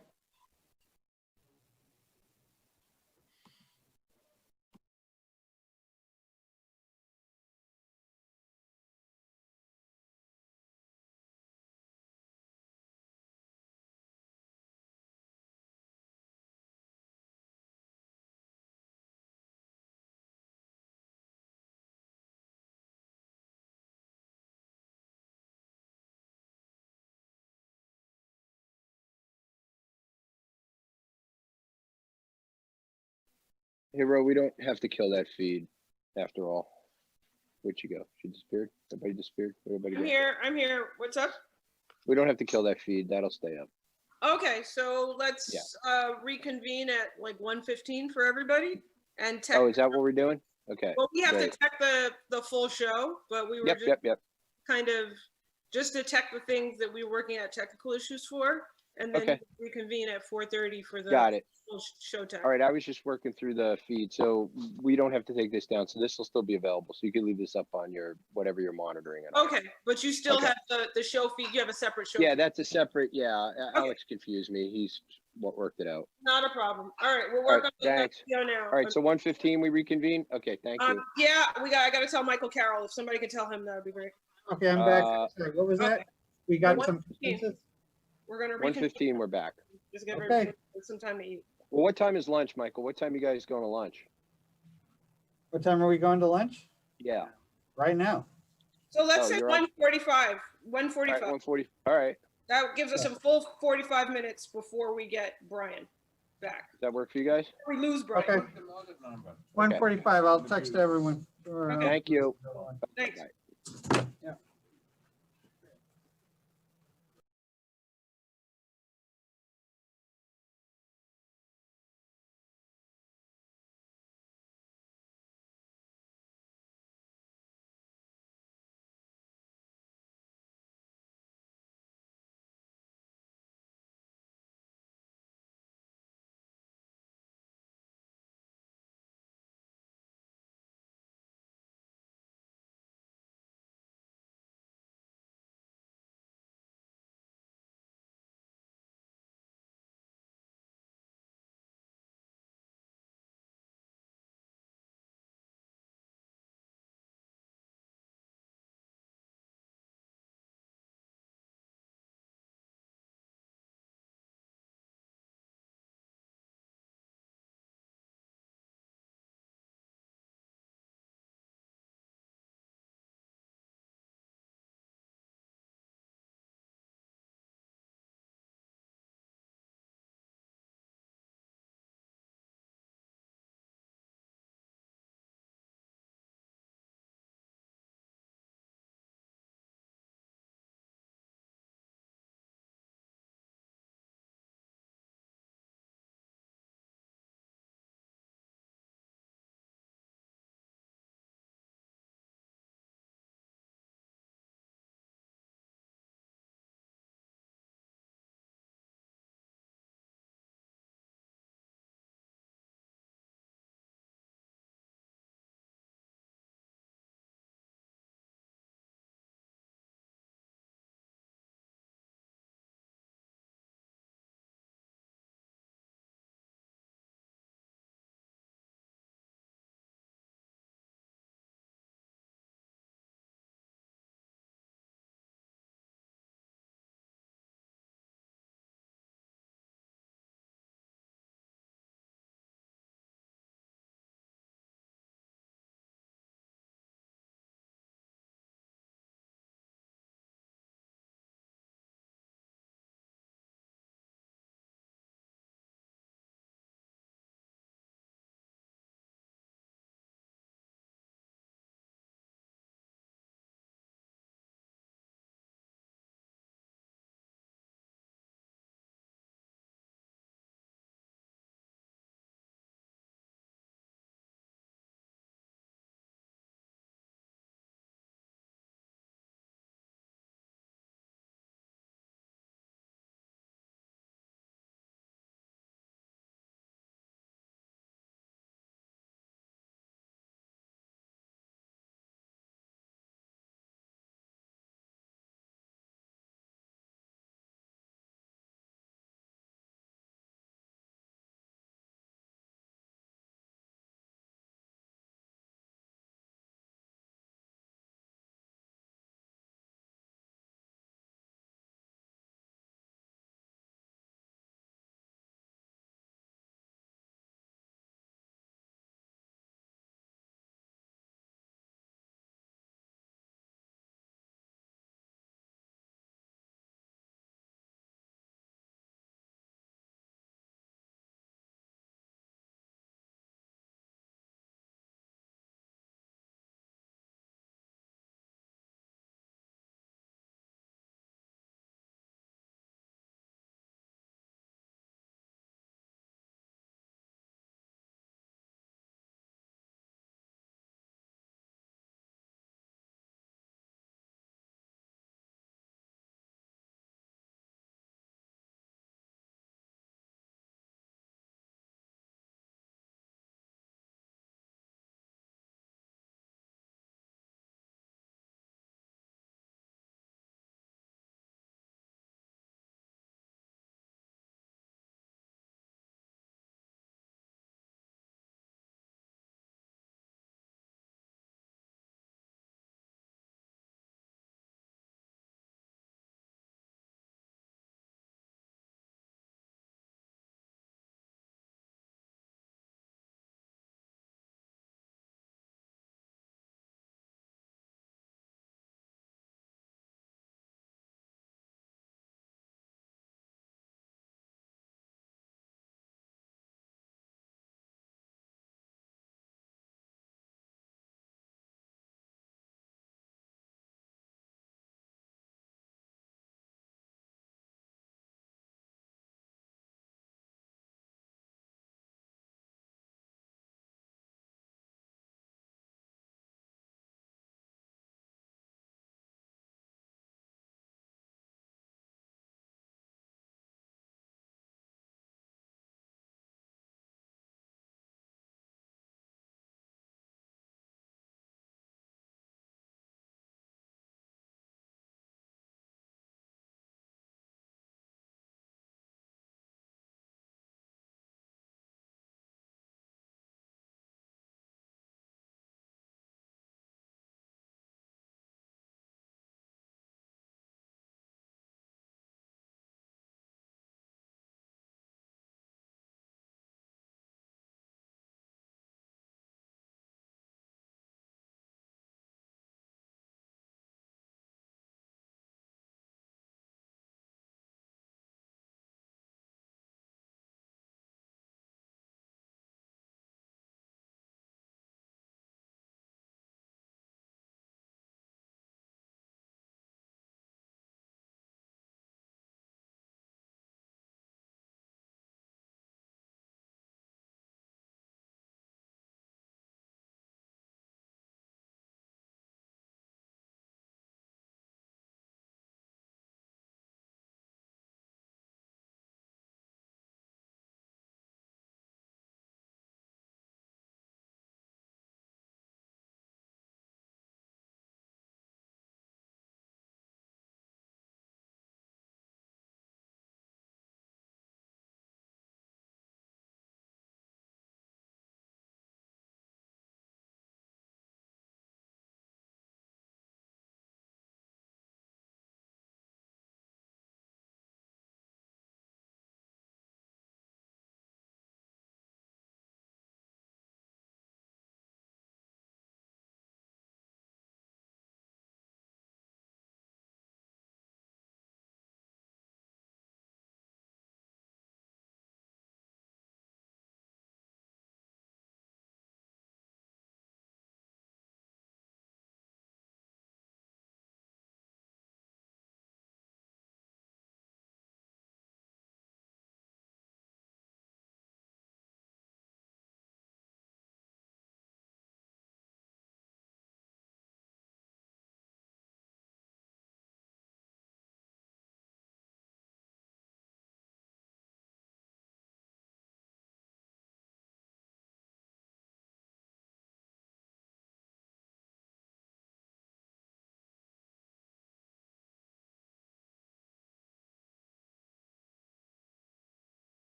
Hey, Ro, we don't have to kill that feed after all. Where'd she go? She disappeared? Everybody disappeared? Everybody I'm go? here. I'm here. What's up? We don't have to kill that feed. That'll stay up. Okay, so let's reconvene at like 1:15 for everybody and tech. Oh, is that what we're doing? Okay. Well, we have great. to tech the full show, but we were just Yep. kind of just to tech the things that we were working at technical issues for, and then Okay. reconvene at 4:30 for the Got it. full show tech. All right, I was just working through the feed, so we don't have to take this down. So this will still be available. So you can leave this up on your whatever you're monitoring it on. Okay, but you still Okay. have the show feed. You have a separate show. Yeah, feed. that's a separate. Yeah, Alex confused me. He's worked it out. Not a problem. All right, we'll All work right, on the thanks. video now. All right, so 1:15 we reconvene. Okay, thank you. Yeah, I got to tell Michael Carroll. If somebody could tell him, that would be great. Okay, I'm back. Sorry, what was that? We got some. 1:15. We're gonna 1:15 we're back. Just give Okay. everybody some time to eat. Well, what time is lunch, Michael? What time you guys going to lunch? What time are we going to lunch? Yeah. Right now. So let's Oh, say you're on. 1:45. All 1:45. right, 1:40. All right. That gives us a full 45 minutes before we get Brian back. Does that work for you guys? We lose Brian. Okay. 1:45. I'll text everyone. Thank you. Thanks. Yeah.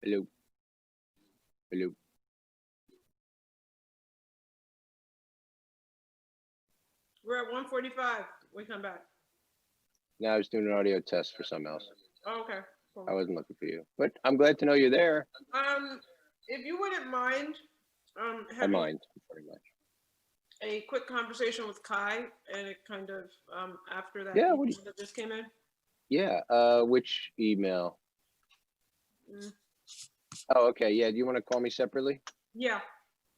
Hello. Hello. We're at 1:45. We come back. Now I was doing an audio test for something else. Oh, okay. Cool. I wasn't looking for you, but I'm glad to know you're there. If you wouldn't mind, I having mind very much. a quick conversation with Kai, and it kind of after that Yeah, email that just came in. Yeah. Which email? Mm. Oh, okay. Yeah. Do you want to call me separately? Yeah.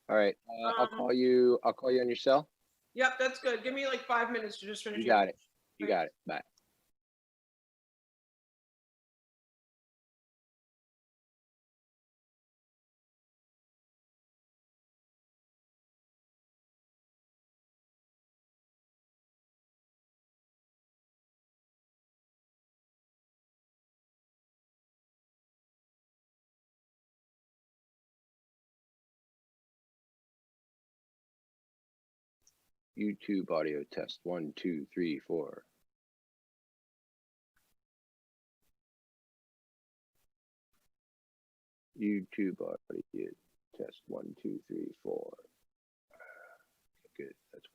All right. I'll call you. I'll call you on your cell. Yep, that's good. Give me like 5 minutes to just finish. You got it. You got it. Bye. YouTube audio test 1, 2, 3, 4. YouTube audio test 1, 2, 3, 4. Good. That's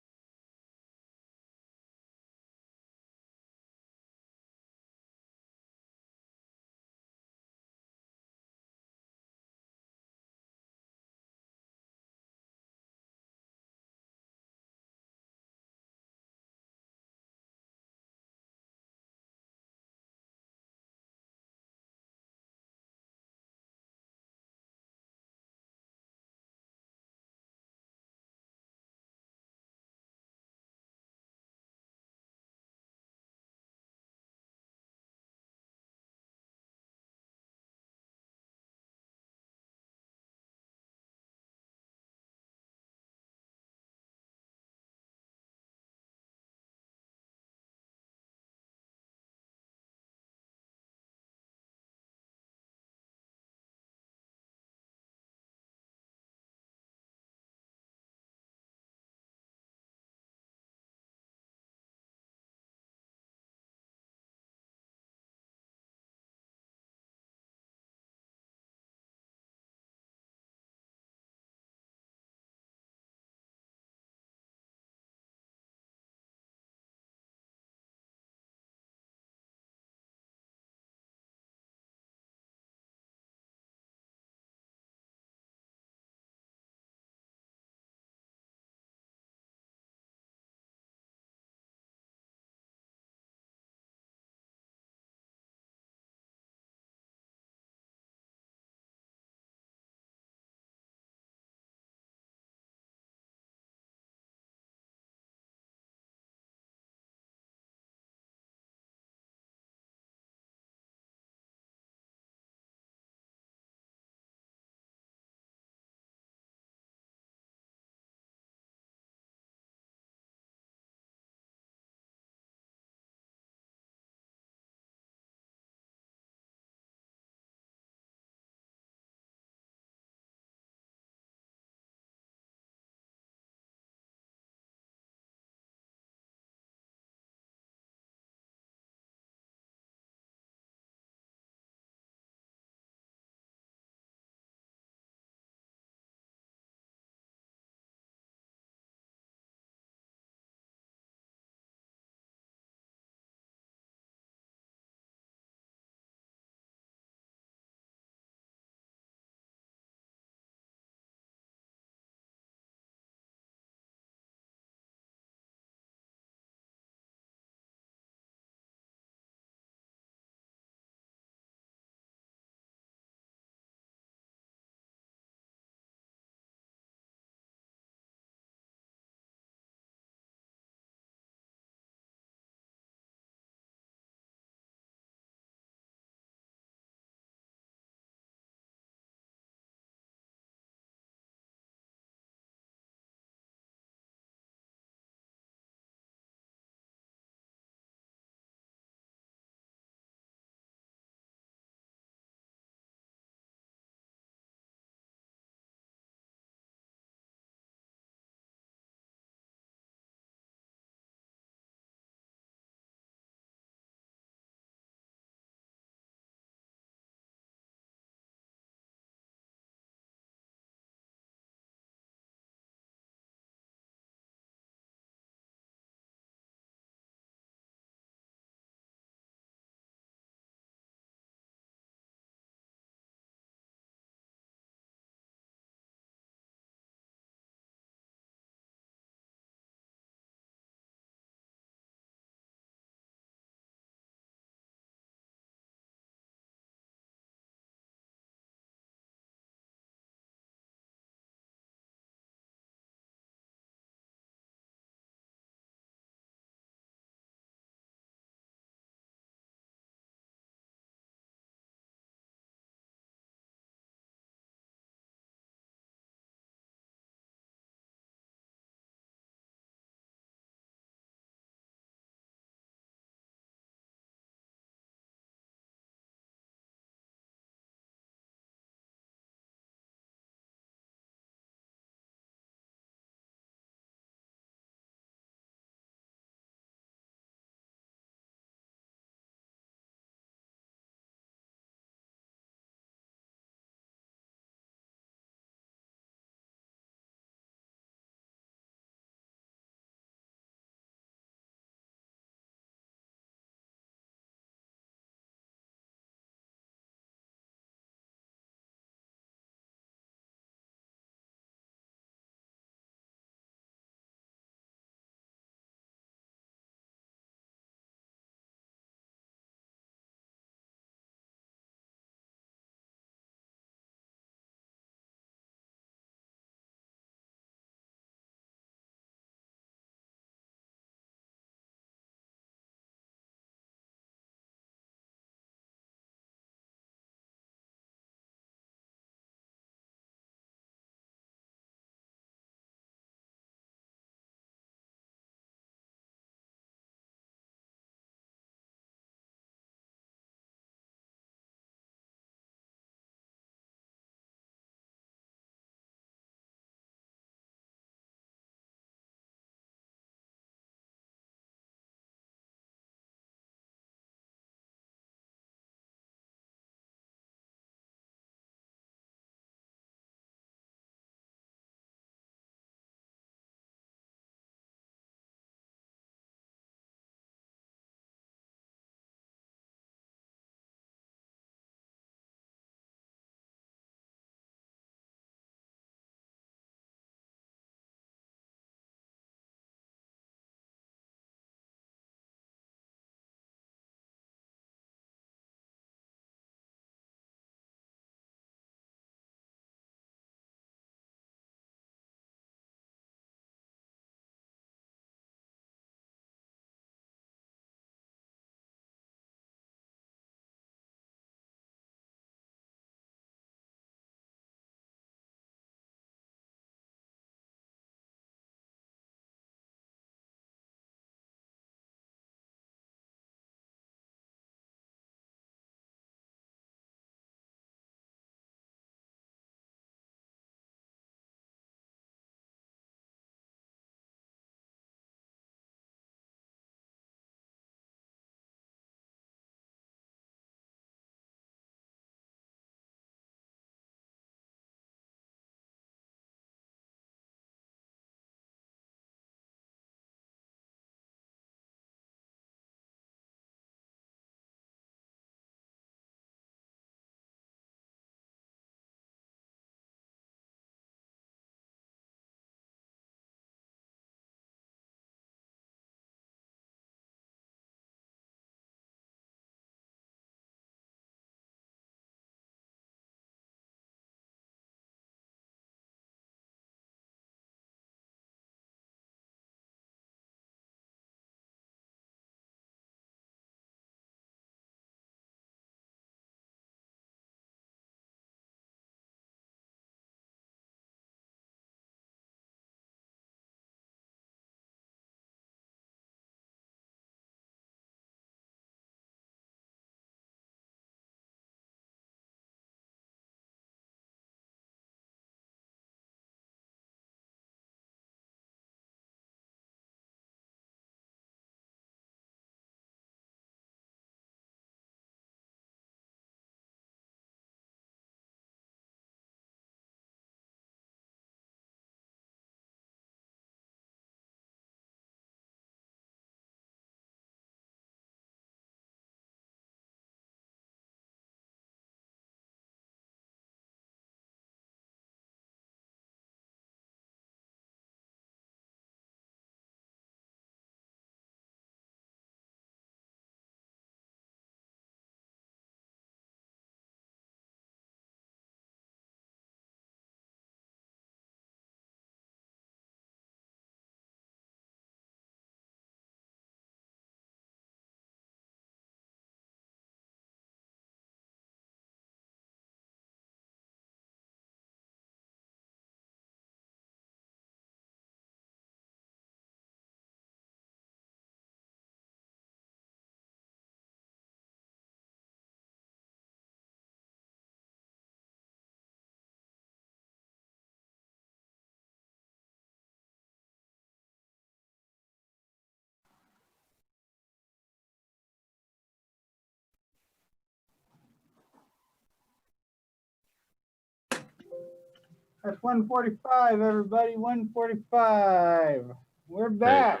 That's 1:45, everybody, 1:45. We're back.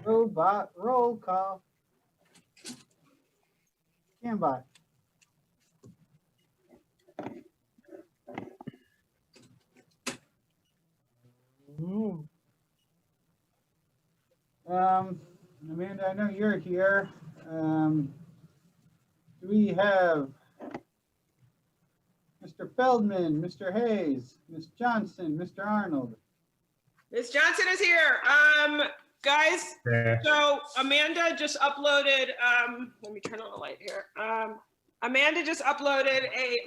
Robot roll call. Cambot. Amanda, I know you're here. Do we have Mr. Feldman, Mr. Hayes, Ms. Johnson, Mr. Arnold? Ms. Johnson is here. Guys, so Amanda just uploaded, let me turn on the light here. Amanda just uploaded a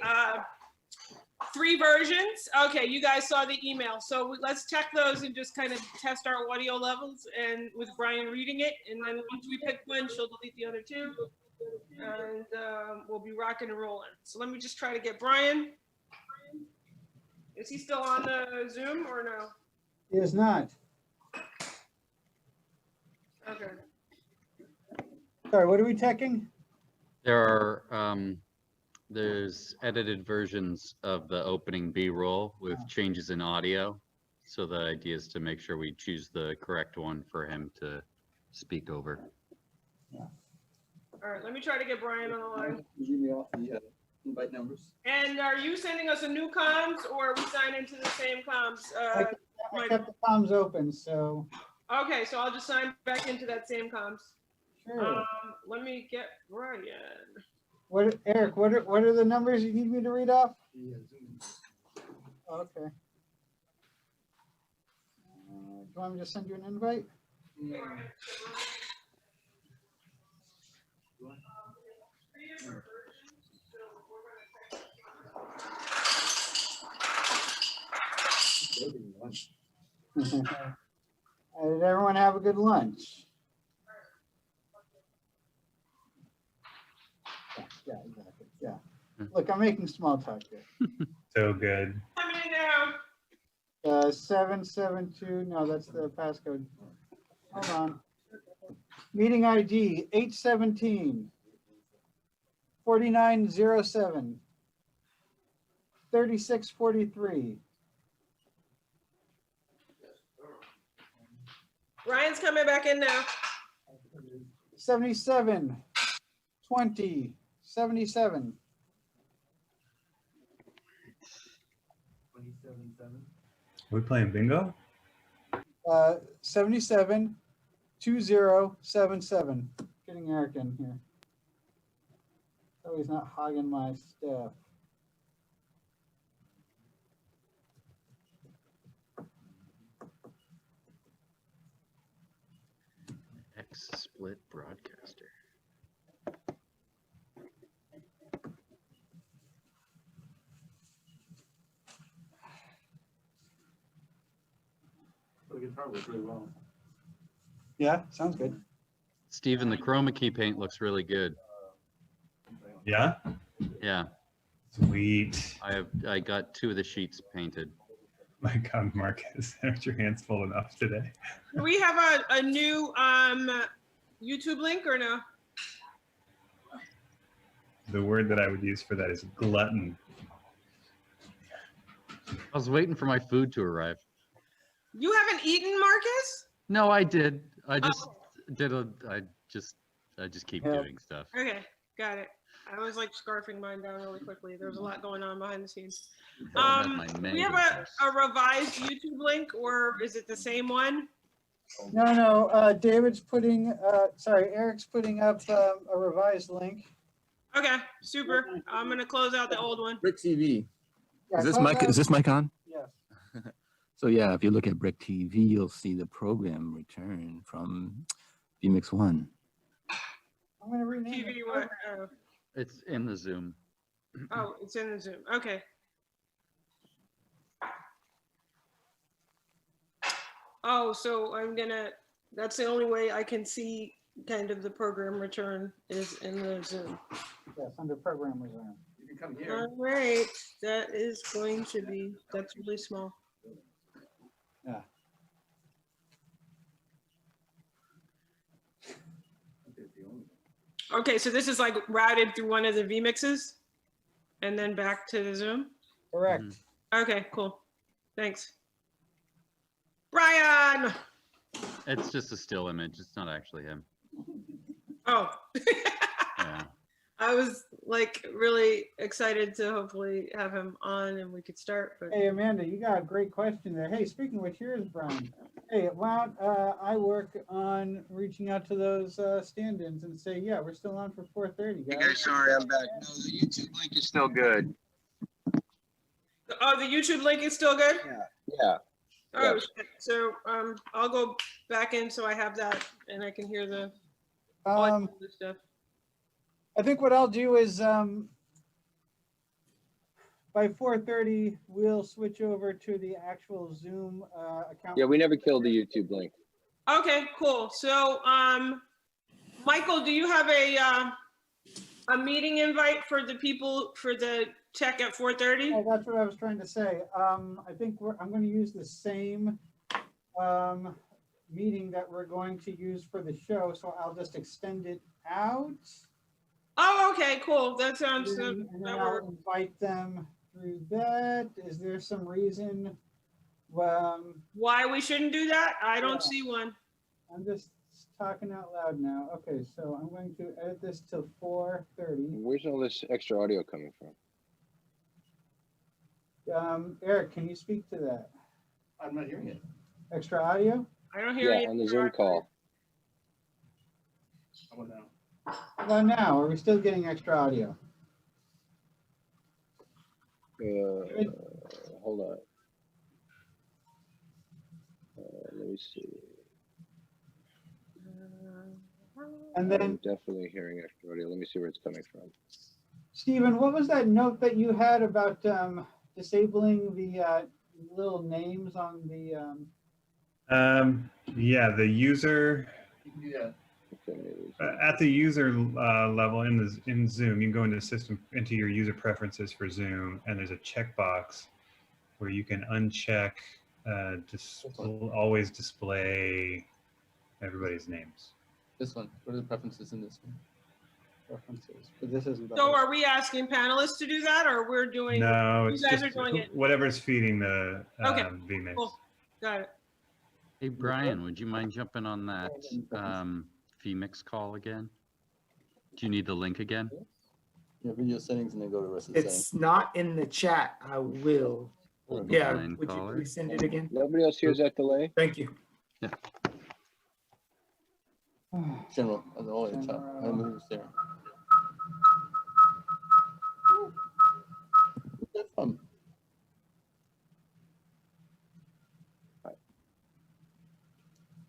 3 versions. Okay, you guys saw the email. So let's check those and just kind of test our audio levels and with Brian reading it. And then once we pick one, she'll delete the other 2. And we'll be rocking and rolling. So let me just try to get Brian. Is he still on the Zoom or no? He is not. Okay. Sorry, what are we checking? There are, there's edited versions of the opening B-roll with changes in audio. So the idea is to make sure we choose the correct one for him to speak over. All right, let me try to get Brian on the line. Give me off the invite numbers. And are you sending us a new comms or are we signing into the same comms? I kept the comms open, so. Okay, so I'll just sign back into that same comms. Sure. Let me get Brian. What, Eric, what are the numbers you need me to read off? Okay. Do you want me to send you an invite? Did everyone have a good lunch? Yeah, exactly. Yeah. Look, I'm making small talk here. So good. Coming in now. 772. No, that's the passcode. Hold on. Meeting ID 817 4907 3643. Ryan's coming back in now. 77 20 77. Are we playing bingo? 77 2077. Getting Eric in here. So he's not hogging my stuff. X-split broadcaster. The guitar was really well. Yeah, sounds good. Steven, the chroma key paint looks really good. Yeah? Yeah. Sweet. I got 2 of the sheets painted. My God, Marcus, aren't your hands full enough today? Do we have a new YouTube link or no? The word that I would use for that is glutton. I was waiting for my food to arrive. You haven't eaten, Marcus? No, I did. I just I just keep doing stuff. Okay, got it. I was like scarfing mine down really quickly. There was a lot going on behind the scenes. Do we have a revised YouTube link or is it the same one? No, David's putting, Eric's putting up a revised link. Okay, super. I'm gonna close out the old one. BRIC TV. Yeah, Is this mic on? Yes. So yeah, if you look at BRIC TV, you'll see the program return from vMix 1. I'm going to rename it. TV what? It's in the Zoom. Oh, it's in the Zoom. Okay. Oh, so that's the only way I can see kind of the program return is in the Zoom. Yes, under program resume. You can come here. All right, that is going to be, that's really small. Yeah. Okay, so this is like routed through one of the vMixes and then back to the Zoom? Correct. Okay, cool. Thanks. Brian! It's just a still image. It's not actually him. Oh. Yeah. I was like really excited to hopefully have him on and we could start. But Hey, Amanda, you got a great question there. Hey, speaking of which, here's Brian. Hey, why don't I work on reaching out to those stand-ins and say, yeah, we're still on for 4:30, guys. Hey guys, sorry, I'm back. No, the YouTube link is still good. oh, the YouTube link is still good? Yeah. Oh, Yes. shit. So I'll go back in so I have that and I can hear the audio stuff. I think what I'll do is by 4:30 we'll switch over to the actual Zoom account. Yeah, we never killed the YouTube link. Okay, cool. So Michael, do you have a meeting invite for the people for the check at 4:30? Oh, that's what I was trying to say. I think I'm going to use the same meeting that we're going to use for the show, so I'll just extend it out. Oh, okay, cool. That sounds And good. then That I'll works. invite them through that. Is there some reason? Why we shouldn't do that? I don't see one. I'm just talking out loud now. Okay, so I'm going to edit this to 4:30. Where's all this extra audio coming from? Eric, can you speak to that? I'm not hearing it. Extra audio? I don't hear Yeah, on the Zoom call. How about now? Well, now, are we still getting extra audio? Hold on. Let me see. And then, I'm definitely hearing extra audio. Let me see where it's coming from. Stephen, what was that note that you had about disabling the little names on the? Yeah, the user. Yeah. At the user level in Zoom, you can go into your user preferences for Zoom, and there's a checkbox where you can uncheck always display everybody's names. This one. What are the preferences in this one? Preferences, but this isn't. So are we asking panelists to do that or we're doing? No, you it's guys just are doing it. whatever's feeding the Okay, vMix. cool. Got it. Hey, Brian, would you mind jumping on that vMix call again? Do you need the link again? Yeah, video settings and then go to the rest of the It's not in the chat. I will. Yeah, Brian would you caller. please send it again? Nobody else hears that delay? Thank you. Yeah. General, on the all the way top. I move there. That's fun.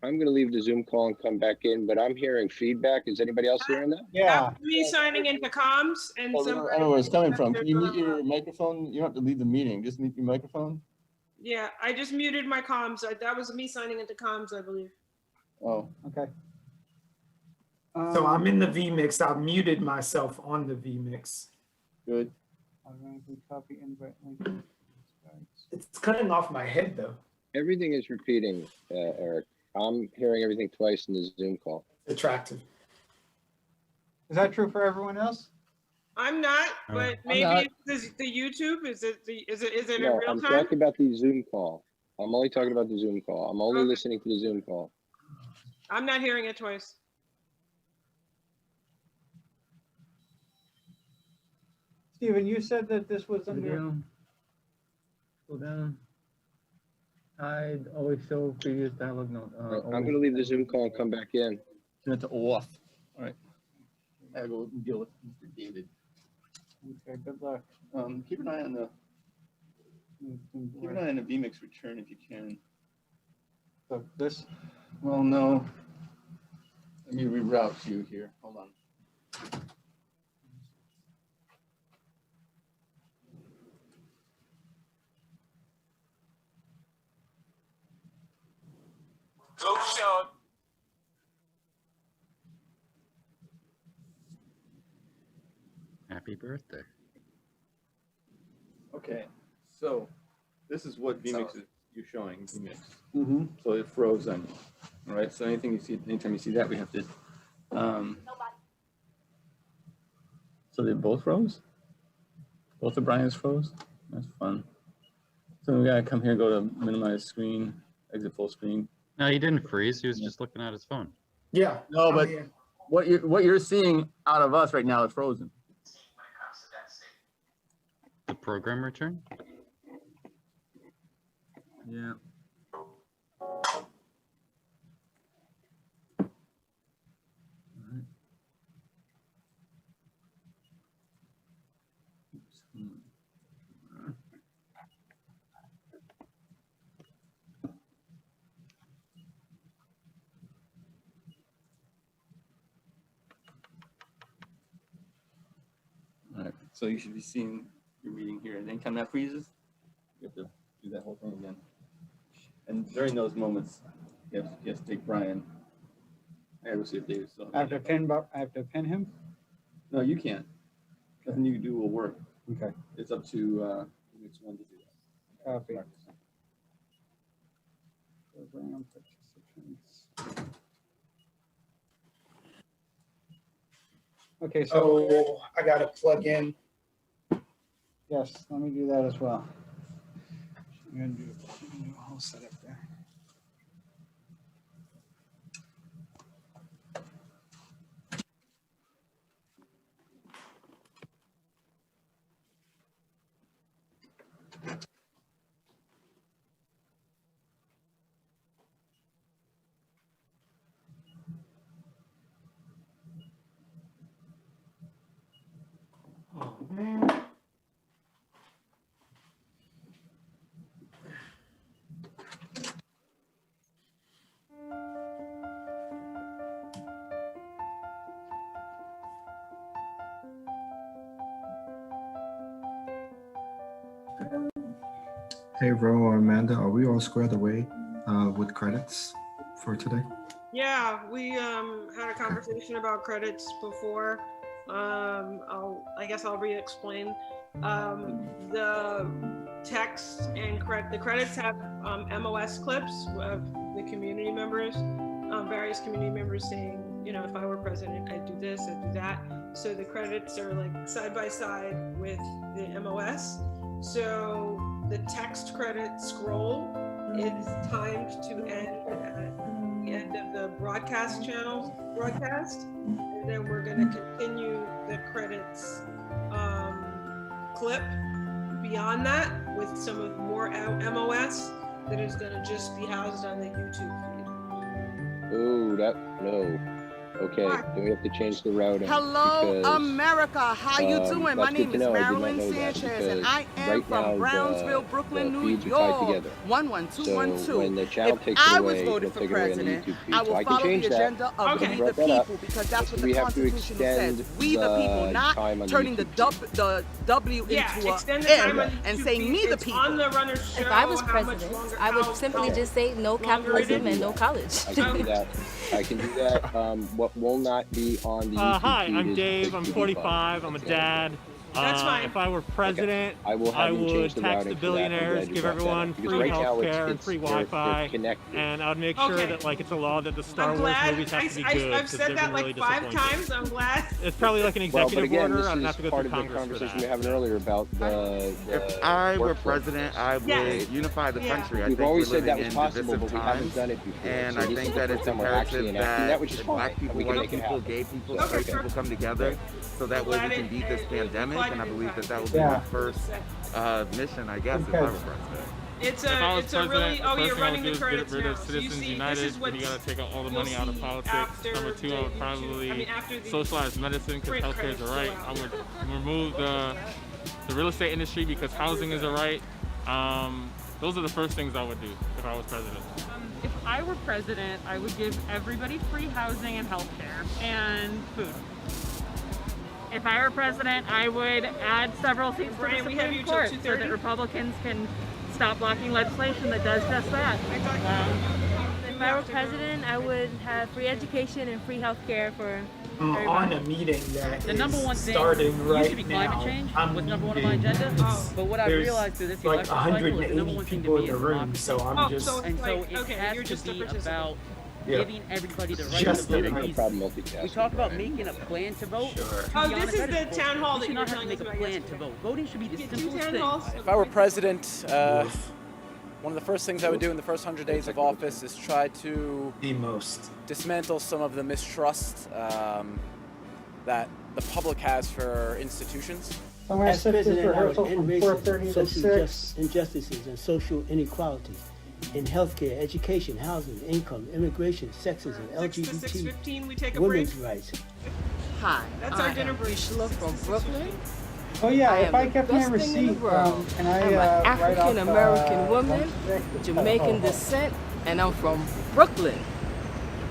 I'm going to leave the Zoom call and come back in, but I'm hearing feedback. Is anybody else hearing that? Yeah. Me signing into comms and Oh, I somebody. don't know where it's coming from. Can you mute your microphone? You don't have to leave the meeting. Just mute your microphone. Yeah, I just muted my comms. That was me signing into comms, I believe. Oh, okay. So I'm in the vMix. I muted myself on the vMix. Good. Automatically copy invite link. It's cutting off my head though. Everything is repeating, Eric. I'm hearing everything twice in the Zoom call. Attractive. Is that true for everyone else? I'm not, but maybe not. it's the YouTube. Is it in No, real I'm time? talking about the Zoom call. I'm only talking about the Zoom call. I'm only Okay. listening to the Zoom call. I'm not hearing it twice. Stephen, you said that this was Go under. down. Go down. Hide, always show previous dialogue note. I'm going to leave the Zoom call and come back in. Turn it to off. All right. I gotta go deal with Mr. David. Okay, good luck. Keep an eye on the vMix return if you can. So this. Well, no. Let me reroute you here. Hold on. Go Sean. Happy birthday. Okay, so this is what vMix is you're showing vMix. Mm-hmm. So it froze on you. All right. So anything you see, anytime you see that, we have to. So they both froze. Both of Brian's froze. That's fun. So we gotta come here, go to minimize screen, exit full screen. No, he didn't freeze. He was just looking at his phone. Yeah. No, but what you're seeing out of us right now is frozen. The program return? Yeah. All right, so you should be seeing your meeting here, and anytime that freezes, you have to do that whole thing again. And during those moments, you have to take Brian. I have to see if David's still. I have to pin him? No, you can't. Nothing you can do will work. Okay. It's up to which one to do that. Copy. Program participants. Okay, so. So I got to plug in. Yes, let me do that as well. I'm gonna do a whole setup there. Oh, man. Hey, Ro or Amanda, are we all squared away with credits for today? Yeah, we had a conversation about credits before. I guess I'll re-explain. The text and the credits have MOS clips of the community members, various community members saying, you know, if I were president, I'd do this, I'd do that. So the credits are like side by side with the MOS. So the text credit scroll is timed to end at the end of the broadcast channel broadcast. And then we're going to continue the credits clip beyond that with some of more MOS that is going to just be housed on the YouTube feed. Oh, no. Okay, then we have to change the routing. Hello, America. How you doing? My name is Marilyn Sanchez, and I am from Brownsville, Brooklyn, New York. 11212. So when the channel takes I it was away, voted it'll for take it away on the president, YouTube feed. I will So I can follow the change that. agenda of Okay. we the people because that's what the Constitution says. We the people, not turning the W into extend a the time M on and YouTube saying feed. me the It's people. on the runner show. If I was how much president, longer- I would how simply just say no longer capitalism it is. and no college. I can do that. I can do that. What will not be on the YouTube Hi, feed I'm is Dave. the I'm TV 45. I'm a dad. That's fine. If I were president, I will have you would change the tax routing the for that. I'm glad billionaires, you give brought that everyone up, because free right now healthcare and it's- free they're Wi-Fi, connected. and I would make sure Okay. that like it's a law that the Star I'm Wars glad. movies have to be good. I've 'cause said they've that been really like 5 disappointing. times. I'm glad. It's probably like an Well, executive but again, order. this I'm gonna is have to go part through of the Congress for conversation we that. were having earlier about the If I were workforce. president, I would Yeah. unify the Yeah. country. I We've think always we're said that living was in possible, divisive but we haven't times, done it before. and So I this think is that the it's first time we're actually imperative enacting that, which is that fine. black people, We can white make it people, happen. gay people, Okay. straight people come together, so that way we can beat this pandemic. And I believe that that will be my first mission, I guess, if I were president. It's If I was a president, really. the Oh, first you're thing I running would the do is credits get rid now. of So you Citizens see, United, this is and what you gotta take all the you'll money out of see politics. after Number two, I would the probably YouTube. After the socialize medicine because print healthcare credits is a go right. out. I would remove the real estate industry because housing is a right. Those are the first things I would do if I was president. If I were president, I would give everybody free housing and healthcare and food. If I were president, I would add several seats to Brian, the we have Supreme you till Court so 2:30? that Republicans can stop blocking legislation that does just that. If I were president, I would have free education and free health care for On everybody. a meeting that The number one is thing starting used to right be now. climate change I'm was number one on my leaving. agenda. It's- But what I there's realized through this like election cycle is the number 180 one thing to people me in the is room, democracy. so I'm just. so And so like, it okay, has you're to just a be participant. about Yeah. giving everybody the right Just to vote. the right. No problem multitasking. We talk about Brian. making a plan to vote. Sure. To be Oh, honest, this is that the bullshit. town hall We that should you were not have to telling make us a about plan yesterday. to vote. Voting should be the Get two simplest town thing. halls. If I were president, One of the first things I would do in the first 100 days of office is try to dismantle some of the mistrust that the public has for institutions. As president, I would end racism, social injustices, and social inequalities in healthcare, education, housing, income, immigration, sexism, 6 to 6:15, we take LGBT, a women's break. rights. Hi, That's our dinner break. from Brooklyn. Oh yeah, I if am I the kept my best thing in the receipt, world. can I I'm an write off, African American woman, lunch break? Jamaican descent, and I'm from Brooklyn.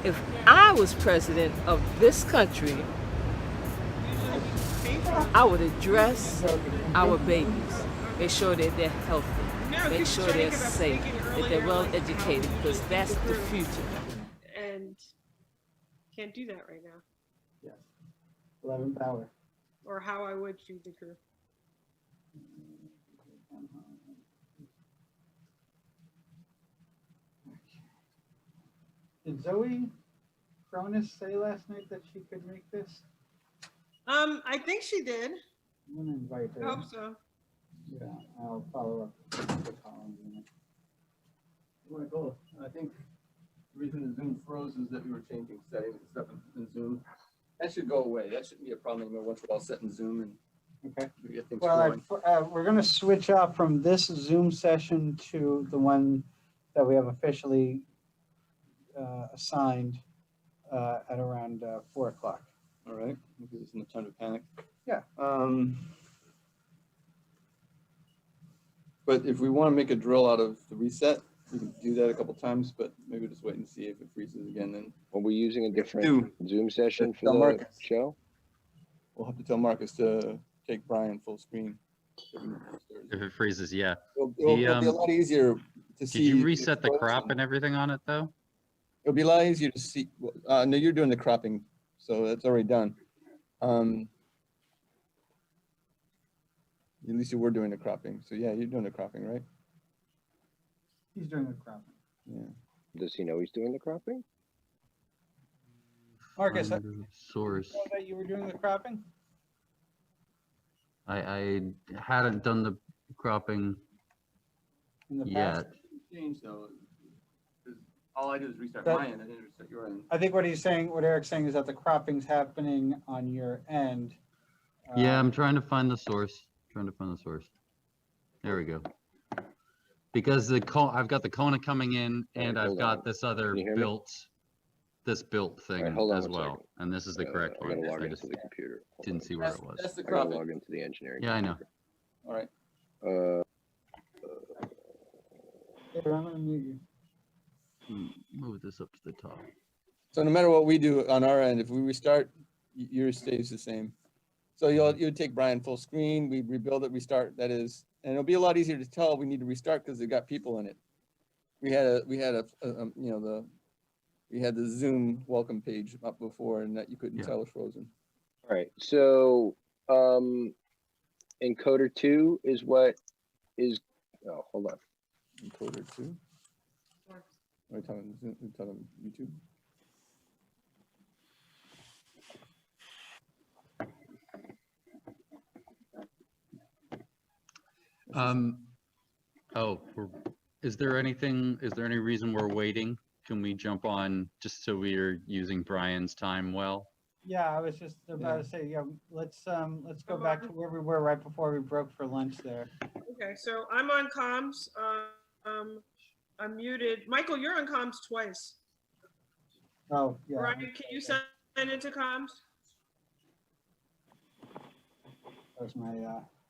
If I was president of this country, I would address our babies, make sure that they're healthy, make sure they're safe, that they're well educated, because that's the future. And can't do that right now, Yes. 11th hour. or how I would feed the crew. Did Zoe Cronus say last night that she could make this? I think she did. I'm gonna invite her. I hope so. Yeah, I'll follow up with the following minute. Michael, I think the reason the Zoom froze is that we were changing settings and stuff in Zoom. That should go away. That shouldn't be a problem anymore once we're all set in Zoom and Okay. we get things Well, going. we're gonna switch off from this Zoom session to the one that we have officially assigned at around 4 o'clock. All right, we'll give us enough time to panic. Yeah. But if we want to make a drill out of the reset, we can do that a couple times, but maybe just wait and see if it freezes again. Then Are we using a different Zoom session for Tell the Marcus. show? We'll have to tell Marcus to take Brian full screen. If it freezes, yeah. It'll be a lot easier to see. Did you if reset it's the frozen. crop and everything on it though? It'll be a lot easier to see. No, you're doing the cropping, so that's already done. At least you were doing the cropping. So yeah, you're doing the cropping, right? He's doing the cropping. Yeah. Does he know he's doing the cropping? Marcus, Source. you know that you were doing the cropping? I hadn't done the cropping In the past? yet. Change though. 'Cause all I do is restart That- my end and then restart your end. I think what he's saying, what Eric's saying is that the cropping's happening on your end. Yeah, I'm trying to find the source. There we go. Because I've got the Kona coming in, and I've got this other built thing Alright, hold on as one well. second. And this is the correct I'm one. gonna log I into just the computer. Hold didn't on. see where it was. That's the I gotta cropping. log into the engineering. Yeah, I know. All right. Here, I'm gonna mute you. Move this up to the top. So no matter what we do on our end, if we restart, yours stays the same. So you'll take Brian full screen, we rebuild it, restart, that is, and it'll be a lot easier to tell we need to restart because they've got people in it. We had the Zoom welcome page up before and that you couldn't tell was frozen. All right, so encoder 2 is what is, oh, hold on. Encoder 2? Are we talking Zoom, we're talking YouTube? Is there any reason we're waiting? Can we jump on just so we're using Brian's time well? Yeah, I was just about to say, yeah, let's go back to where we were right before we broke for lunch there. Okay, so I'm on comms. I'm muted. Michael, you're on comms twice. Oh, yeah. Brian, can you sign into comms? That was my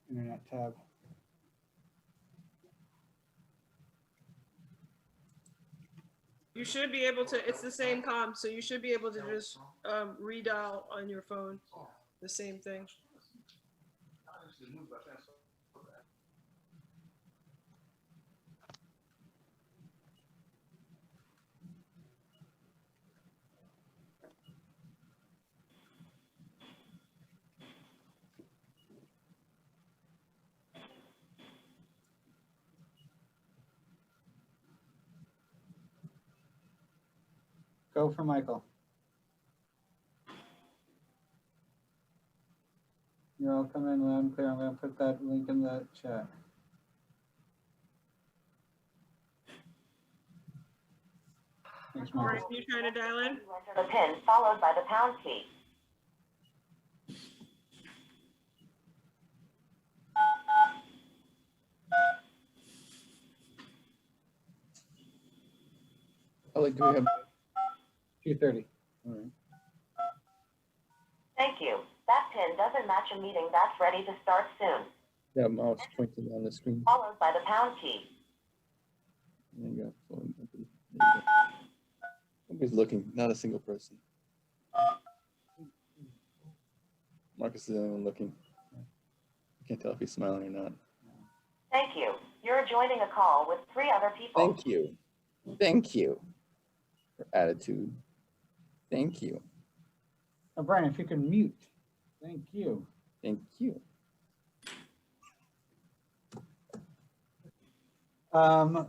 internet tab. You should be able to, it's the same comm, so you should be able to just redial on your phone, the same thing. Go for Michael. You're all coming loud and clear. I'm going to put that link in the chat. Thanks, All right, Michael. you trying to dial in? Enter the pin followed by the pound key. I like, do we have? 2:30. All right. Thank you. That pin doesn't match a meeting that's ready to start soon. Yeah, mouse pointing on the screen. Followed by the pound key. There you go. There you go. Nobody's looking, not a single person. Marcus is the only one looking. I can't tell if he's smiling or not. Thank you. You're joining a call with 3 other people. Thank you. Thank you for attitude. Thank you. Oh, Brian, if you can mute. Thank you. Thank you.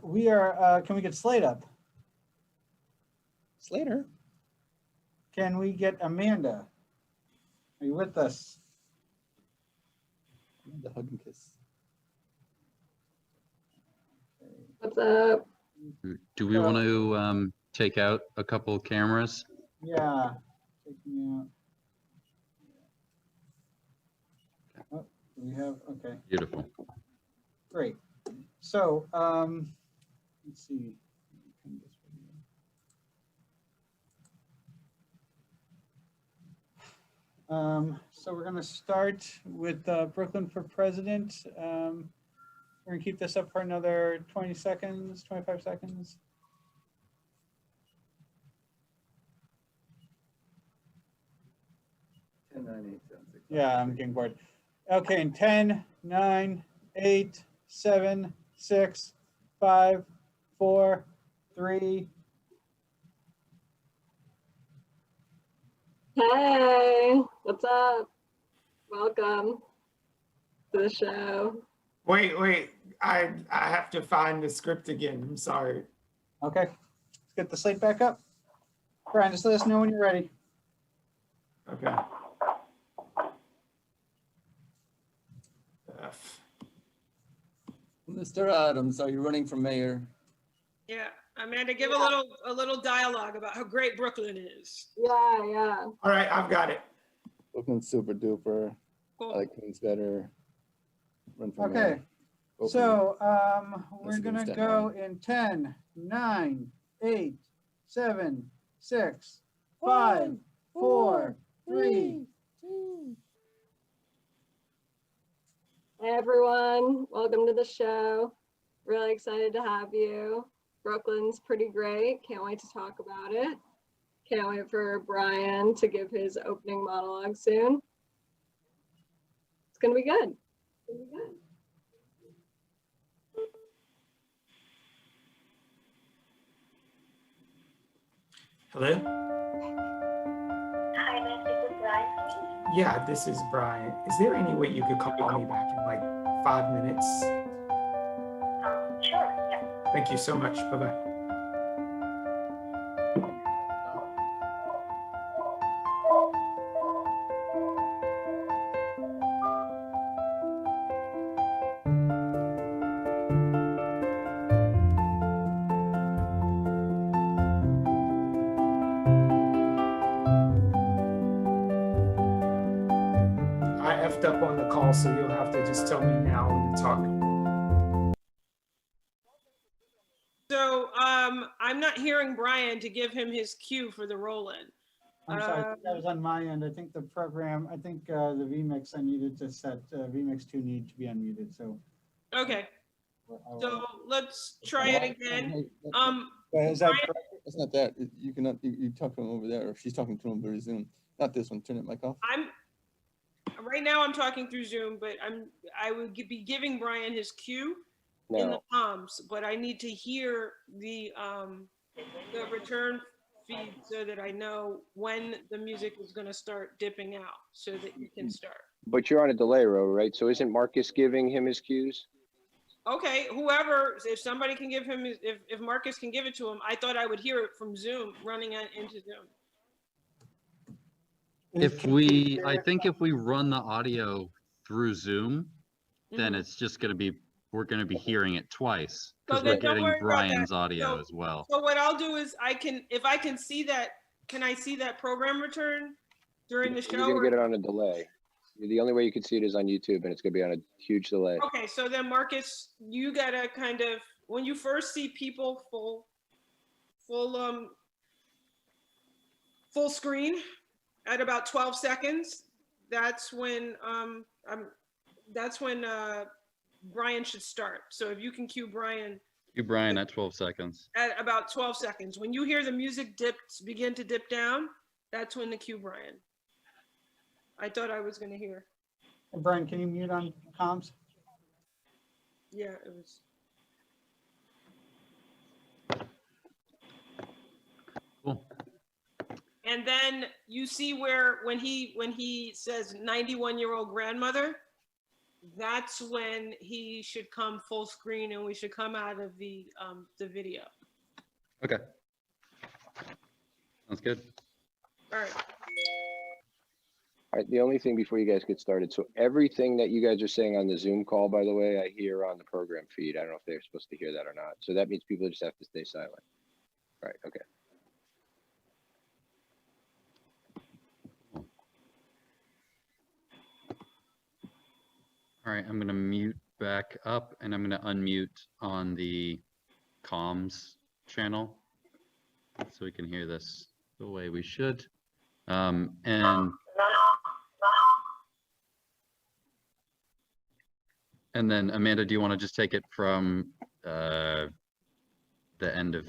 We are, can we get Slate up? Slater. Can we get Amanda? Are you with us? The hug and kiss. What's up? Do we want to take out a couple of cameras? Yeah. Take me out. Oh, do we have, okay. Beautiful. Great. So, let's see. So we're going to start with Brooklyn for President. We're going to keep this up for another 20 seconds, 25 seconds. Yeah, I'm getting bored. Okay, in 10, 9, 8, 7, 6, 5, 4, 3. Hey, what's up? Welcome to the show. Wait, I have to find the script again. I'm sorry. Okay, let's get the slate back up. Brian, just let us know when you're ready. Okay. Mr. Adams, are you running for mayor? Yeah, Amanda, give a little dialogue about how great Brooklyn is. Yeah. All right, I've got it. Brooklyn's super duper. Cool. I like Queens better. Run for Okay, mayor. Vote for so That's we're a good gonna step, go in 10, 9, 8, 7, 6, 5, 4, 3. Hey everyone, welcome to the show. Really excited to have you. Brooklyn's pretty great. Can't wait to talk about it. Can't wait for Brian to give his opening monologue soon. It's gonna be good. Hello? Hi, may I speak with Brian, please? Yeah, this is Brian. Is there any way you could call me back in like 5 minutes? Sure, yeah. Thank you so much. Bye-bye. I effed up on the call, so you'll have to just tell me now when to talk. So I'm not hearing Brian to give him his cue for the roll-in. I'm sorry, that was on my end. I think the program, the vMix I needed to set, vMix 2 need to be unmuted, so. Okay, so let's try it again. Is that Brian, That's not that. You cannot. You talk to him over there, or she's talking to him over Zoom. Not this one. Turn it mic off. right now I'm talking through Zoom, but I would be giving Brian his cue in the No. comms, but I need to hear the return feed so that I know when the music is going to start dipping out so that you can start. But you're on a delay row, right? So isn't Marcus giving him his cues? Okay, whoever, if somebody can give him, if Marcus can give it to him, I thought I would hear it from Zoom running into Zoom. I think if we run the audio through Zoom, then it's just going to be we're going to be hearing it twice So because we're then don't getting worry about Brian's that. audio So- as well. So what I'll do is if I can see that, can I see that program return during the show? You're gonna or- get it on a delay. The only way you can see it is on YouTube, and it's gonna be on a huge delay. Okay, so then Marcus, you gotta kind of, when you first see people full screen at about 12 seconds, that's when Brian should start. So if you can cue Brian You, Brian, at 12 seconds. at about 12 seconds. When you hear the music begin to dip down, that's when to cue Brian. I thought I was gonna hear. And Brian, can you mute on comms? Yeah, it was. Cool. And then you see where when he says 91-year-old grandmother, that's when he should come full screen and we should come out of the video. Okay. Sounds good. All right. All right, the only thing before you guys get started, so everything that you guys are saying on the Zoom call, by the way, I hear on the program feed. I don't know if they're supposed to hear that or not. So that means people just have to stay silent. Right, okay. All right, I'm going to mute back up and I'm going to unmute on the comms channel so we can hear this the way we should. And then Amanda, do you want to just take it from the end of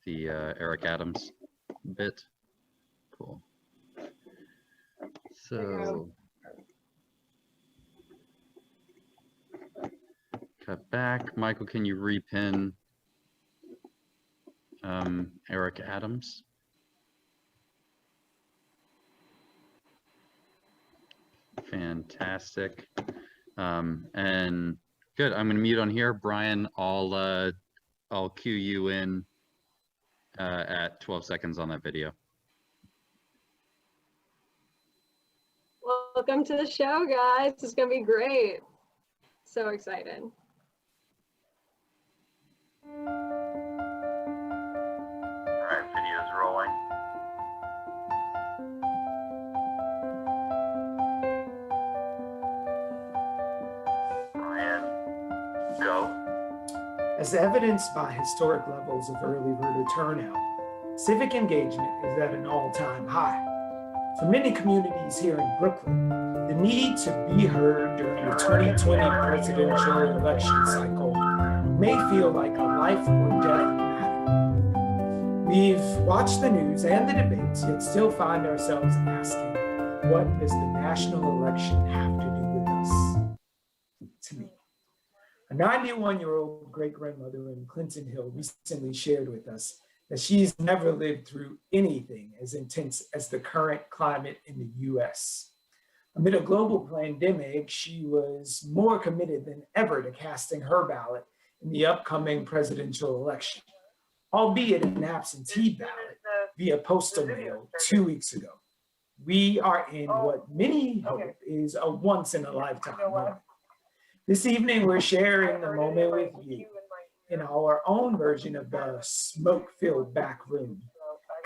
the Eric Adams bit? Cool. So cut back. Michael, can you repin Eric Adams? Fantastic. And good. I'm going to mute on here. Brian, I'll cue you in at 12 seconds on that video. Welcome to the show, guys. It's gonna be great. So excited. All right, video's rolling. Brian, go. As evidenced by historic levels of early voter turnout, civic engagement is at an all-time high. For many communities here in Brooklyn, the need to be heard during the 2020 presidential election cycle may feel like a life or death matter. We've watched the news and the debates, yet still find ourselves asking, what does the national election have to do with us? To me. A 91-year-old great-grandmother in Clinton Hill recently shared with us that she's never lived through anything as intense as the current climate in the US. Amid a global pandemic, she was more committed than ever to casting her ballot in the upcoming presidential election, albeit an absentee ballot via postal mail 2 weeks ago. We are in what many hope is a once-in-a-lifetime moment. This evening, we're sharing the moment with you in our own version of the smoke-filled back room,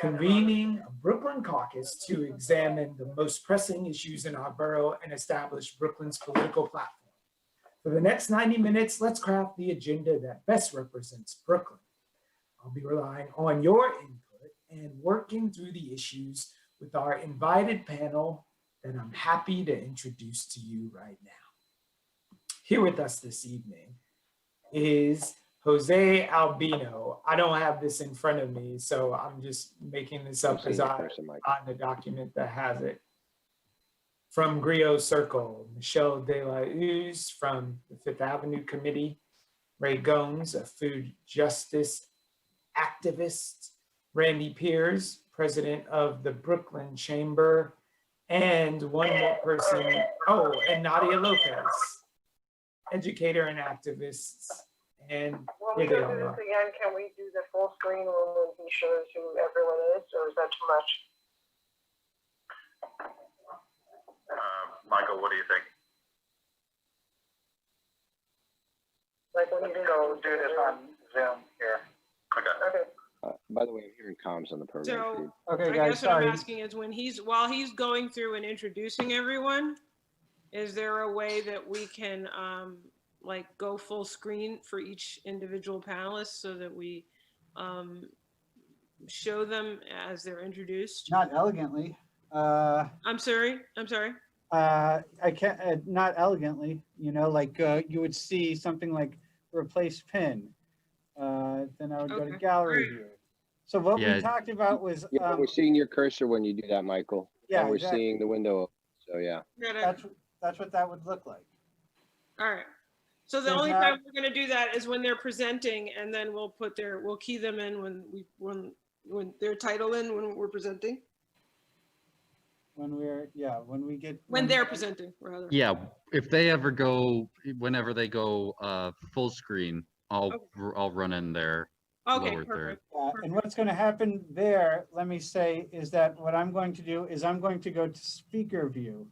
convening a Brooklyn caucus to examine the most pressing issues in our borough and establish Brooklyn's political platform. For the next 90 minutes, let's craft the agenda that best represents Brooklyn. I'll be relying on your input and working through the issues with our invited panel that I'm happy to introduce to you right now. Here with us this evening is José Albino. I don't have this in front of me, so I'm just making this up as I on the document that has it. From GRIOT Circle, Michelle De La Uz from the Fifth Avenue Committee, Ray Gomes, a food justice activist, Randy Piers, president of the Brooklyn Chamber, and one more person, and Nadia Lopez, educator and activist. And When we go through this again, can we do the full screen when he shows who everyone is, or is that too much? Michael, what do you think? go do this on Zoom here. Okay. By the way, I'm hearing comms on the program So feed. Okay, I guys, guess what I'm sorry. asking is while he's going through and introducing everyone, is there a way that we can like go full screen for each individual panelist so that we show them as they're introduced? Not elegantly. I'm sorry. I can't, not elegantly, you know, like you would see something like replace pin. Then I would go to gallery view. So what we talked about was. Yeah, we're seeing your cursor when you do that, Michael. Yeah, and we're exactly. seeing the window. So yeah. That's what that would look like. All right. So the There's only not- time we're going to do that is when they're presenting, and then we'll key them in when their title in when we're presenting. When we get. When they're presenting, rather. Yeah, if they ever go, whenever they go full screen, I'll run in there. Okay, lower third. perfect. And what's going to happen there, let me say, is that what I'm going to do is I'm going to go to speaker view.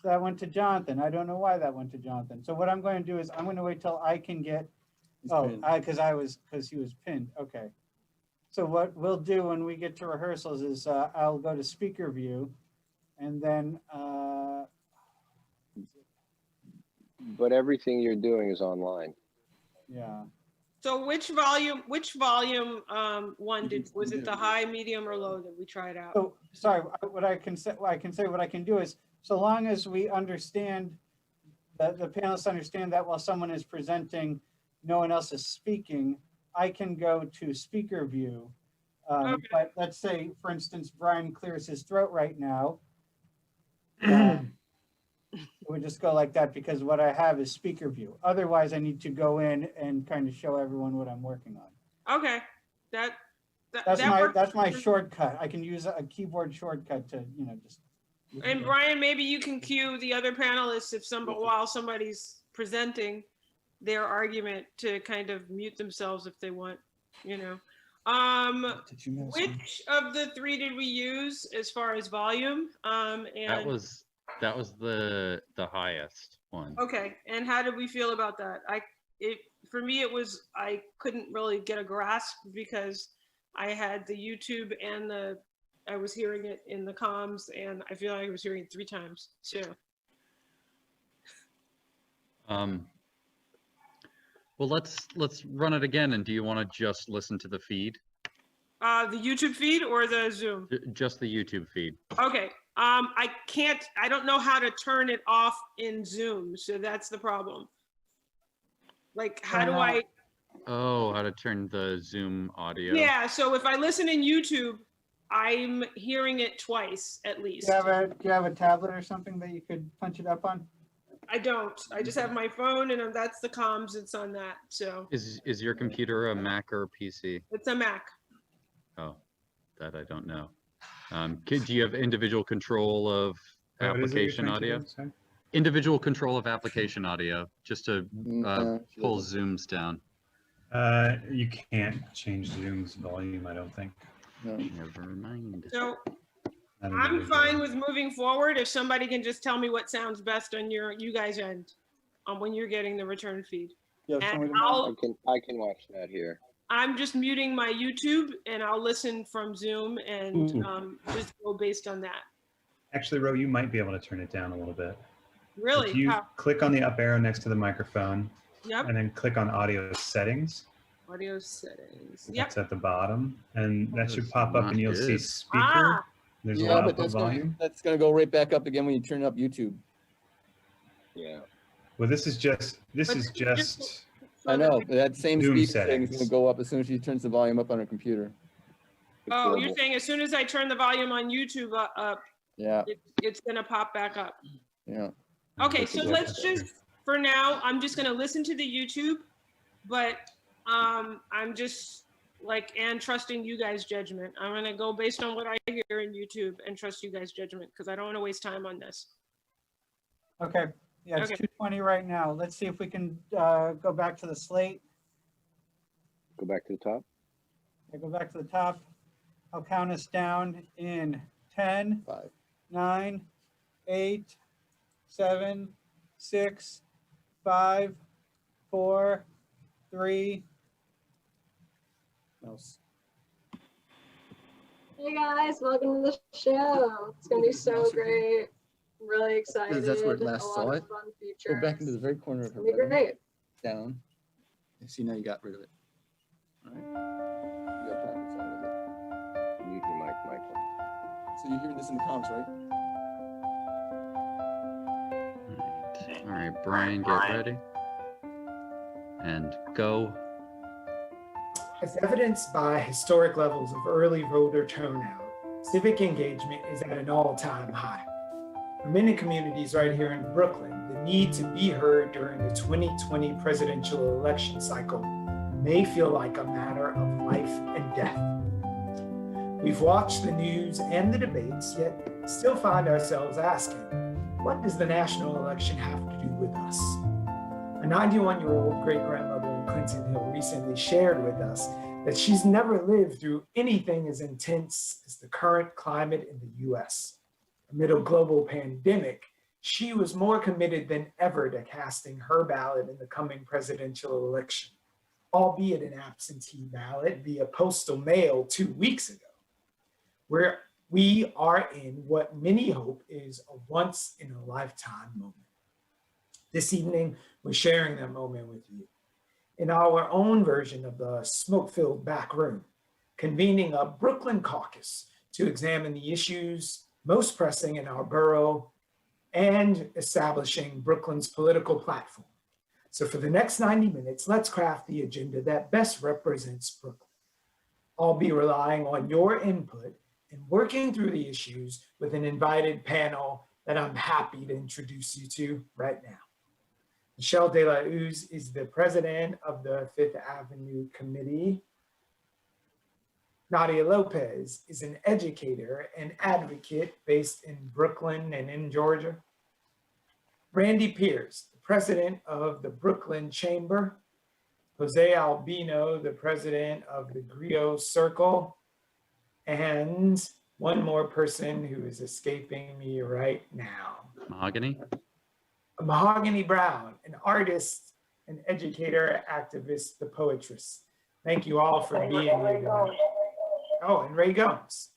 So that went to Jonathan. I don't know why that went to Jonathan. So what I'm going to do is I'm going to wait till I can get, because he was pinned. Okay. So what we'll do when we get to rehearsals is I'll go to speaker view and then. But everything you're doing is online. Yeah. So which volume one was it the high, medium, or low that we tried out? So sorry, what I can do is, so long as we understand, the panelists understand that while someone is presenting, no one else is speaking, I can go to speaker view. But let's say, for instance, Brian clears his throat right now. It would just go like that because what I have is speaker view. Otherwise, I need to go in and kind of show everyone what I'm working on. Okay, That's my shortcut. I can use a keyboard shortcut to, just. And Brian, maybe you can cue the other panelists while somebody's presenting their argument to kind of mute themselves if they want, Which of the three did we use as far as volume? That was the highest one. Okay, and how did we feel about that? For me, I couldn't really get a grasp because I had the YouTube and I was hearing it in the comms, and I feel like I was hearing it 3 times. So. Well, let's run it again. And do you want to just listen to the feed? The YouTube feed or the Zoom? Just the YouTube feed. Okay. I don't know how to turn it off in Zoom, so that's the problem. Like, how do I? Oh, how to turn the Zoom audio. Yeah, so if I listen in YouTube, I'm hearing it twice at least. Do you have a tablet or something that you could punch it up on? I don't. I just have my phone, and that's the comms. It's on that. So. Is your computer a Mac or a PC? It's a Mac. Oh, that I don't know. Do you have individual control of application audio? Individual control of application audio, just to pull zooms down. You can't change Zoom's volume, I don't think. No. Never mind. So I'm fine with moving forward if somebody can just tell me what sounds best on you guys' end when you're getting the return feed. Yeah, and I can watch that here. I'm just muting my YouTube and I'll listen from Zoom and just go based on that. Actually, Ro, you might be able to turn it down a little bit. Really? If you click on the up arrow next to the microphone, Yep. and then click on audio settings. Audio settings. That's at the bottom, and that should pop up, and you'll see speaker. Ah. There's Yeah, a but output volume. that's gonna go right back up again when you turn up YouTube. Yeah. Well, this is just. I know, but that same Zoom speaker thing is settings. gonna go up as soon as she turns the volume up on her computer. Oh, you're saying as soon as I turn the volume on YouTube up, Yeah, it's gonna pop back up. yeah. Okay, so let's just, for now, I'm just gonna listen to the YouTube, but I'm just and trusting you guys' judgment. I'm gonna go based on what I hear in YouTube and trust you guys' judgment because I don't want to waste time on this. Okay. Yeah, it's Okay. 2:20 right now. Let's see if we can go back to the slate. Go back to the top. Yeah, go back to the top. I'll count us down in 10, 9, 8, 7, 6, 5, 4, 3. Mouse. Hey guys, welcome to the show. It's gonna be so great. I'm really excited. That's where it last a saw lot it. of fun features. Go back into the very corner of her It's gonna be bedroom. great. Down. You see, now you got rid of it. All right. You got practice out of it. Mute your mic, Michael. So you're hearing this in the comms, right? All right, Brian, get ready. And go. As evidenced by historic levels of early voter turnout, civic engagement is at an all-time high. For many communities right here in Brooklyn, the need to be heard during the 2020 presidential election cycle may feel like a matter of life and death. We've watched the news and the debates, yet still find ourselves asking, what does the national election have to do with us? A 91-year-old great-grandmother in Clinton Hill recently shared with us that she's never lived through anything as intense as the current climate in the US. Amid a global pandemic, she was more committed than ever to casting her ballot in the coming presidential election, albeit an absentee ballot via postal mail 2 weeks ago, where we are in what many hope is a once-in-a-lifetime moment. This evening, we're sharing that moment with you in our own version of the smoke-filled back room, convening a Brooklyn caucus to examine the issues most pressing in our borough and establishing Brooklyn's political platform. So for the next 90 minutes, let's craft the agenda that best represents Brooklyn. I'll be relying on your input and working through the issues with an invited panel that I'm happy to introduce you to right now. Michelle De La Uz is the president of the Fifth Avenue Committee. Nadia Lopez is an educator and advocate based in Brooklyn and in Georgia. Randy Pierce, the president of the Brooklyn Chamber. José Albino, the president of the GRIOT Circle. And one more person who is escaping me right now. Mahogany? Mahogany Brown, an artist, an educator, activist, the poetress. Thank you all for being here tonight. Oh, and Ray Gomes,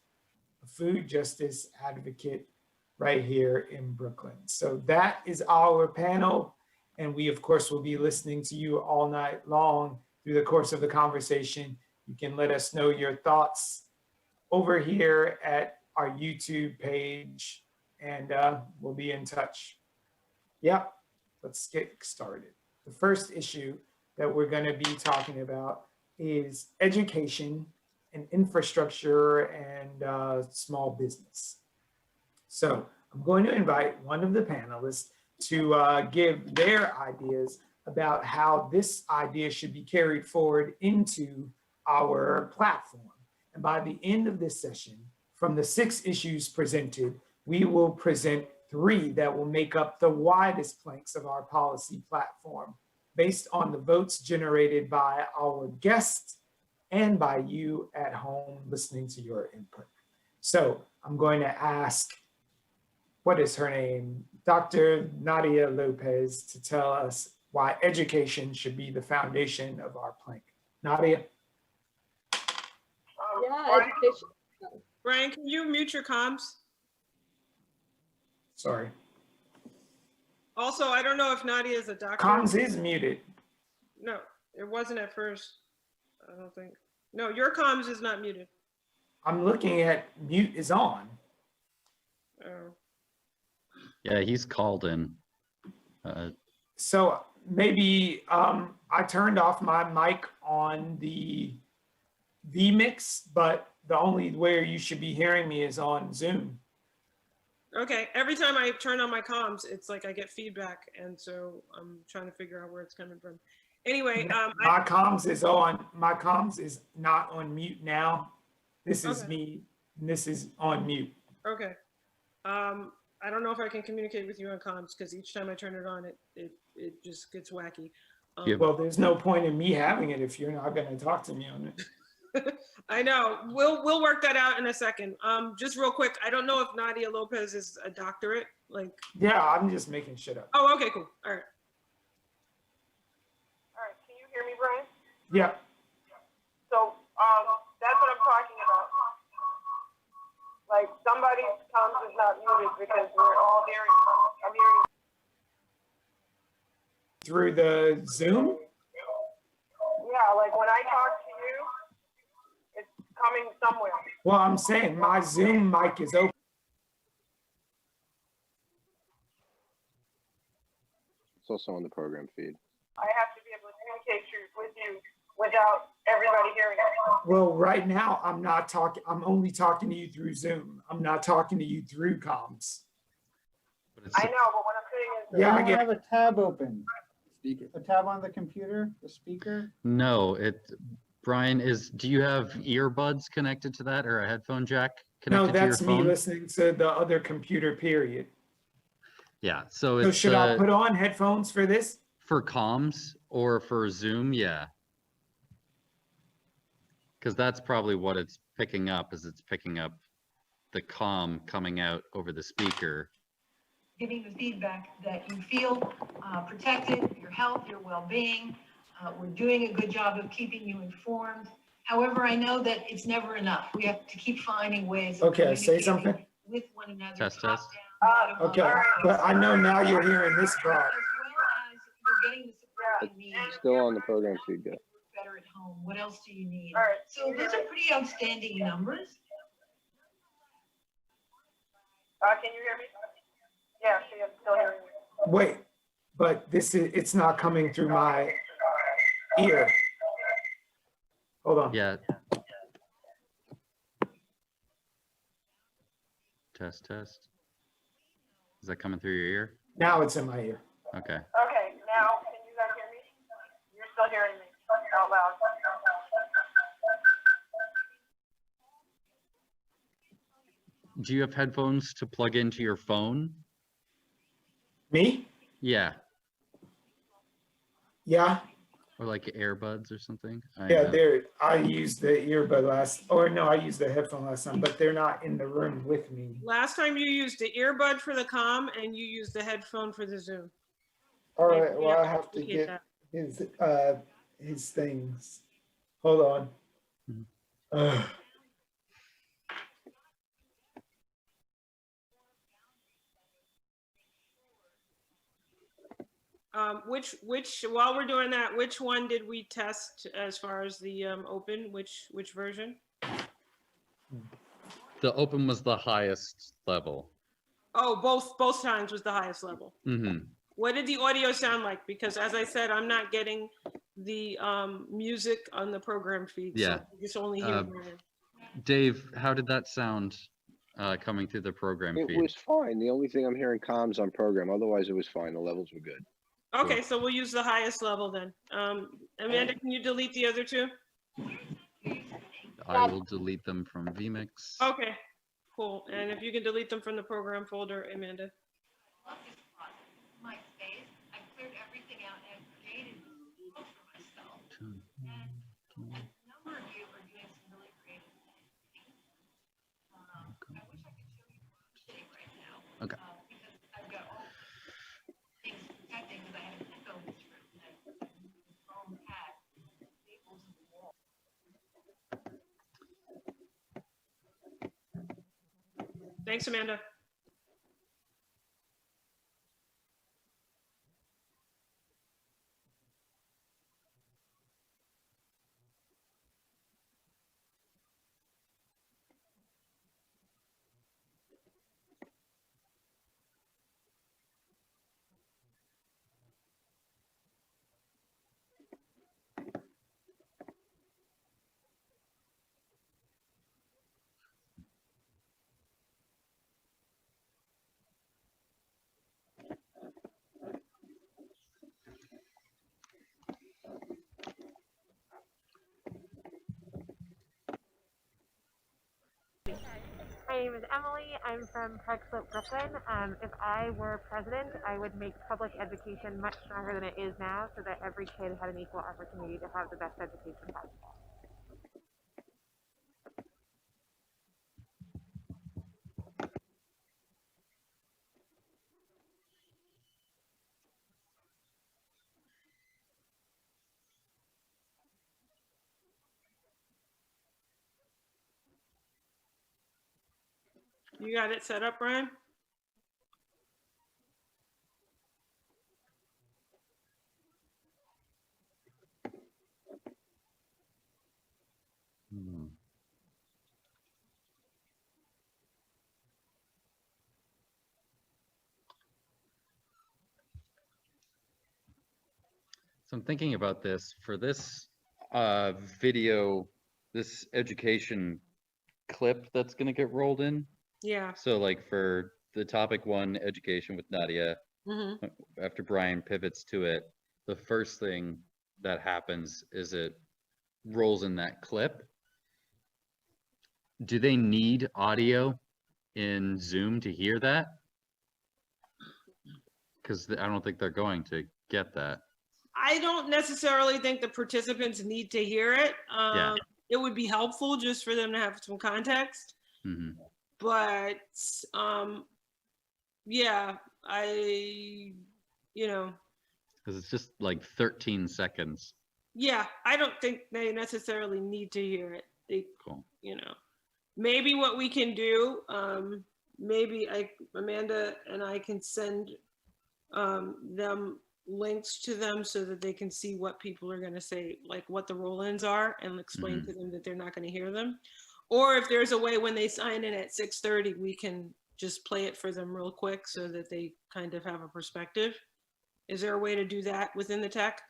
a food justice advocate right here in Brooklyn. So that is our panel. And we, of course, will be listening to you all night long through the course of the conversation. You can let us know your thoughts over here at our YouTube page, and we'll be in touch. Yep, let's get started. The first issue that we're going to be talking about is education and infrastructure and small business. So I'm going to invite one of the panelists to give their ideas about how this idea should be carried forward into our platform. And by the end of this session, from the 6 issues presented, we will present 3 that will make up the widest planks of our policy platform based on the votes generated by our guests and by you at home listening to your input. So I'm going to ask, what is her name? Dr. Nadia Lopez, to tell us why education should be the foundation of our plank. Nadia? Yeah, education. Brian, can you mute your comms? Sorry. Also, I don't know if Nadia is a doctor. Comms is muted. No, it wasn't at first. I don't think. No, your comms is not muted. I'm looking at mute is on. Oh. Yeah, he's called in. So maybe I turned off my mic on the vMix, but the only way you should be hearing me is on Zoom. Okay, every time I turn on my comms, it's like I get feedback, and so I'm trying to figure out where it's coming from. Anyway, my comms is on. My comms is not on mute now. This is me, and this is on mute. Okay. I don't know if I can communicate with you on comms because each time I turn it on, it just gets wacky. Well, there's no point in me having it if you're not going to talk to me on it. I know. We'll work that out in a second. Just real quick, I don't know if Nadia Lopez is a doctorate. Like. Yeah, I'm just making shit up. Oh, okay, cool. All right. All right, can you hear me, Brian? Yeah. So that's what I'm talking about. Like somebody's comms is not muted because we're all hearing. I'm hearing. Through the Zoom? Yeah, like when I talk to you, it's coming somewhere. Well, I'm saying my Zoom mic is open. It's also on the program feed. I have to be able to communicate with you without everybody hearing it. Well, right now I'm not talking. I'm only talking to you through Zoom. I'm not talking to you through comms. I know, but what I'm saying is. Yeah, I I get. have a tab open. Speaker. A tab on the computer, the speaker. No, Brian, do you have earbuds connected to that or a headphone jack No, connected to your that's me phone? listening to the other computer, period. Yeah, so So it's should I put on headphones for this? for comms or for Zoom, yeah. Because that's probably what it's picking up, is it's picking up the comm coming out over the speaker. Giving the feedback that you feel protected, your health, your well-being. We're doing a good job of keeping you informed. However, I know that it's never enough. We have to keep finding ways of Okay, say something. with one another. Test. Okay, but I know now you're hearing this part. You're getting the support you need. Still on the program feed, guys. Better at home. What else do you need? All right. So those are pretty outstanding numbers. Can you hear me? Yeah, she is still hearing me. Wait, but it's not coming through my ear. Hold on. Yeah. Test. Is that coming through your ear? Now it's in my ear. Okay. Okay, now can you guys hear me? You're still hearing me out loud. Do you have headphones to plug into your phone? Me? Yeah. Yeah. Or like earbuds or something? Yeah, I used the earbud I used the headphone last time, but they're not in the room with me. Last time you used the earbud for the comm and you used the headphone for the Zoom. All right, We well, I to have to duplicate get that. his things. Hold on. Ugh. While we're doing that, which one did we test as far as the open? Which version? The open was the highest level. Oh, both times was the highest level. Mm-hmm. What did the audio sound like? Because as I said, I'm not getting the music on the program feed. Yeah. So it's only here. Dave, how did that sound coming through the program feed? It was fine. The only thing I'm hearing comms on program. Otherwise, it was fine. The levels were good. Okay, so we'll use the highest level then. Amanda, can you delete the other two? I will delete them from vMix. Okay, cool. And if you can delete them from the program folder, Amanda. My space, I cleared everything out and created this book for myself. And a number of you are doing some really creative things. I wish I could show you what I'm sitting right now. Okay. Because I've got all things protecting because I have an echo in this room that the phone had staples in the wall. Thanks, Amanda. My name is Emily. I'm from Park Slope, Brooklyn. If I were president, I would make public education much stronger than it is now so that every kid had an equal opportunity to have the best education possible. You got it set up, Brian? So I'm thinking about this for this video, this education clip that's going to get rolled in. Yeah. So like for the topic 1, education with Nadia, after Brian pivots to it, the first thing that happens is it rolls in that clip. Do they need audio in Zoom to hear that? Because I don't think they're going to get that. I don't necessarily think the participants need to hear it. Yeah. It would be helpful just for them to have some context. But yeah, Because it's just like 13 seconds. yeah, I don't think they necessarily need to hear it. They, Cool. Maybe what we can do, maybe Amanda and I can send them links to them so that they can see what people are going to say, like what the roll-ins are, and explain to them that they're not going to hear them. Or if there's a way when they sign in at 6:30, we can just play it for them real quick so that they kind of have a perspective. Is there a way to do that within the tech?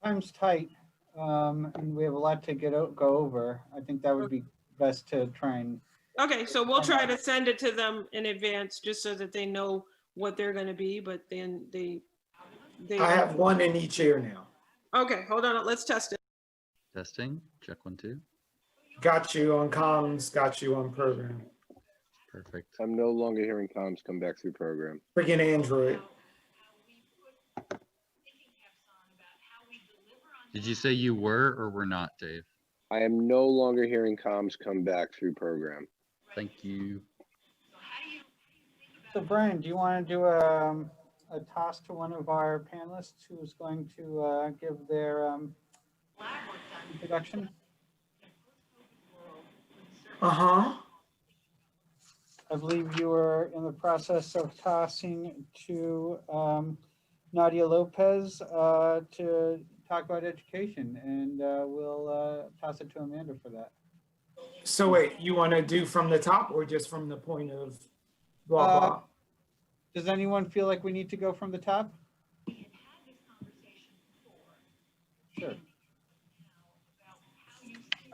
Time's tight, and we have a lot to go over. I think that would be best to try and. Okay, so we'll try to send it to them in advance just so that they know what they're going to be, but then they I have one in each ear now. Okay, hold on, let's test it. Testing, check 1, 2. Got you on comms, got you on program. Perfect. I'm no longer hearing comms come back through program. Freaking Android. Did you say you were or were not, Dave? I am no longer hearing comms come back through program. Thank you. So Brian, do you want to do a toss to one of our panelists who's going to give their introduction? Uh-huh. I believe you were in the process of tossing to Nadia Lopez to talk about education, and we'll toss it to Amanda for that. So wait, you want to do from the top or just from the point of blah, blah? Does anyone feel like we need to go from the top? Sure.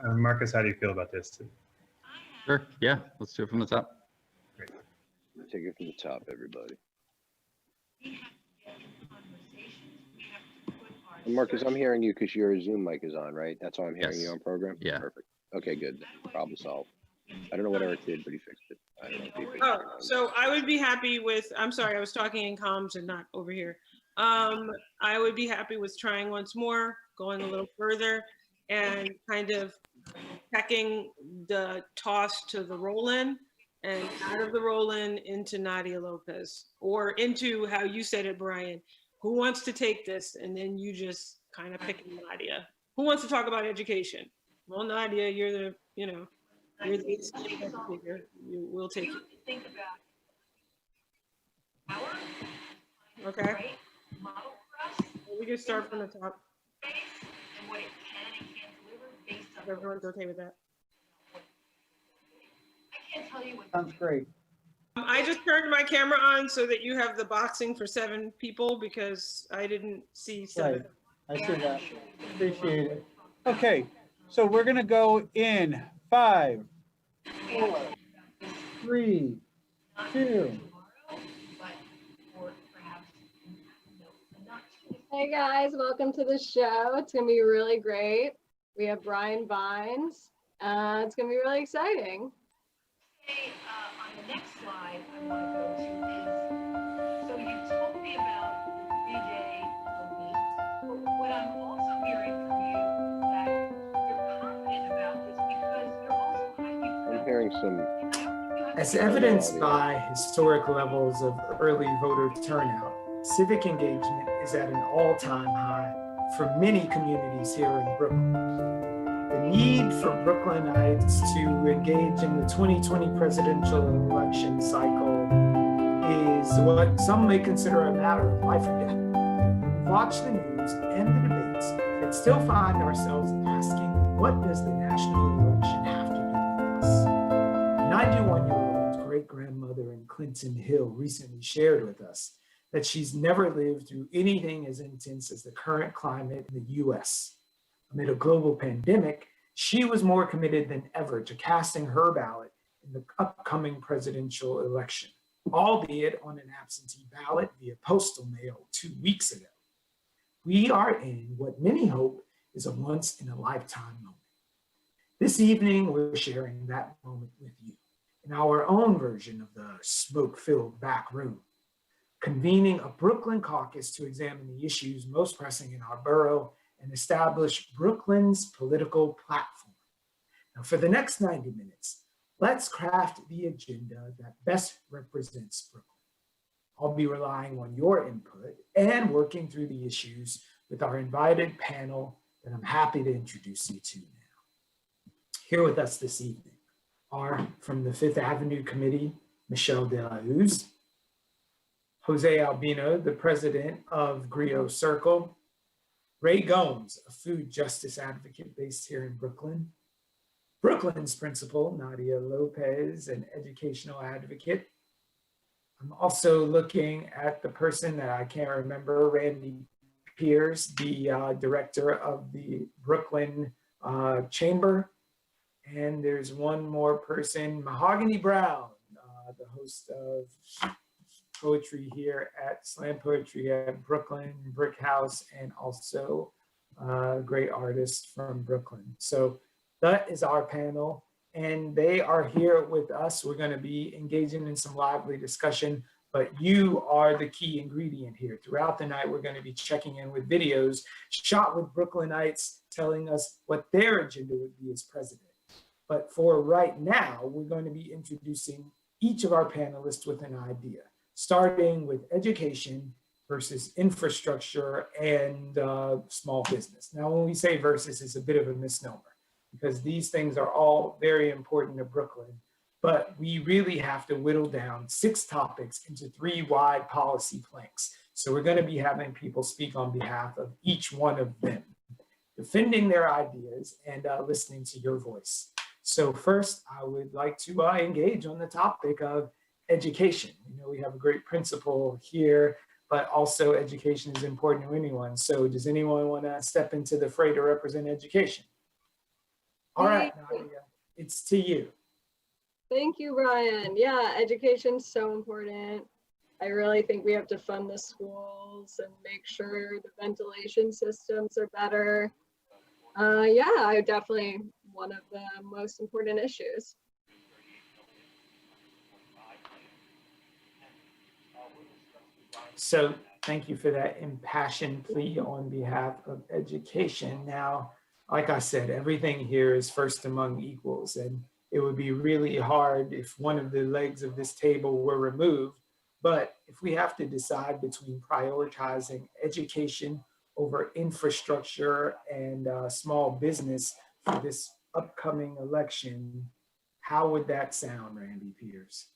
Marcus, how do you feel about this? Sure, yeah, let's do it from the top. Great. Take it from the top, everybody. And Marcus, I'm hearing you because your Zoom mic is on, right? That's why I'm hearing you on program? Yeah. Perfect. Okay, good. Problem solved. I don't know what Eric did, but he fixed it. I don't know if he fixed Oh, it. so I would be happy with, I'm sorry, I was talking in comms and not over here. I would be happy with trying once more, going a little further and kind of checking the toss to the roll-in and out of the roll-in into Nadia Lopez, or into how you said it, Brian. Who wants to take this? And then you just kind of pick Nadia. Who wants to talk about education? Well, Nadia, you're the, you're the educator. We'll take it. Think about Okay. We can start from the top. and what it can and can't deliver based on. Everyone's okay with that. I can't tell you what. Sounds great. I just turned my camera on so that you have the boxing for 7 people because I didn't see 7. Right. I see that. Appreciate it. Okay, so we're gonna go in 5, 4, 3, 2. Hey guys, welcome to the show. It's gonna be really great. We have Brian Vines. It's gonna be really exciting. Okay, on the next slide, I want to go to is, so you told me about the 3-day a week, but what I'm also hearing from you that you're confident about is because you're also highly. I'm hearing some. As evidenced by historic levels of early voter turnout, civic engagement is at an all-time high for many communities here in Brooklyn. The need for Brooklynites to engage in the 2020 presidential election cycle is what some may consider a matter of life or death. We watch the news and the debates and still find ourselves asking, what does the national election have to do with us? 91-year-old great-grandmother in Clinton Hill recently shared with us that she's never lived through anything as intense as the current climate in the US. Amid a global pandemic, she was more committed than ever to casting her ballot in the upcoming presidential election, albeit on an absentee ballot via postal mail 2 weeks ago. We are in what many hope is a once-in-a-lifetime moment. This evening, we're sharing that moment with you in our own version of the smoke-filled back room, convening a Brooklyn caucus to examine the issues most pressing in our borough and establish Brooklyn's political platform. Now, for the next 90 minutes, let's craft the agenda that best represents Brooklyn. I'll be relying on your input and working through the issues with our invited panel that I'm happy to introduce you to now. Here with us this evening are from the Fifth Avenue Committee, Michelle Delahousse, José Albino, the president of GRIOT Circle, Ray Gomes, a food justice advocate based here in Brooklyn, Brooklyn's principal, Nadia Lopez, an educational advocate. I'm also looking at the person that I can't remember, Randy Pierce, the director of the Brooklyn Chamber. And there's one more person, Mahogany Brown, the host of poetry here at Slam Poetry at Brooklyn Brick House, and also a great artist from Brooklyn. So that is our panel, and they are here with us. We're going to be engaging in some lively discussion, but you are the key ingredient here. Throughout the night, we're going to be checking in with videos shot with Brooklynites telling us what their agenda would be as president. But for right now, we're going to be introducing each of our panelists with an idea, starting with education versus infrastructure and small business. Now, when we say versus, it's a bit of a misnomer because these things are all very important to Brooklyn, but we really have to whittle down 6 topics into 3 wide policy planks. So we're going to be having people speak on behalf of each one of them, defending their ideas and listening to your voice. So first, I would like to engage on the topic of education. You know, we have a great principal here, but also education is important to anyone. So does anyone want to step into the fray to represent education? All right, Nadia, it's to you. Thank you, Ryan. Yeah, education's so important. I really think we have to fund the schools and make sure the ventilation systems are better. Yeah, I definitely one of the most important issues. So thank you for that impassioned plea on behalf of education. Now, like I said, everything here is first among equals, and it would be really hard if one of the legs of this table were removed. But if we have to decide between prioritizing education over infrastructure and small business for this upcoming election, how would that sound, Randy Pierce?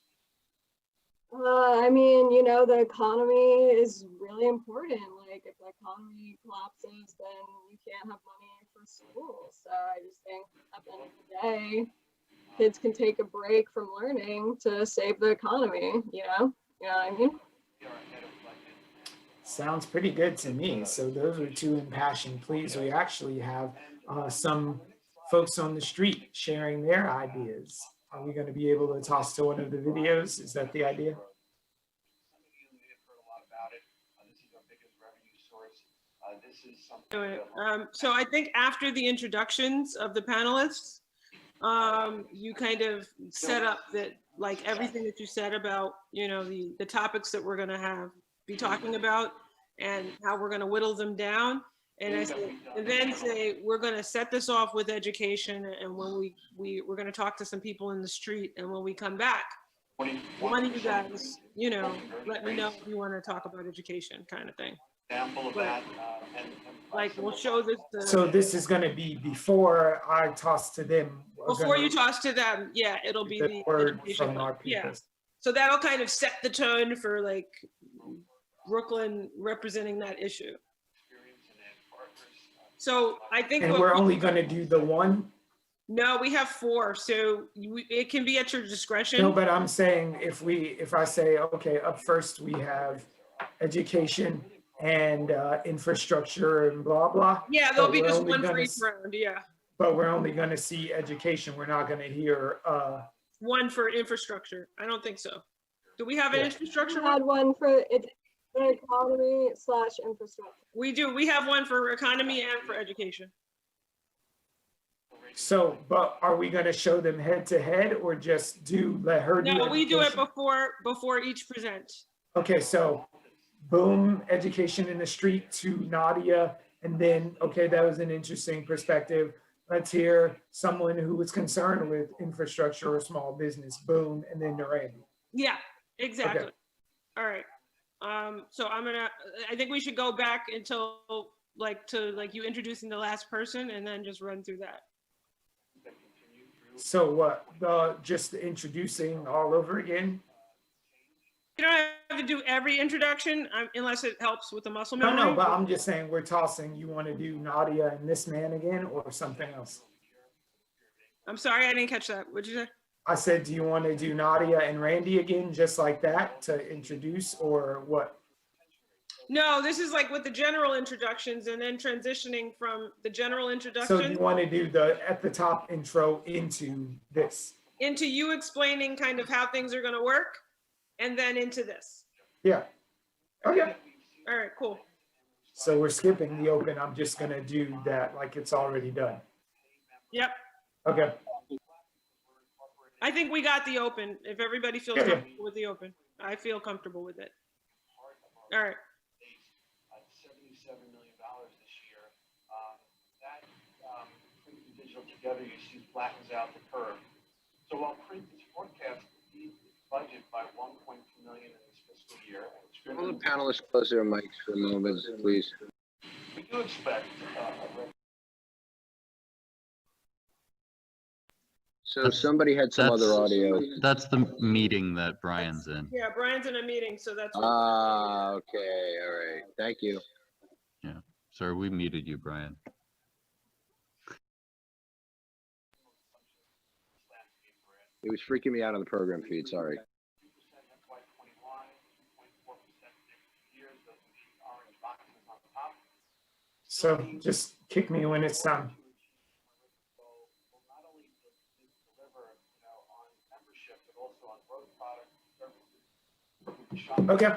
I mean, you know, the economy is really important. Like, if the economy collapses, then you can't have money for schools. So I just think at the end of the day, kids can take a break from learning to save the economy, you know? You know what I mean? Sounds pretty good to me. So those are 2 impassioned pleas. We actually have some folks on the street sharing their ideas. Are we going to be able to toss to one of the videos? Is that the idea? So I think after the introductions of the panelists, you kind of set up that, like, everything that you said about, you know, the topics that we're going to be talking about and how we're going to whittle them down. And I say, and then say, we're going to set this off with education. And when we're going to talk to some people in the street. And when we come back, one of you guys, you know, let me know if you want to talk about education, kind of thing. example of that. Like we'll show this. So this is going to be before I toss to them. Before you toss to them, yeah, it'll be the word education from our plan. Yeah. people. So that'll kind of set the tone for like Brooklyn representing that issue. So I think And we're only going to do the one. No, we have 4, so it can be at your discretion. No, but I'm saying if I say, okay, up first we have education and infrastructure and blah, blah. Yeah, there'll be but we're just only one for gonna each round, yeah. But we're only going to see education. We're not going to hear. One for infrastructure. I don't think so. Do we have an Yeah. infrastructure We had one for economy/infrastructure. We do. We have one for economy and for education. So, but are we going to show them head to head or just let her do No, we do it education? before each present. Okay, so boom, education in the street to Nadia. And then, okay, that was an interesting perspective. Let's hear someone who was concerned with infrastructure or small business, boom, and then to Randy. Yeah, exactly. Okay. All right. So I think we should go back until you introducing the last person and then just run through that. So what, just introducing all over again? You don't have to do every introduction unless it helps with the muscle No, memory. no, but I'm just saying we're tossing. You want to do Nadia and this man again or something else? I'm sorry, I didn't catch that. What'd you say? I said, do you want to do Nadia and Randy again, just like that to introduce or what? No, this is like with the general introductions and then transitioning from the general introduction. So you want to do the at the top intro into this? Into you explaining kind of how things are going to work and then into this. Yeah. Okay. All right, cool. So we're skipping the open. I'm just going to do that like it's already done. Yep. Okay. I think we got the open. If everybody feels Yeah, yeah. comfortable with the open, I feel comfortable with it. All right. $77 million this year. That print and digital together, you see, flattens out the curve. So while print is forecast to beat its budget by $1.2 million in this fiscal year, Will the panelists close their mics for a moment, please? we do expect So somebody had some other audio. That's the meeting that Brian's in. Yeah, Brian's in a meeting, so that's. Okay, all right. Thank you. Yeah. Sorry, we muted you, Brian. It was freaking me out on the program feed. Sorry. So just kick me when it's done. Okay.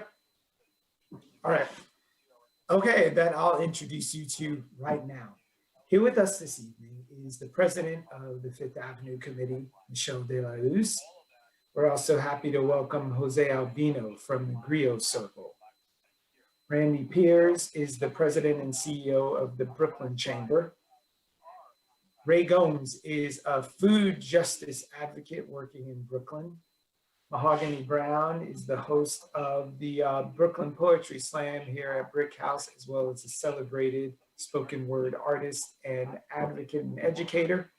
All right. Okay, then I'll introduce you to right now. Here with us this evening is the president of the Fifth Avenue Committee, Michelle De La Luz. We're also happy to welcome José Albino from the GRIOT Circle. Randy Piers is the president and CEO of the Brooklyn Chamber. Ray Gomes is a food justice advocate working in Brooklyn. Mahogany Brown is the host of the Brooklyn Poetry Slam here at BRIC House, as well as a celebrated spoken word artist and advocate and educator.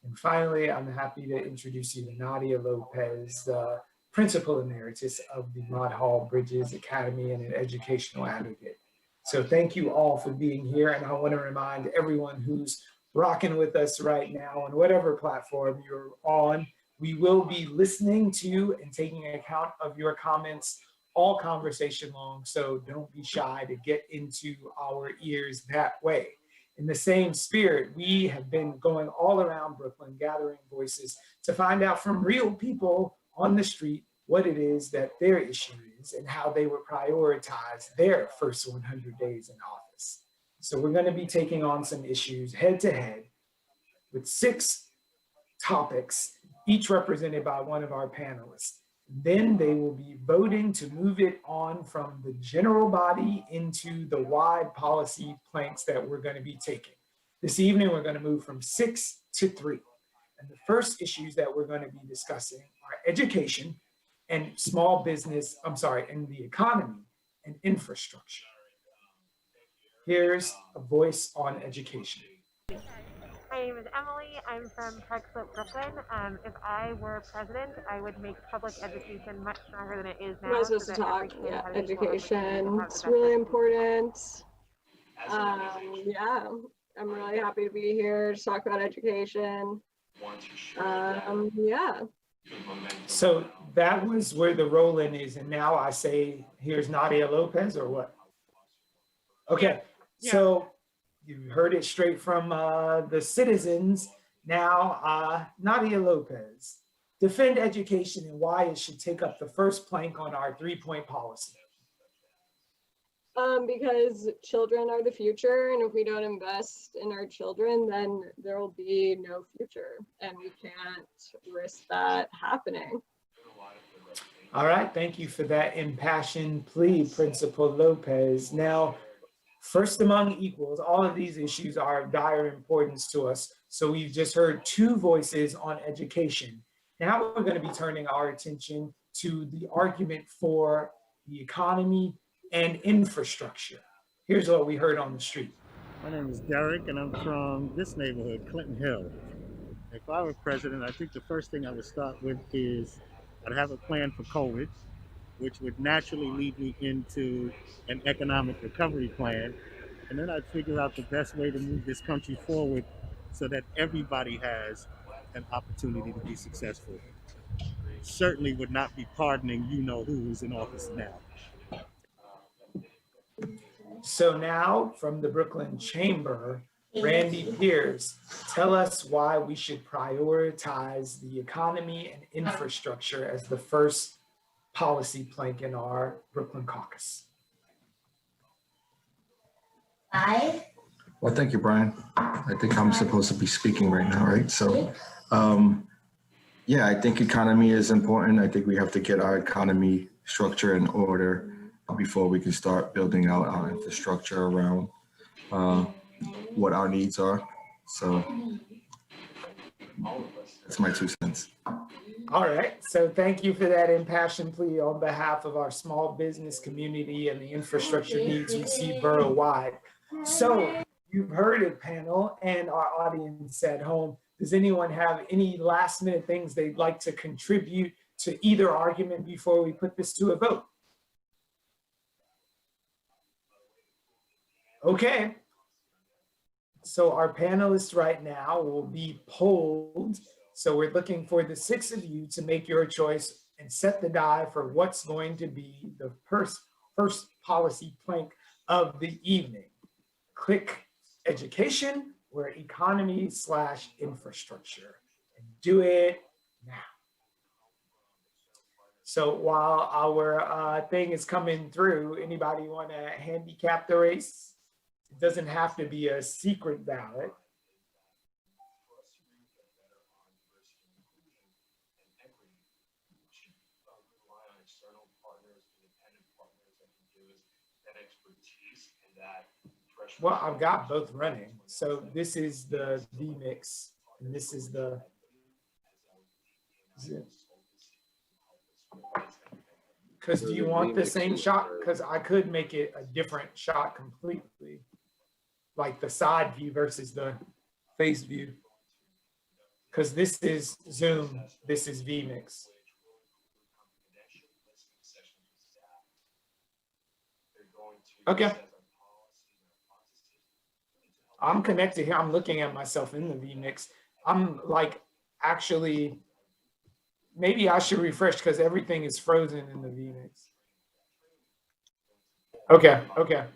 And finally, I'm happy to introduce you to Nadia Lopez, the principal emeritus of the Mott Hall Bridges Academy and an educational advocate. So thank you all for being here. And I want to remind everyone who's rocking with us right now on whatever platform you're on, we will be listening to and taking account of your comments all conversation long. So don't be shy to get into our ears that way. In the same spirit, we have been going all around Brooklyn, gathering voices to find out from real people on the street what it is that their issue is and how they would prioritize their first 100 days in office. So we're going to be taking on some issues head to head with 6 topics, each represented by one of our panelists. Then they will be voting to move it on from the general body into the wide policy planks that we're going to be taking. This evening, we're going to move from 6 to 3. And the first issues that we're going to be discussing are education and small business, and the economy and infrastructure. Here's a voice on education. My name is Emily. I'm from Park Slope, Brooklyn. If I were president, I would make public education much stronger than it is now. Am I supposed to talk? Yeah, education. It's really important. Yeah, I'm really happy to be here to talk about education. Yeah. So that was where the roll-in is, and now I say, here's Nadia Lopez, or what? Okay, so you heard it straight from the citizens. Now, Nadia Lopez, defend education and why it should take up the first plank on our 3-point policy. Because children are the future, and if we don't invest in our children, then there will be no future, and we can't risk that happening. All right, thank you for that impassioned plea, Principal Lopez. Now, first among equals, all of these issues are of dire importance to us. So we've just heard 2 voices on education. Now we're going to be turning our attention to the argument for the economy and infrastructure. Here's what we heard on the street. My name is Derek, and I'm from this neighborhood, Clinton Hill. If I were president, I think the first thing I would start with is I'd have a plan for COVID, which would naturally lead me into an economic recovery plan. And then I'd figure out the best way to move this country forward so that everybody has an opportunity to be successful. Certainly would not be pardoning who's in office now. So now from the Brooklyn Chamber, Randy Pierce, tell us why we should prioritize the economy and infrastructure as the first policy plank in our Brooklyn caucus. Well, thank you, Brian. I think I'm supposed to be speaking right now, right? So, yeah, I think economy is important. I think we have to get our economy structure in order before we can start building out our infrastructure around what our needs are. So that's my 2 cents. All right, so thank you for that impassioned plea on behalf of our small business community and the infrastructure needs we see borough-wide. So you've heard it, panel, and our audience at home. Does anyone have any last-minute things they'd like to contribute to either argument before we put this to a vote? Okay, so our panelists right now will be polled. So we're looking for the 6 of you to make your choice and set the die for what's going to be the first policy plank of the evening. Click education or economy/infrastructure, and do it now. So while our thing is coming through, anybody want to handicap the race? It doesn't have to be a secret ballot. Well, I've got both running. So this is the V-Mix, and this is the... Because do you want the same shot? Because I could make it a different shot completely. Like the side view versus the face view. Because this is Zoom, this is V-Mix. Okay. I'm connected here. I'm looking at myself in the V-Mix. I'm like, actually, maybe I should refresh because everything is frozen in the V-Mix. Okay, okay.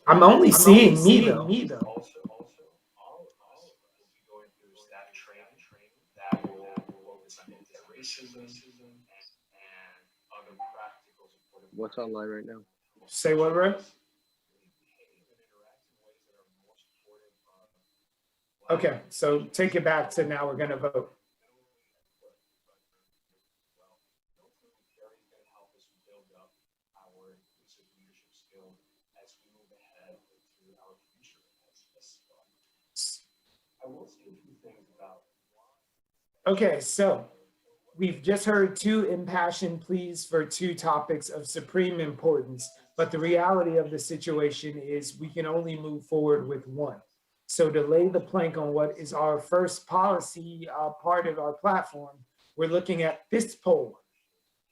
I'm only seeing me though. What's online right now? Say what, Ray? Okay, so take it back to now we're going to vote. Okay, so we've just heard two impassioned pleas for two topics of supreme importance, but the reality of the situation is we can only move forward with one. So to lay the plank on what is our first policy part of our platform, we're looking at this poll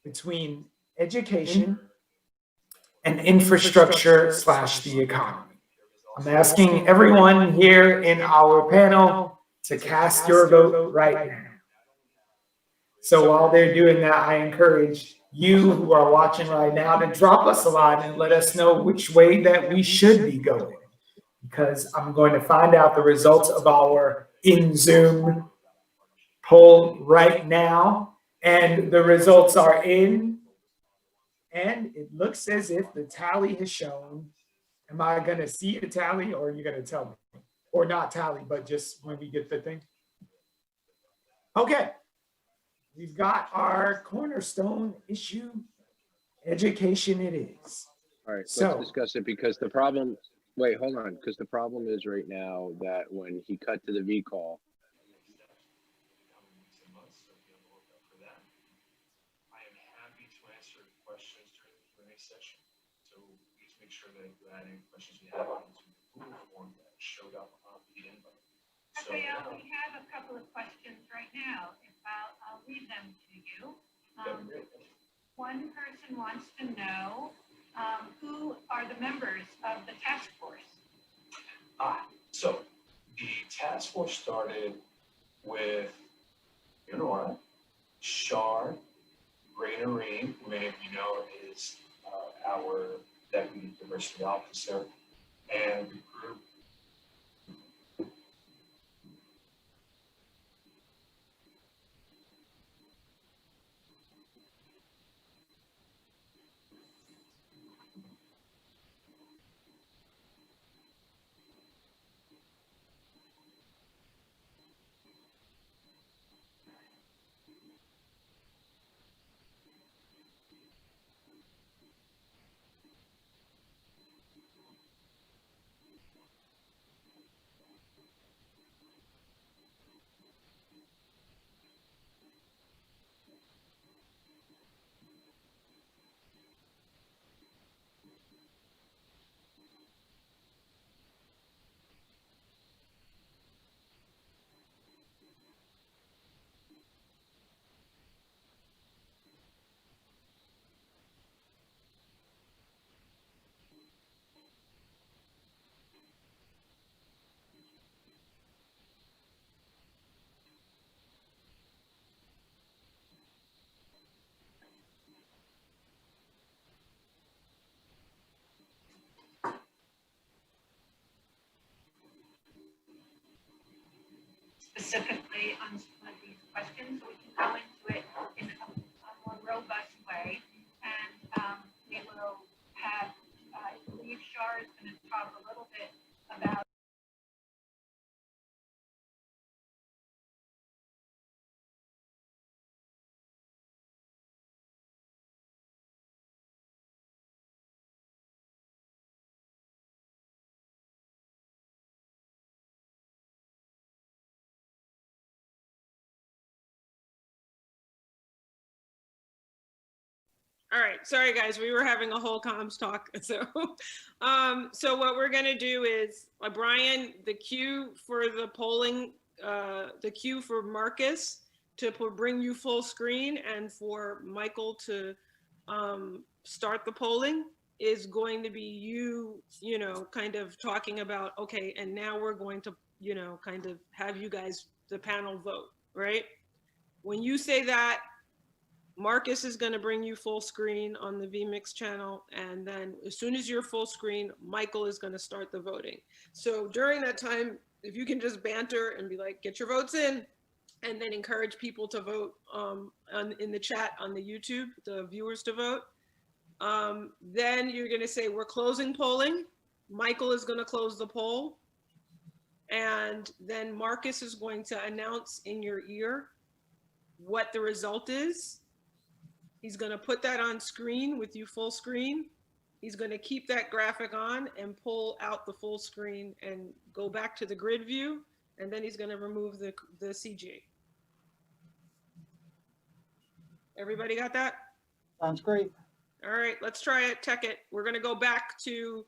between education and infrastructure / the economy. I'm asking everyone here in our panel to cast your vote right now. So while they're doing that, I encourage you who are watching right now to drop us a line and let us know which way that we should be going. Because I'm going to find out the results of our in-Zoom poll right now. And the results are in. And it looks as if the tally has shown. Am I going to see the tally, or are you going to tell me? Or not tally, but just when we get the thing? Okay. We've got our cornerstone issue. Education it is. All right, So- let's discuss it, because the problem, wait, hold on, because the problem is right now that when he cut to the V call, I am happy to answer questions during the Q&A session. So please make sure that you add any questions you have into the Google form that showed up on the invite. So, Raphael, we have a couple of questions right now. If I'll read them to you. One person wants to know who are the members of the task force? So the task force started with Leonora, Shar, Raina Reem, who many of you know is our deputy diversity officer, and the group. Specifically on some of these questions, so we can go into it in a more robust way. And we will have, I believe Shar is going to talk a little bit about All right, sorry guys, we were having a whole comms talk. So, so what we're gonna do is, Brian, the cue for the polling, the cue for Marcus to bring you full screen and for Michael to start the polling is going to be you know, kind of talking about, okay, and now we're going to, you know, kind of have you guys, the panel vote, right? When you say that, Marcus is going to bring you full screen on the vMix channel. And then as soon as you're full screen, Michael is going to start the voting. So during that time, if you can just banter and be like, get your votes in, and then encourage people to vote in the chat on the YouTube, the viewers to vote. Then you're going to say, we're closing polling. Michael is going to close the poll. And then Marcus is going to announce in your ear what the result is. He's going to put that on screen with you full screen. He's going to keep that graphic on and pull out the full screen and go back to the grid view. And then he's going to remove the CG. Everybody got that? Sounds great. All right, let's try it. Tech it. We're gonna go back to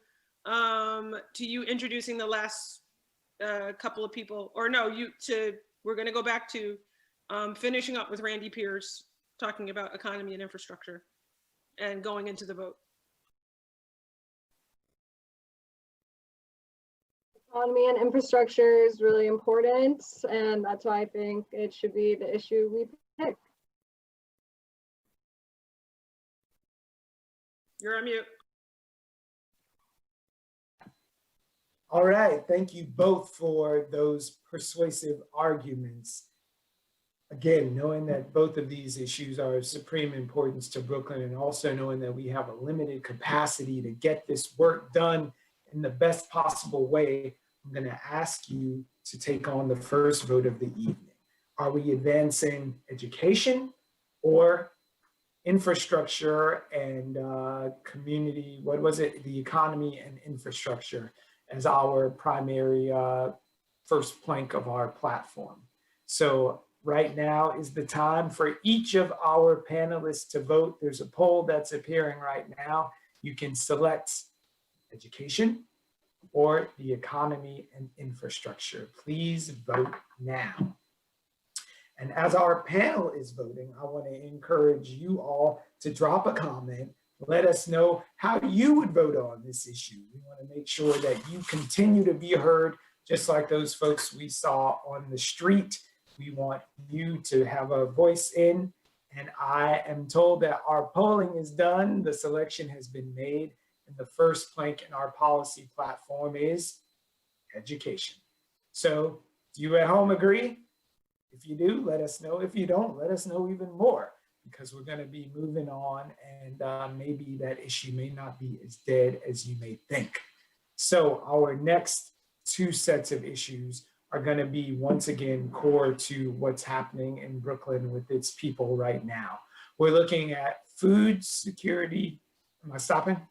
you introducing the last couple of people, or no, we're gonna go back to finishing up with Randy Pierce, talking about economy and infrastructure and going into the vote. Economy and infrastructure is really important, and that's why I think it should be the issue we pick. You're on mute. All right, thank you both for those persuasive arguments. Again, knowing that both of these issues are of supreme importance to Brooklyn, and also knowing that we have a limited capacity to get this work done in the best possible way, I'm going to ask you to take on the first vote of the evening. Are we advancing education or infrastructure and community, what was it? The economy and infrastructure as our primary first plank of our platform. So right now is the time for each of our panelists to vote. There's a poll that's appearing right now. You can select education or the economy and infrastructure. Please vote now. And as our panel is voting, I want to encourage you all to drop a comment. Let us know how you would vote on this issue. We want to make sure that you continue to be heard, just like those folks we saw on the street. We want you to have a voice in, and I am told that our polling is done. The selection has been made, and the first plank in our policy platform is education. So do you at home agree? If you do, let us know. If you don't, let us know even more, because we're going to be moving on, and maybe that issue may not be as dead as you may think. So our next two sets of issues are going to be, once again, core to what's happening in Brooklyn with its people right now. We're looking at food security. Am I stopping?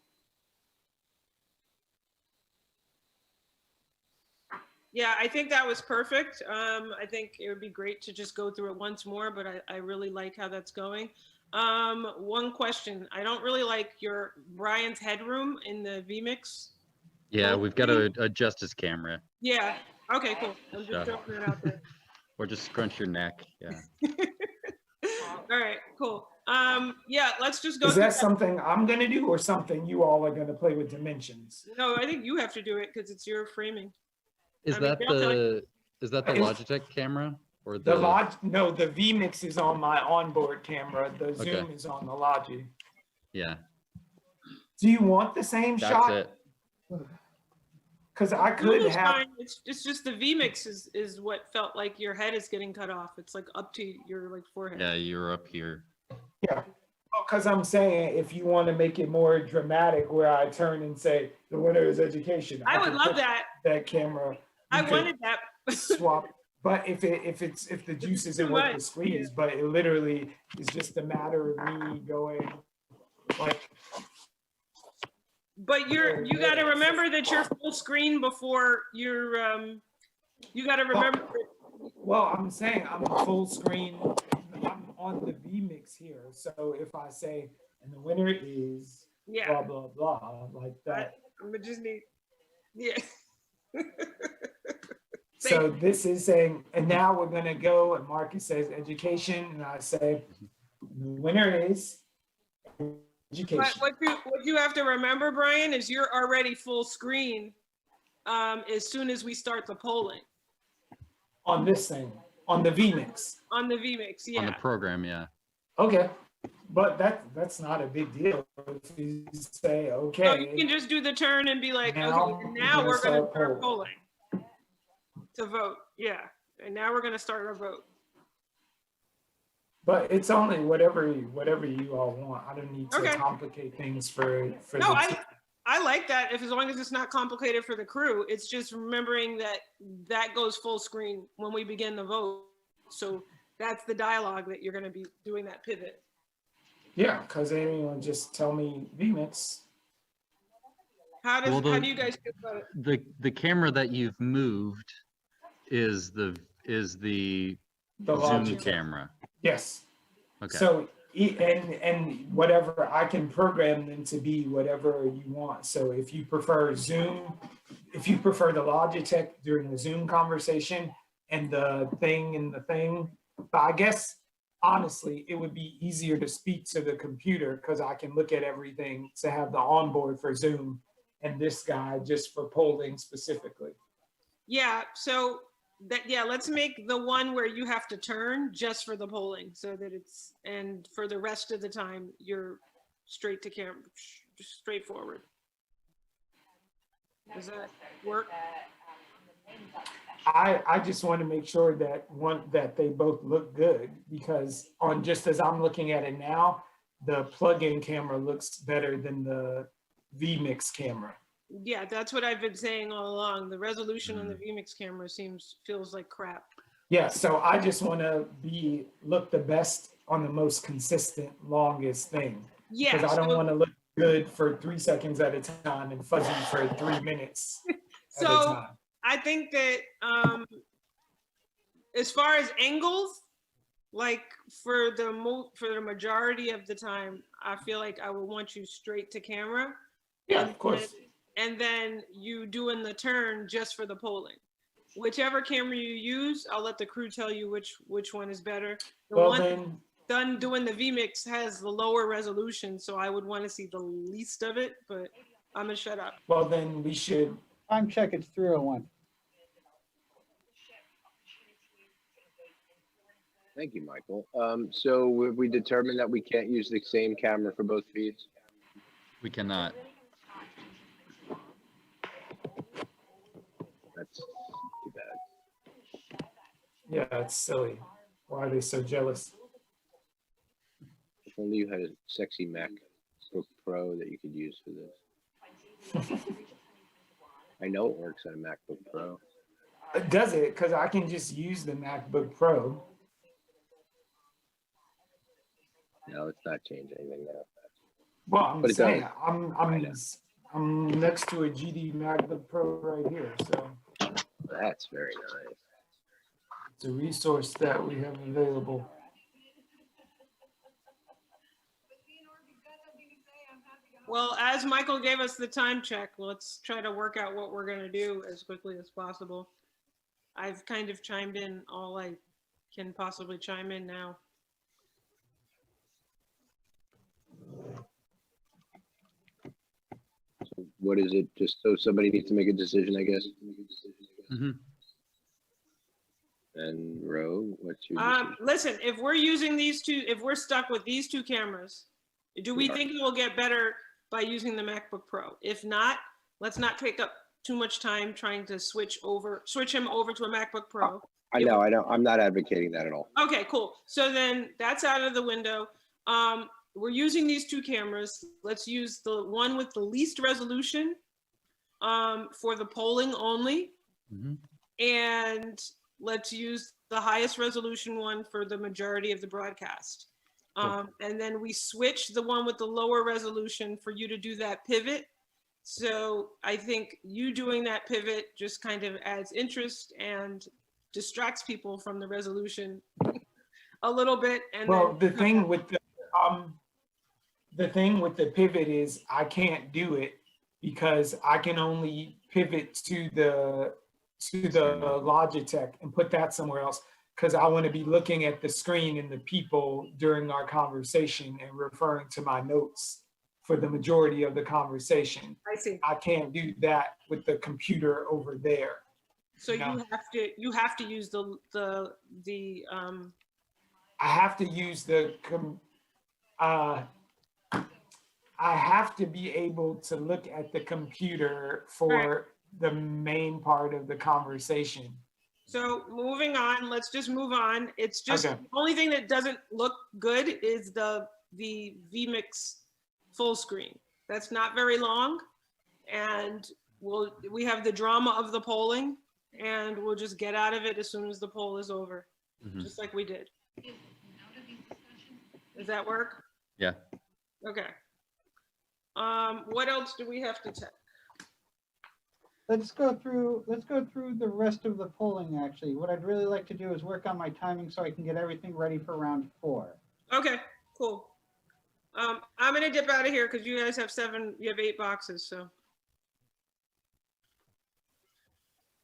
Yeah, I think that was perfect. I think it would be great to just go through it once more, but I really like how that's going. One question, I don't really like your Brian's headroom in the vMix. Yeah, we've got to adjust his camera. Yeah, okay, cool. I'm just throwing that out there. Or just scrunch your neck, yeah. All right, cool. Yeah, let's just go. Is that something I'm gonna do or something you all are gonna play with dimensions? No, I think you have to do it because it's your framing. Is that the Logitech camera or No, the vMix is on my onboard camera. The Zoom is on the Logi. Yeah. Do you want the same shot? That's it. Because I could have. Fine. It's just the vMix is what felt like your head is getting cut off. It's like up to your like forehead. Yeah, you're up here. Yeah. Because I'm saying, if you want to make it more dramatic, where I turn and say the winner is education. I would love that. That camera. I wanted that. Swap. But if the juice isn't worth the squeeze, but it literally is just a matter of me going like. But you got to remember that you're full screen before you're. You got to remember. Well, I'm saying I'm full screen. I'm on the vMix here, so if I say and the winner is blah blah blah like that. We just need. Yeah. So this is saying, and now we're gonna go, and Marcus says education, and I say the winner is education. But what you have to remember, Brian, is you're already full screen as soon as we start the polling. On this thing, on the vMix. On the vMix, yeah. On the program, yeah. Okay, but that's not a big deal. If you say okay. So you can just do the turn and be like, now, okay, now we're gonna start polling. To vote, yeah, and now we're gonna start our vote. But it's only whatever you all want. I don't need to complicate things for. No, I like that. If as long as it's not complicated for the crew, it's just remembering that goes full screen when we begin the vote. So that's the dialogue that you're gonna be doing that pivot. Yeah, because anyone just tell me vMix. How do you guys feel about it? The camera that you've moved is the Zoom camera. Yes. Okay. So and whatever, I can program them to be whatever you want. So if you prefer Zoom, if you prefer the Logitech during the Zoom conversation and the thing, but I guess honestly, it would be easier to speak to the computer because I can look at everything to have the onboard for Zoom and this guy just for polling specifically. Yeah, so let's make the one where you have to turn just for the polling so that it's, and for the rest of the time, you're straight to camera, just straightforward. Does that work? I just want to make sure that they both look good, because on just as I'm looking at it now, the plug-in camera looks better than the vMix camera. Yeah, that's what I've been saying all along. The resolution on the vMix camera feels like crap. Yeah, so I just want to look the best on the most consistent, longest thing. Yeah, because I don't want to look good for 3 seconds at a time and fuzzy for 3 minutes at a time. I think that as far as angles, like for the majority of the time, I feel like I would want you straight to camera. Yeah, of course. And then you doing the turn just for the polling. Whichever camera you use, I'll let the crew tell you which one is better. The one done doing the vMix has the lower resolution, so I would want to see the least of it, but I'm gonna shut up. Well, then we should. Time check, it's 3:01. Thank you, Michael. So we determined that we can't use the same camera for both feeds? We cannot. That's too bad. Yeah, it's silly. Why are they so jealous? If only you had a sexy MacBook Pro that you could use for this. I know it works on a MacBook Pro. Does it? Because I can just use the MacBook Pro. No, let's not change anything now. Well, I'm saying I'm next to a GD MacBook Pro right here, so that's very nice. It's a resource that we have available. Well, as Michael gave us the time check, let's try to work out what we're going to do as quickly as possible. I've kind of chimed in all I can possibly chime in now. So what is it? Just so somebody needs to make a decision, I guess. Mm-hmm. And Ro, what's your listen, if we're using these two, if we're stuck with these two cameras, do we think it will get better by using the MacBook Pro? If not, let's not take up too much time trying to switch him over to a MacBook Pro. I know, I'm not advocating that at all. Okay, cool. So then that's out of the window. We're using these two cameras. Let's use the one with the least resolution for the polling only. Mm-hmm. And let's use the highest resolution one for the majority of the broadcast. And then we switch the one with the lower resolution for you to do that pivot. So I think you doing that pivot just kind of adds interest and distracts people from the resolution a little bit. And well, then, the thing with the pivot is I can't do it because I can only pivot to the Logitech and put that somewhere else, because I want to be looking at the screen and the people during our conversation and referring to my notes for the majority of the conversation. I see. I can't do that with the computer over there. So you have to use the I have to use I have to be able to look at the computer for the main part of the conversation. So moving on, let's just move on. It's just the only thing that doesn't look good is the vMix full screen. That's not very long, and we have the drama of the polling, and we'll just get out of it as soon as the poll is over, just like we did. Does that work? Yeah. Okay. What else do we have to check? Let's go through the rest of the polling. Actually, what I'd really like to do is work on my timing so I can get everything ready for round 4. Okay, cool. gonna dip out of here because you guys have you have 8 boxes, so.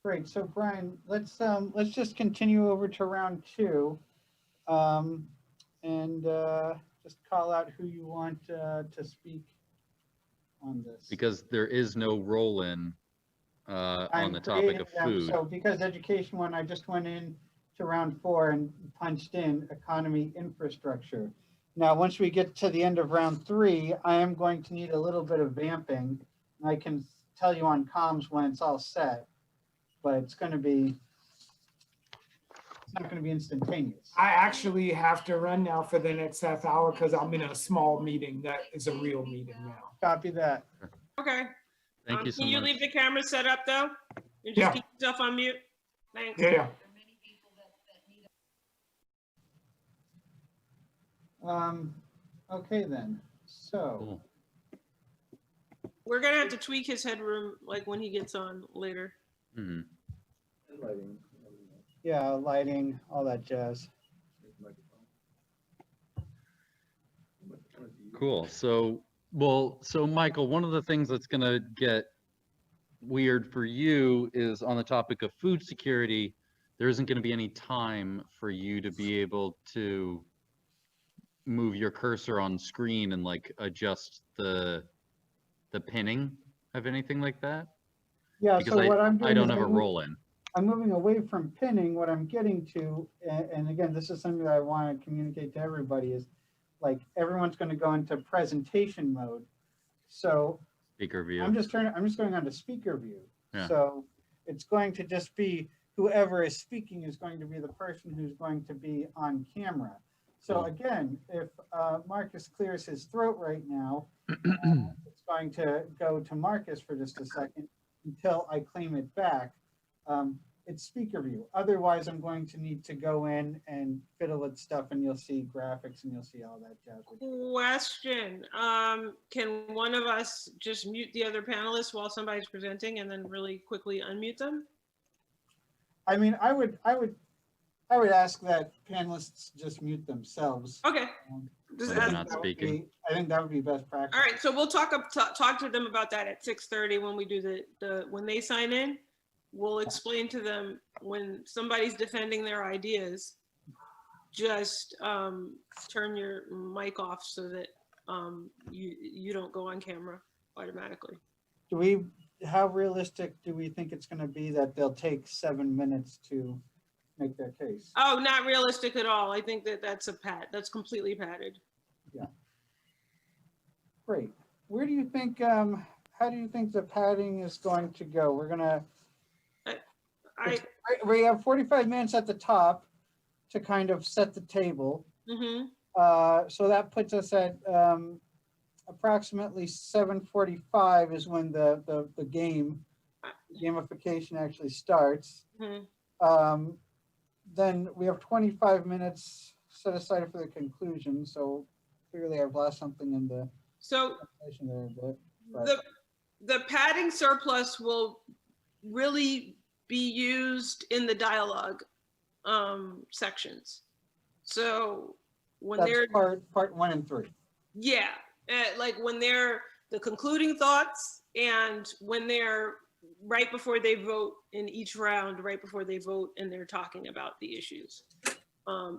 Great, so Brian, let's just continue over to round 2. And just call out who you want to speak on this. Because there is no roll-in on the topic of food. So because education one, I just went in to round 4 and punched in economy infrastructure. Now, once we get to the end of round 3, I am going to need a little bit of vamping. I can tell you on comms when it's all set, but it's going to be, it's not going to be instantaneous. I actually have to run now for the next half hour because I'm in a small meeting that is a real meeting now. Copy that. Okay. Thank you so Can you much. leave the camera set up though? And just Yeah. keep yourself on mute? Thanks. Yeah. Okay then, so. We're gonna have to tweak his headroom like when he gets on later. Mhm. Yeah, lighting, all that jazz. Cool. So, well, so Michael, one of the things that's going to get weird for you is on the topic of food security, there isn't going to be any time for you to be able to move your cursor on screen and like adjust the pinning of anything like that. Yeah, Because so what I'm doing I don't is have a roll in. I'm moving away from pinning. What I'm getting to, and again, this is something that I want to communicate to everybody, is like everyone's going to go into presentation mode. So Speaker view. I'm just going on to speaker view. Yeah. So it's going to just be whoever is speaking is going to be the person who's going to be on camera. So again, if Marcus clears his throat right now, it's going to go to Marcus for just a second until I claim it back. It's speaker view. Otherwise, I'm going to need to go in and fiddle with stuff, and you'll see graphics and you'll see all that jazz. Question, can one of us just mute the other panelists while somebody's presenting and then really quickly unmute them? I mean, I would ask that panelists just mute themselves. Okay. I think that would be best practice. All right, so we'll talk to them about that at 6:30 when we do when they sign in. We'll explain to them when somebody's defending their ideas, just turn your mic off so that you don't go on camera automatically. How realistic do we think it's going to be that they'll take 7 minutes to make their case? Oh, not realistic at all. I think that's completely padded. Yeah. Great. Where do you think, how do you think the padding is going to go? We're going to, we have 45 minutes at the top to kind of set the table. Mm-hmm. So that puts us at approximately 7:45 is when the gamification actually starts. Mm-hmm. Then we have 25 minutes set aside for the conclusion. So clearly I've lost something in the presentation there a bit. But. The padding surplus will really be used in the dialogue sections. So when That's part 1 and 3. Yeah, like when they're the concluding thoughts and when they're right before they vote in each round, right before they vote and they're talking about the issues.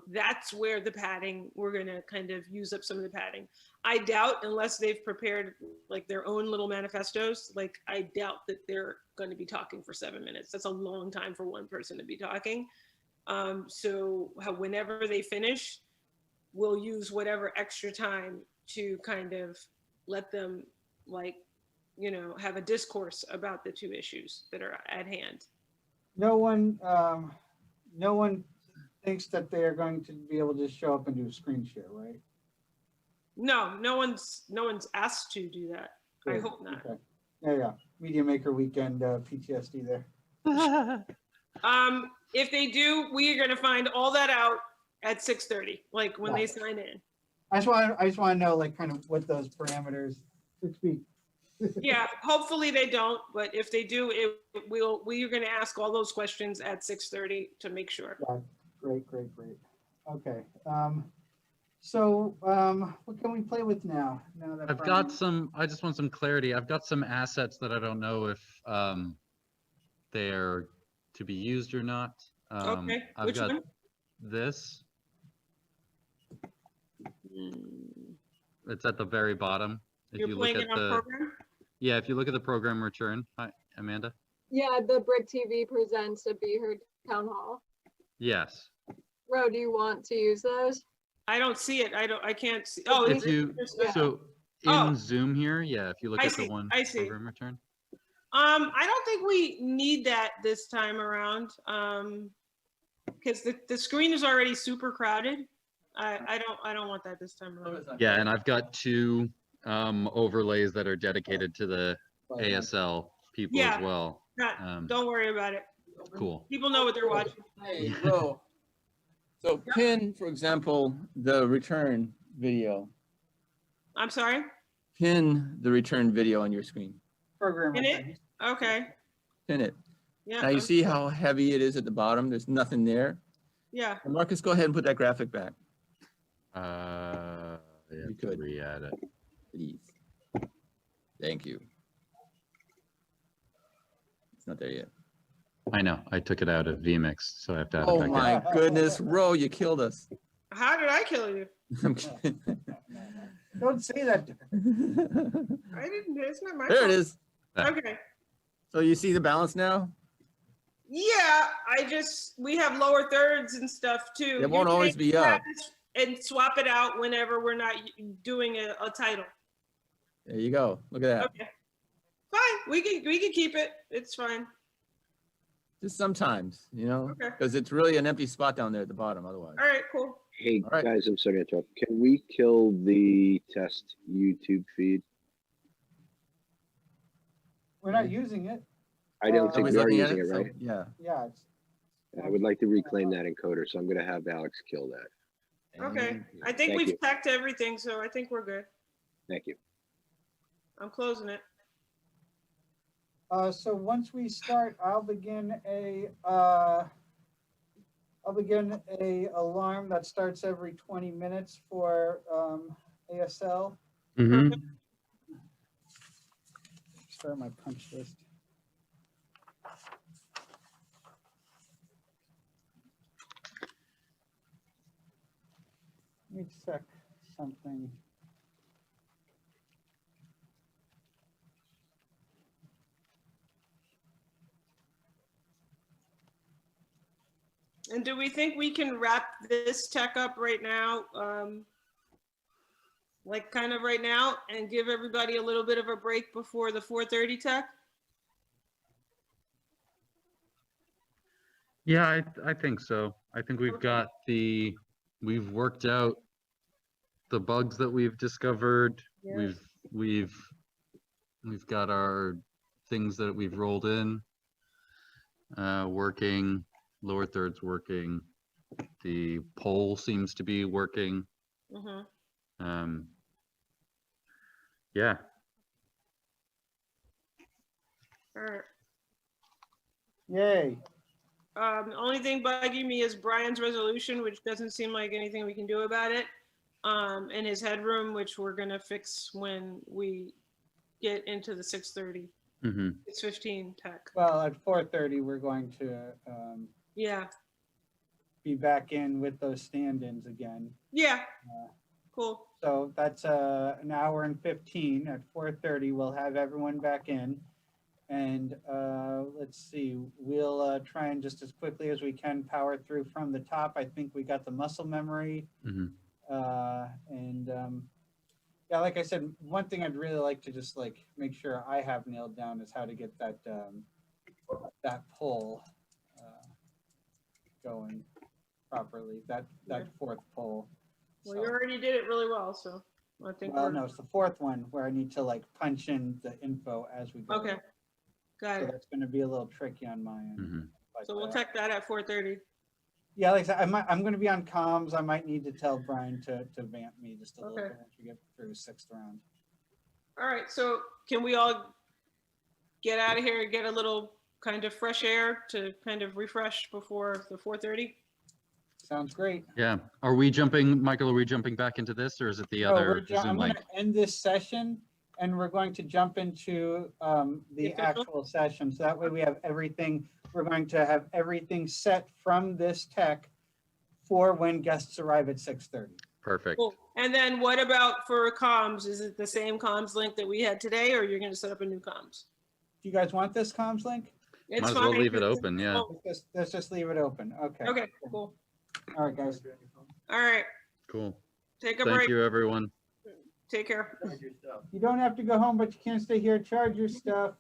That's where the padding, we're gonna kind of use up some of the padding. I doubt, unless they've prepared like their own little manifestos, like I doubt that they're going to be talking for 7 minutes. That's a long time for one person to be talking. So whenever they finish, we'll use whatever extra time to kind of let them have a discourse about the 2 issues that are at hand. No one thinks that they are going to be able to show up and do a screen share, right? No one's asked to do that. I hope not. Okay. Yeah. Media Maker Weekend PTSD there. If they do, we are going to find all that out at 6:30, like when they sign in. I just want to know like kind of what those parameters 6 feet. Yeah, hopefully they don't, but if they do, we are going to ask all those questions at 6:30 to make sure. Yeah, great. Okay. So, what can we play with now? Now that I've got some, I just want some clarity. I've got some assets that I don't know if they're to be used or not. Okay, I've which got one? this. It's at the very bottom. If You're you playing look it at on the program? Yeah, if you look at the program return. Hi, Amanda. Yeah, the BRIC TV presents a Be Heard Town Hall. Yes. Ro, do you want to use those? I don't see it. I can't see. Oh, If you so in Oh. Zoom here, yeah, if you look I at see, the one I see. program return. I don't think we need that this time around. Because the screen is already super crowded. I don't want that this time around. Yeah, and I've got two overlays that are dedicated to the ASL people Yeah, as well. don't worry about it. Cool. People know what they're watching. Hey, bro. So pin, for example, the return video. I'm sorry? Pin the return video on your screen. Program In it? Okay. Pin it. Yeah. Now you I'm- see how heavy it is at the bottom? There's nothing there. Yeah. And Marcus, go ahead and put that graphic back. You could re-add it. Please. Thank you. It's not there yet. I know. I took it out of vMix, so I have to add it Oh back my in. goodness, Ro, you killed us. How did I kill you? I'm kidding. Don't say that. I didn't. It's not my There fault. it is. Okay. So you see the balance now? Yeah, we have lower thirds and stuff too. It won't You always can be grab up. this And swap it out whenever we're not doing a title. There you go. Look at that. Okay. Fine. We can keep it. It's fine. Just sometimes, you know, Okay. because it's really an empty spot down there at the bottom otherwise. All right, cool. Hey, All right. guys, I'm sorry to interrupt. Can we kill the test YouTube feed? We're not using it. I don't think Nobody's we are looking at using it, so, right? yeah. Yeah, it's, I would like to reclaim that encoder, so I'm going to have Alex kill that. Okay. I think Thank we've you. packed everything, so I think we're good. Thank you. I'm closing it. so once we start, I'll begin a alarm that starts every 20 minutes for ASL. Mm-hmm. Start my punch list. Let me check something. And do we think we can wrap this tech up right now? Like kind of right now and give everybody a little bit of a break before the 4:30 tech? Yeah, I think so. I think we've worked out the bugs that we've discovered. Yeah. We've got our things that we've rolled in working, lower thirds working. The poll seems to be working. Mm-hmm. Yeah. All right. Yay. The only thing bugging me is Brian's resolution, which doesn't seem like anything we can do about it. And his headroom, which we're gonna fix when we get into the 6:30, Mm-hmm. 6:15 tech. Well, at 4:30, we're going to Yeah, be back in with those stand-ins again. yeah, cool. So that's an hour and 15. At 4:30, we'll have everyone back in. And let's see, we'll try and just as quickly as we can power through from the top. I think we got the muscle memory. Mm-hmm. Yeah, like I said, one thing I'd really like to just like make sure I have nailed down is how to get that that poll going properly. That fourth poll. Well, you already did it really well, so I think Well, we're no, it's the fourth one where I need to like punch in the info as we go. okay. Got So it. that's going to be a little tricky on my end. Mm-hmm. But, So we'll tech that at 4:30. yeah, like I said, I'm going to be on comms. I might need to tell Brian to vamp me just a little Okay. bit once we get through 6th round. All right, so can we all get out of here and get a little kind of fresh air to kind of refresh before the 4:30? Sounds great. Yeah. Are we jumping, Michael, are we jumping back into this or is it the No, other I'm Zoom going link? to end this session and we're going to jump into the actual session. So that way we have everything, we're going to have everything set from this tech for when guests arrive at 6:30. Perfect. Cool. And then what about for comms? Is it the same comms link that we had today, or you're going to set up a new comms? Do you guys want this comms link? It's Might as fine. well leave it open, yeah. Let's just leave it open. Okay. Okay, cool. All right, guys. All right. Cool. Take a Thank break. you, everyone. Take care. You don't have to go home, but you can't stay here. Charge your stuff.